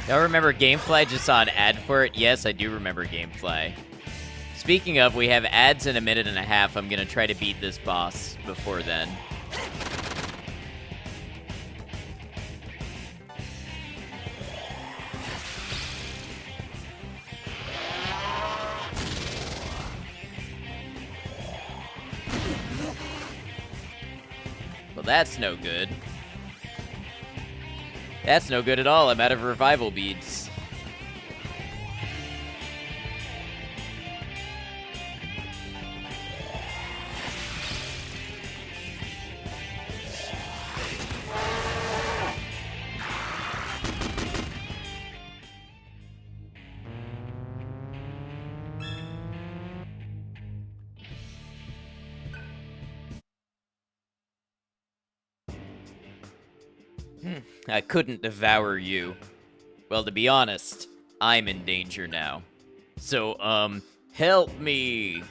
Y'all remember Gamefly? Just saw an ad for it. Yes, I do remember Gamefly. Speaking of, we have ads in a minute and a half. I'm gonna try to beat this boss before then. Well, that's no good. That's no good at all. I'm out of revival beads. I couldn't devour you. Well, to be honest, I'm in danger now. So, help me!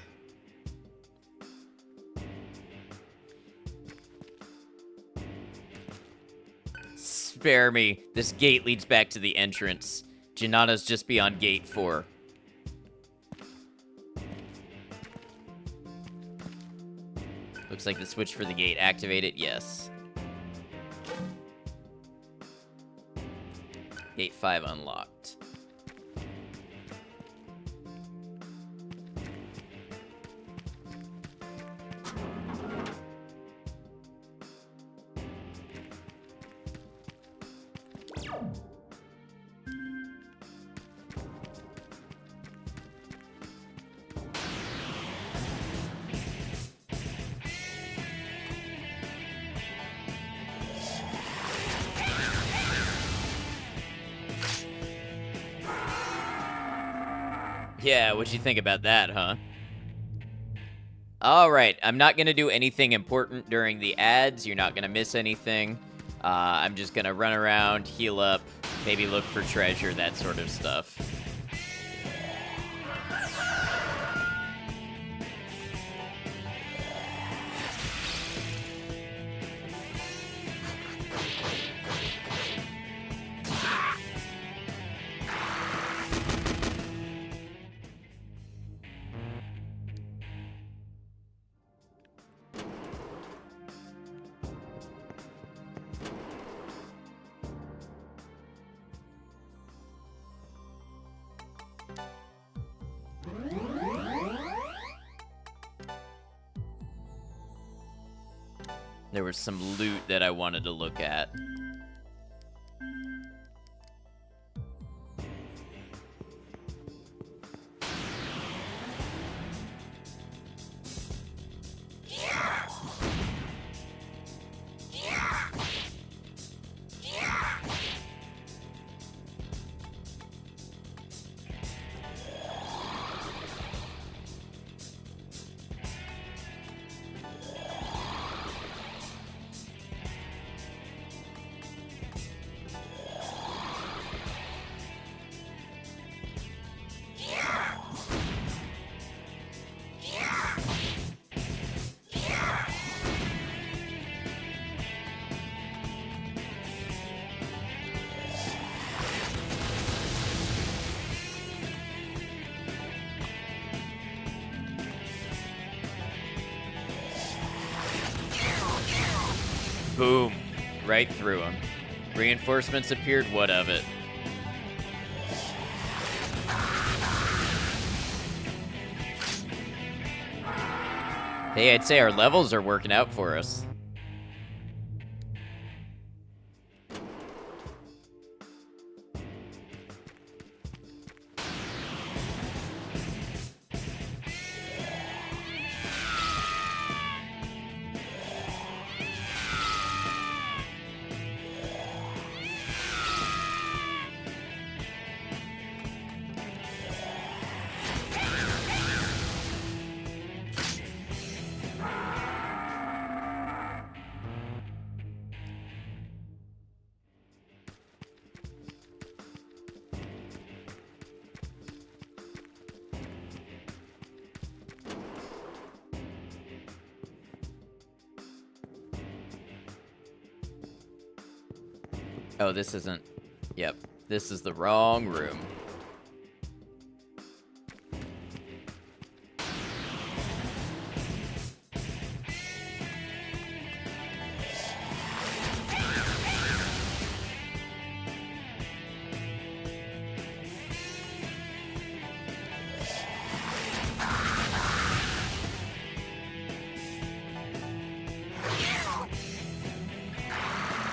Spare me. This gate leads back to the entrance. Janana's just beyond gate 4. Looks like the switch for the gate activated. Yes. Gate 5 unlocked. Yeah, what'd you think about that, huh? Alright, I'm not gonna do anything important during the ads. You're not gonna miss anything. I'm just gonna run around, heal up, maybe look for treasure, that sort of stuff. There was some loot that I wanted to look at. Boom. Right through him. Reinforcements appeared, what of it? Hey, I'd say our levels are working out for us. Oh, this isn't... Yep. This is the wrong room.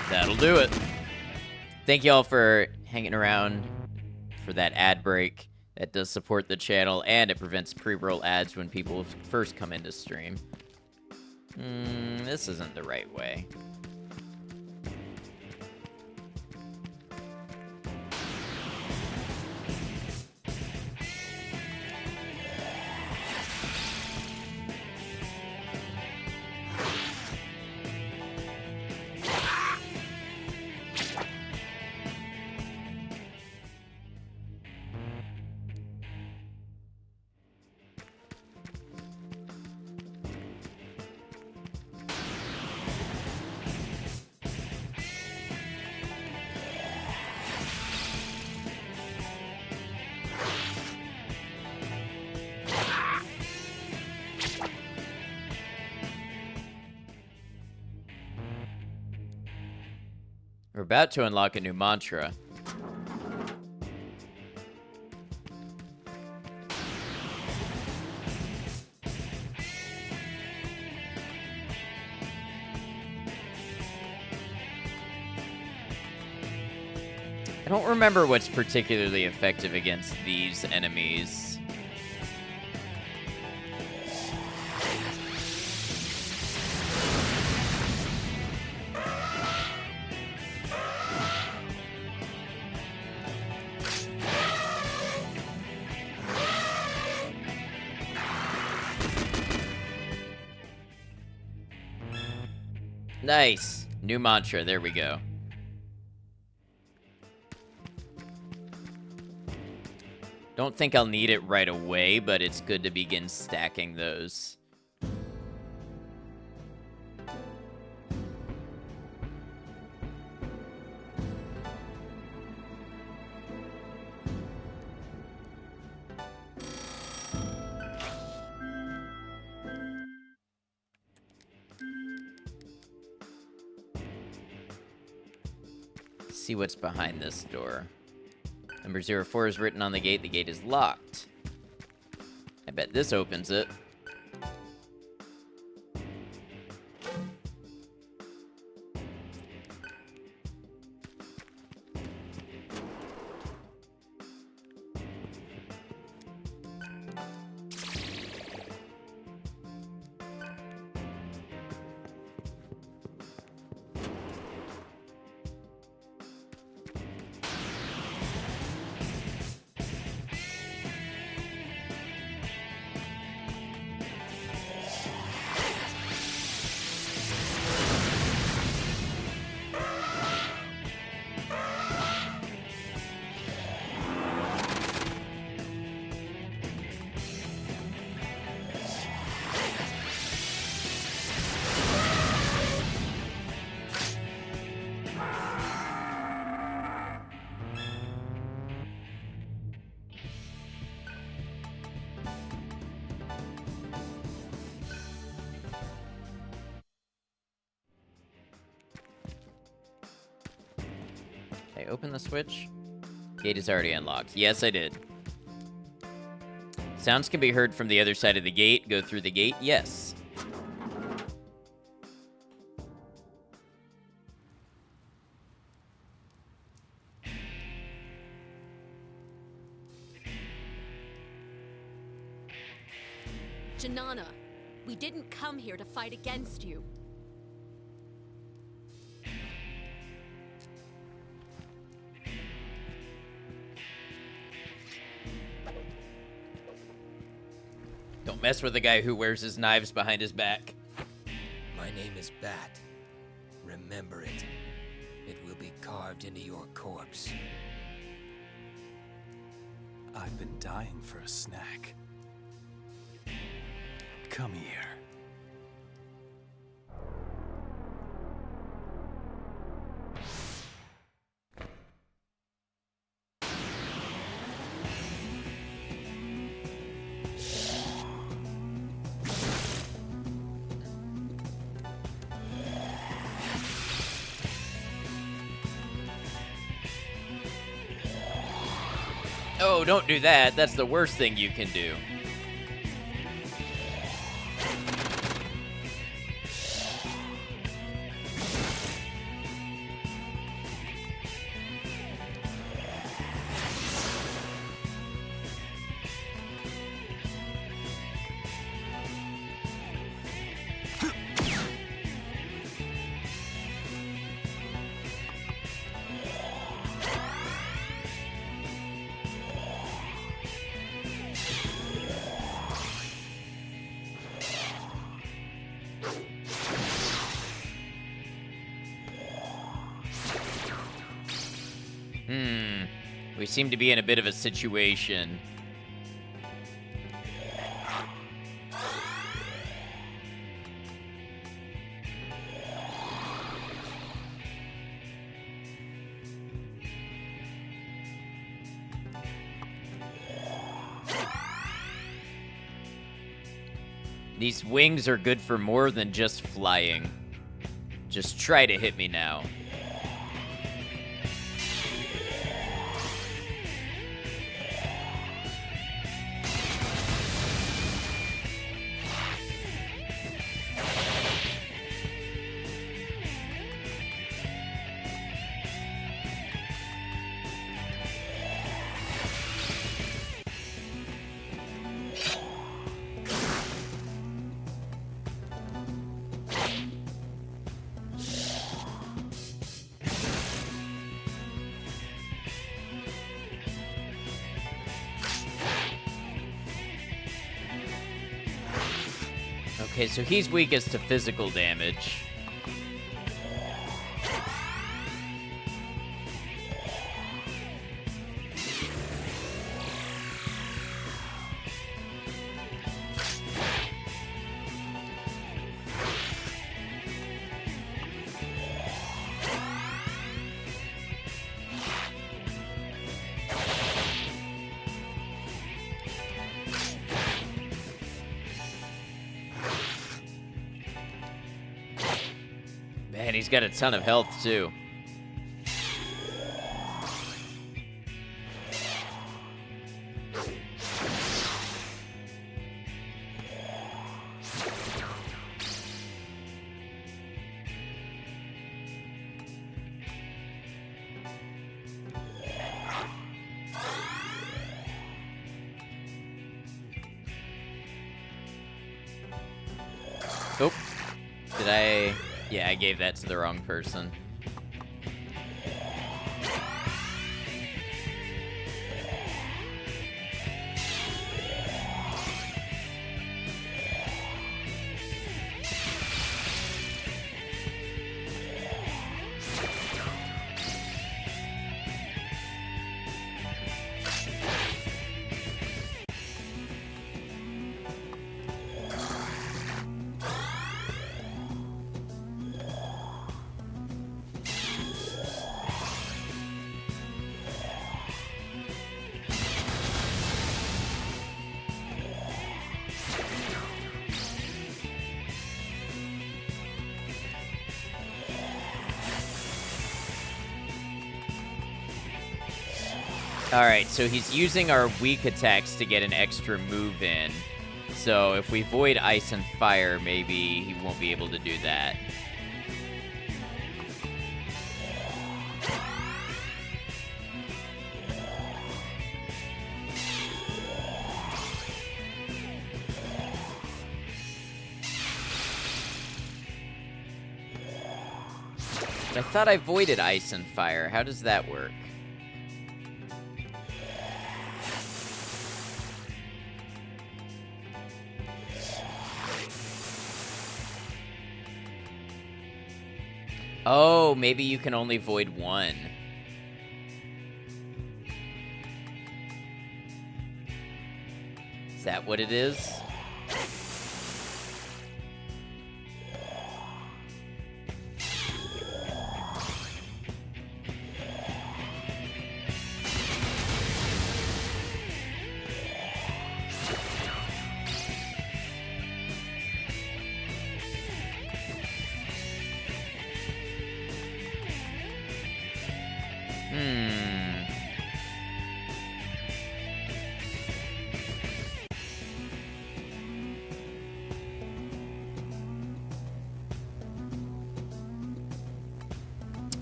That'll do it. Thank y'all for hanging around for that ad break. That does support the channel, and it prevents pre-roll ads when people first come into stream. This isn't the right way. We're about to unlock a new mantra. I don't remember what's particularly effective against these enemies. Nice. New mantra. There we go. Don't think I'll need it right away, but it's good to begin stacking those. See what's behind this door. Number 04 is written on the gate. The gate is locked. I bet this opens it. Did I open the switch? Gate is already unlocked. Yes, I did. Sounds can be heard from the other side of the gate. Go through the gate. Yes. Janana, we didn't come here to fight against you. Don't mess with the guy who wears his knives behind his back. My name is Bat. Remember it. It will be carved into your corpse. I've been dying for a snack. Come here. Oh, don't do that. That's the worst thing you can do. We seem to be in a bit of a situation. These wings are good for more than just flying. Just try to hit me now. Okay, so he's weakest to physical damage. Man, he's got a ton of health, too. Oh, did I... Yeah, I gave that to the wrong person. Alright, so he's using our weak attacks to get an extra move in. So if we void ice and fire, maybe he won't be able to do that. I thought I voided ice and fire. How does that work? Oh, maybe you can only void one. Is that what it is?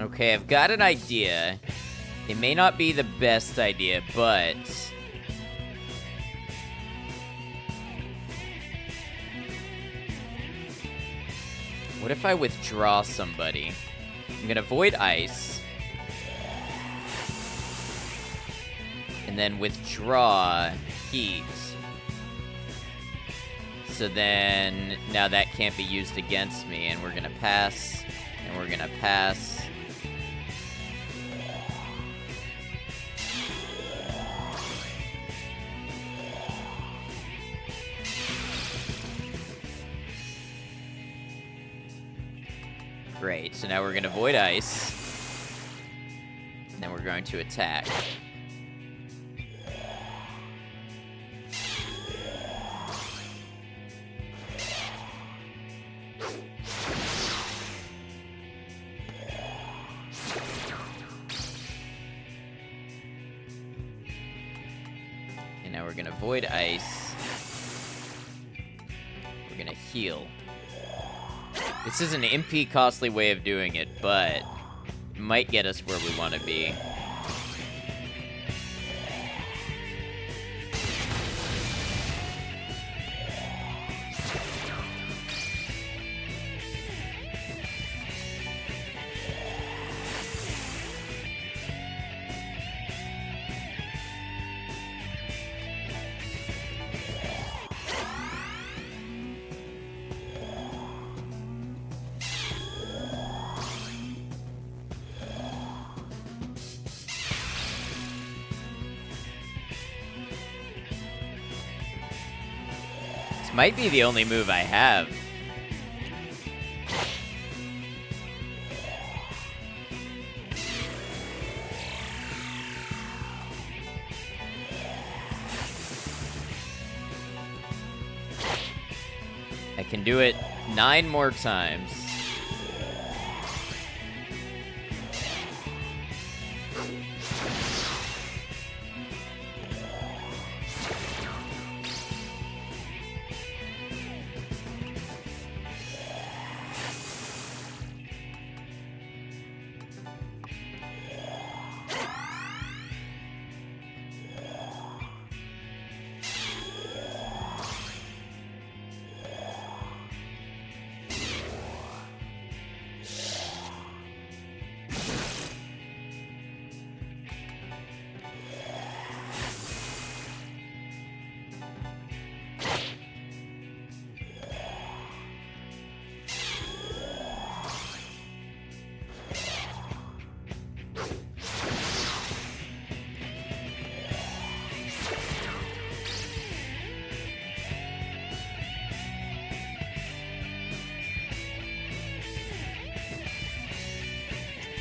Okay, I've got an idea. It may not be the best idea, but... what if I withdraw somebody? I'm gonna void ice. And then withdraw heat. So then, now that can't be used against me, and we're gonna pass, and we're gonna pass. Great, so now we're gonna void ice. And then we're going to attack. And now we're gonna void ice. We're gonna heal. This is an MP costly way of doing it, but it might get us where we want to be. Might be the only move I have. I can do it 9 more times.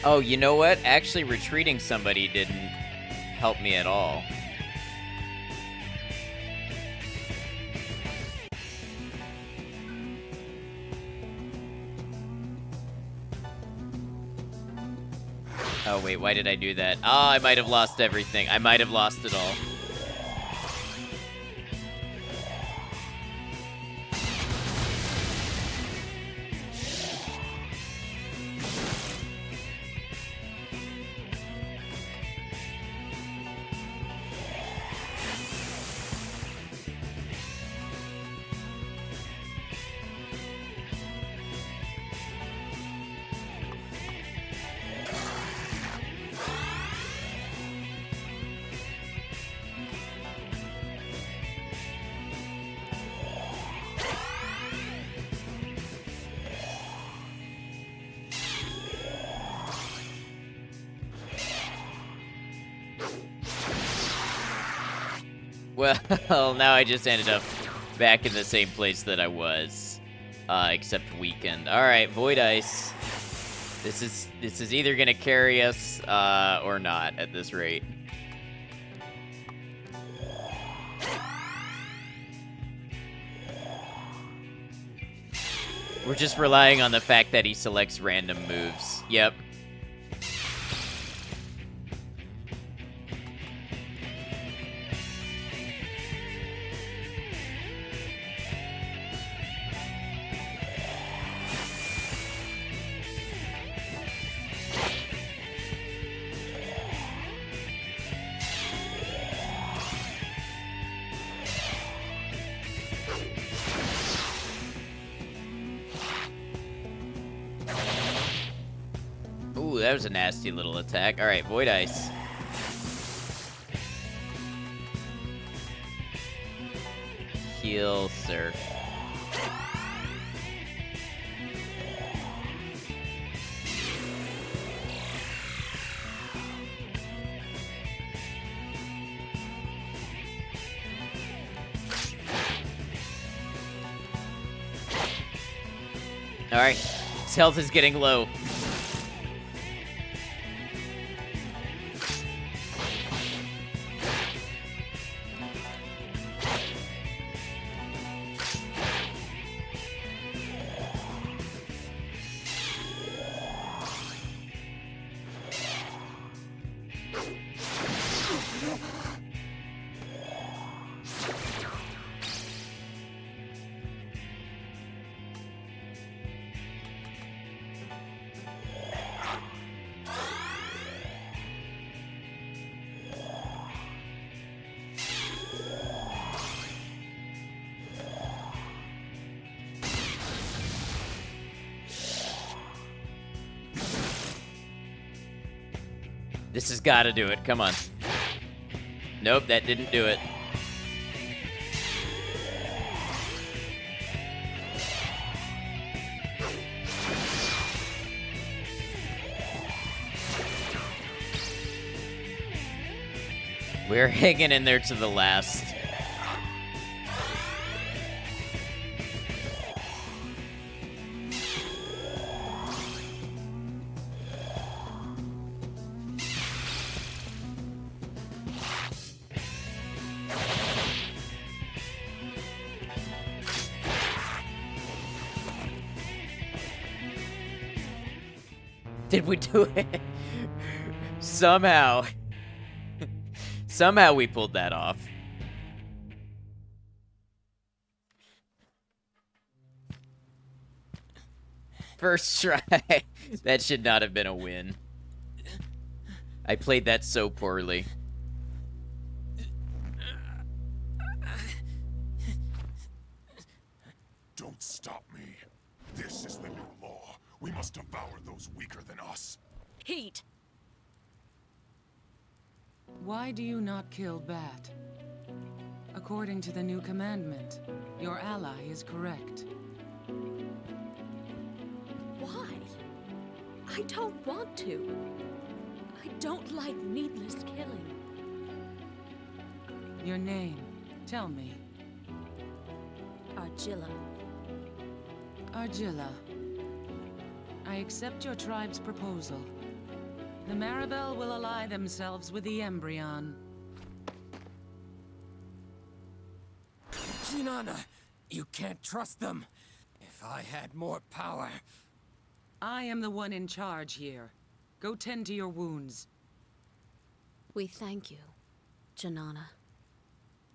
Oh, you know what? Actually, retreating somebody didn't help me at all. Oh, wait, why did I do that? Oh, I might have lost everything. I might have lost it all. Well, now I just ended up back in the same place that I was, except weakened. All right, Void Ice. This is either gonna carry us or not at this rate. We're just relying on the fact that he selects random moves. Yep. Ooh, that was a nasty little attack. All right, Void Ice. Heal, sir. All right, his health is getting low. This has got to do it. Come on. Nope, that didn't do it. We're hanging in there to the last. Did we do it? Somehow. Somehow we pulled that off. First try. That should not have been a win. I played that so poorly. Don't stop me. This is the new law. We must devour those weaker than us. Heat. Why do you not kill Bat? According to the new commandment, your ally is correct. Why? I don't want to. I don't like needless killing. Your name, tell me. Argilla. Argilla. I accept your tribe's proposal. The Maribel will ally themselves with the Embryon. Shinana, you can't trust them. If I had more power... I am the one in charge here. Go tend to your wounds. We thank you, Janana.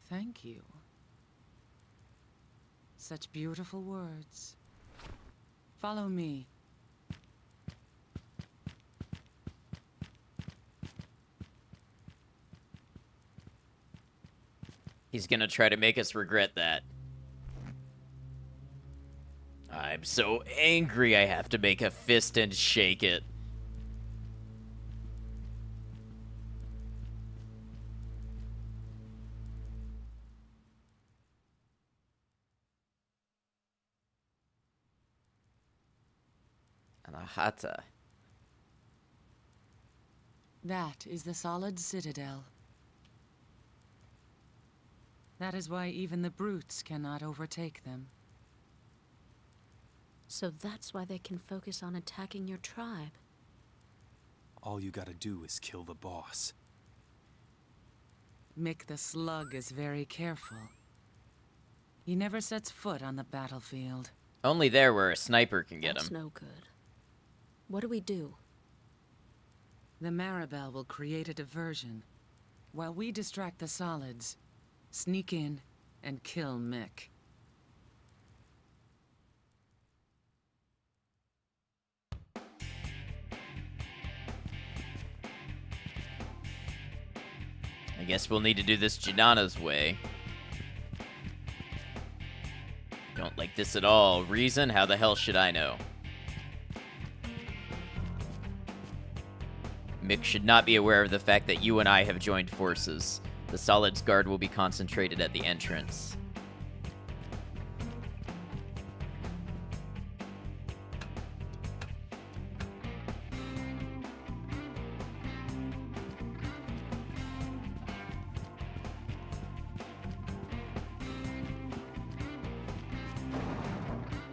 Thank you. Such beautiful words. Follow me. He's gonna try to make us regret that. I'm so angry I have to make a fist and shake it. Anahata. That is the solid citadel. That is why even the brutes cannot overtake them. So that's why they can focus on attacking your tribe. All you gotta do is kill the boss. Mick the Slug is very careful. He never sets foot on the battlefield. Only there where a sniper can get That's him. no good. What do we do? The Maribel will create a diversion, while we distract the solids, sneak in, and kill Mick. I guess we'll need to do this Janana's way. Don't like this at all. Reason? How the hell should I know? Mick should not be aware of the fact that you and I have joined forces. The Solids Guard will be concentrated at the entrance.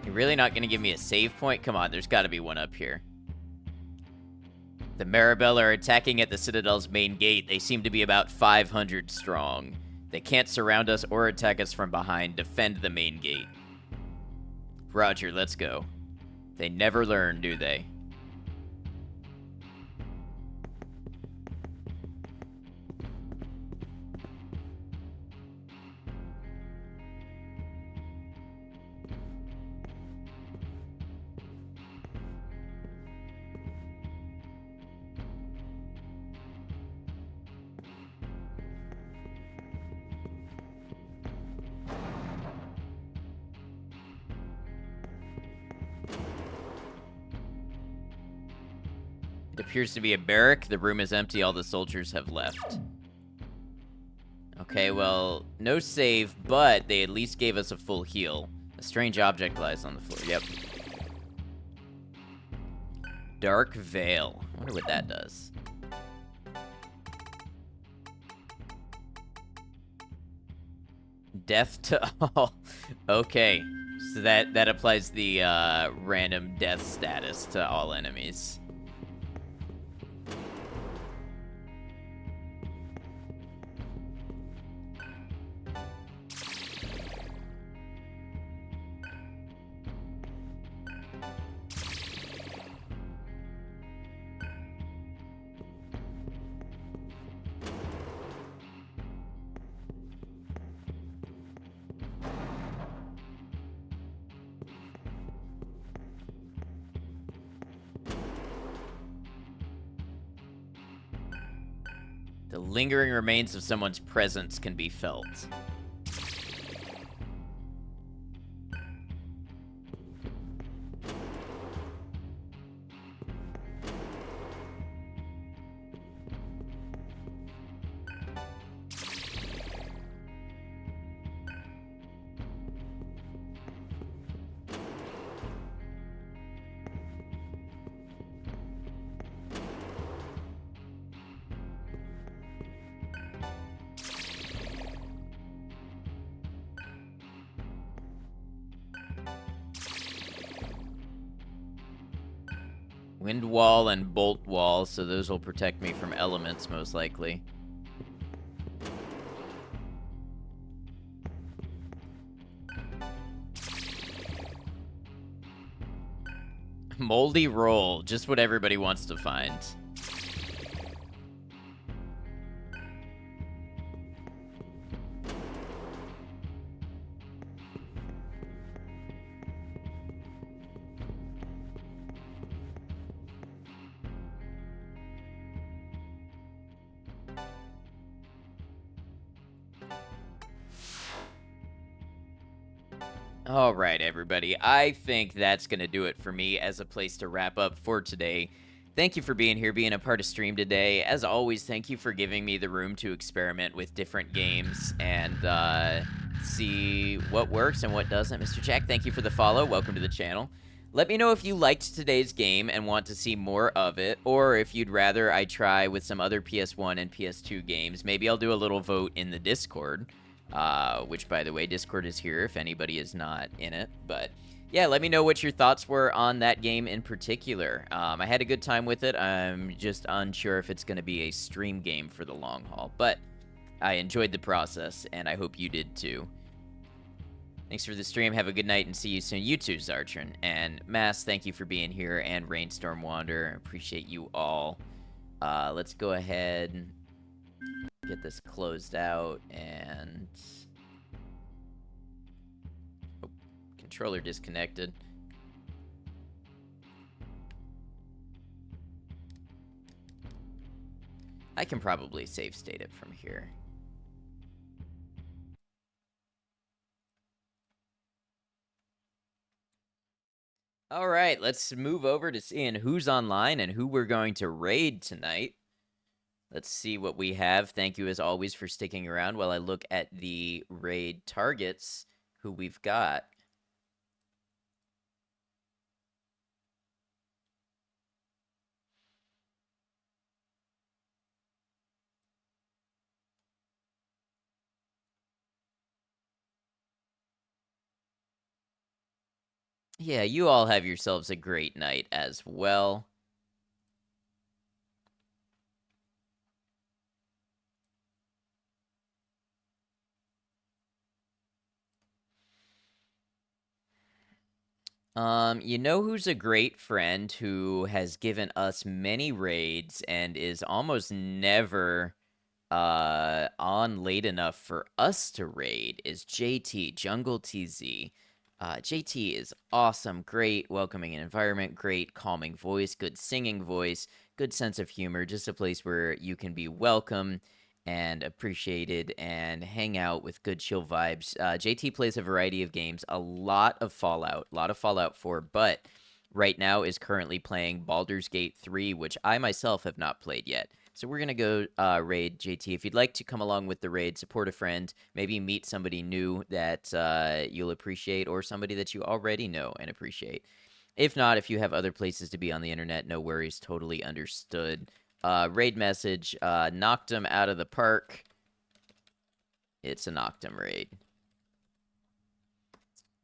You're really not going to give me a save point? Come on, there's got to be one up here. The Maribel are attacking at the Citadel's main gate. They seem to be about 500 strong. They can't surround us or attack us from behind. Defend the main gate. Roger, let's go. They never learn, do they? It appears to be a barrack. The room is empty. All the soldiers have left. Okay, well, no save, but they at least gave us a full heal. A strange object lies on the floor. Yep. Dark Veil. I wonder what that does. Death to all. Okay. So that applies the random death status to all enemies. The lingering remains of someone's presence can be felt. Wind wall and bolt wall, so those will protect me from elements, most likely. Moldy roll, just what everybody wants to find. All right, everybody. I think that's going to do it for me as a place to wrap up for today. Thank you for being here, being a part of stream today. As always, thank you for giving me the room to experiment with different games and see what works and what doesn't. Mr. Jack, thank you for the follow. Welcome to the channel. Let me know if you liked today's game and want to see more of it, or if you'd rather I try with some other PS1 and PS2 games. Maybe I'll do a little vote in the Discord. Which, by the way, Discord is here if anybody is not in it. But yeah, let me know what your thoughts were on that game in particular. I had a good time with it. I'm just unsure if it's going to be a stream game for the long haul. But I enjoyed the process, and I hope you did too. Thanks for the stream. Have a good night, and see you soon. You too, Zartron. And Mass, thank you for being here. And Rainstorm Wander, appreciate you all. Let's go ahead and get this closed out, and controller disconnected. I can probably save state it from here. All right, let's move over to seeing who's online and who we're going to raid tonight. Let's see what we have. Thank you, as always, for sticking around while I look at the raid targets, who we've got. Yeah, you all have yourselves a great night as well. You know who's a great friend who has given us many raids and is almost never on late enough for us to raid is JT, Jungle TZ. JT is awesome, great welcoming environment, great calming voice, good singing voice, good sense of humor, just a place where you can be welcome and appreciated and hang out with good chill vibes. JT plays a variety of games, a lot of Fallout 4, but right now is currently playing Baldur's Gate 3, which I myself have not played yet. So we're going to go raid JT. If you'd like to come along with the raid, support a friend, maybe meet somebody new that you'll appreciate, or somebody that you already know and appreciate. If not, if you have other places to be on the internet, no worries, totally understood. Raid message, knocked him out of the park. It's a knocked him raid.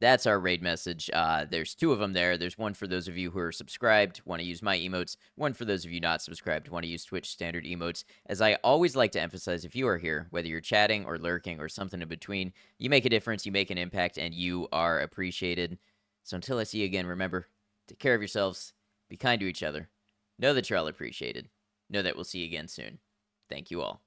That's our raid message. There's two of them there. There's one for those of you who are subscribed, want to use my emotes. One for those of you not subscribed, want to use Twitch standard emotes. As I always like to emphasize, if you are here, whether you're chatting or lurking or something in between, you make a difference, you make an impact, and you are appreciated. So until I see you again, remember, take care of yourselves, be kind to each other, know that you're all appreciated, know that we'll see you again soon. Thank you all.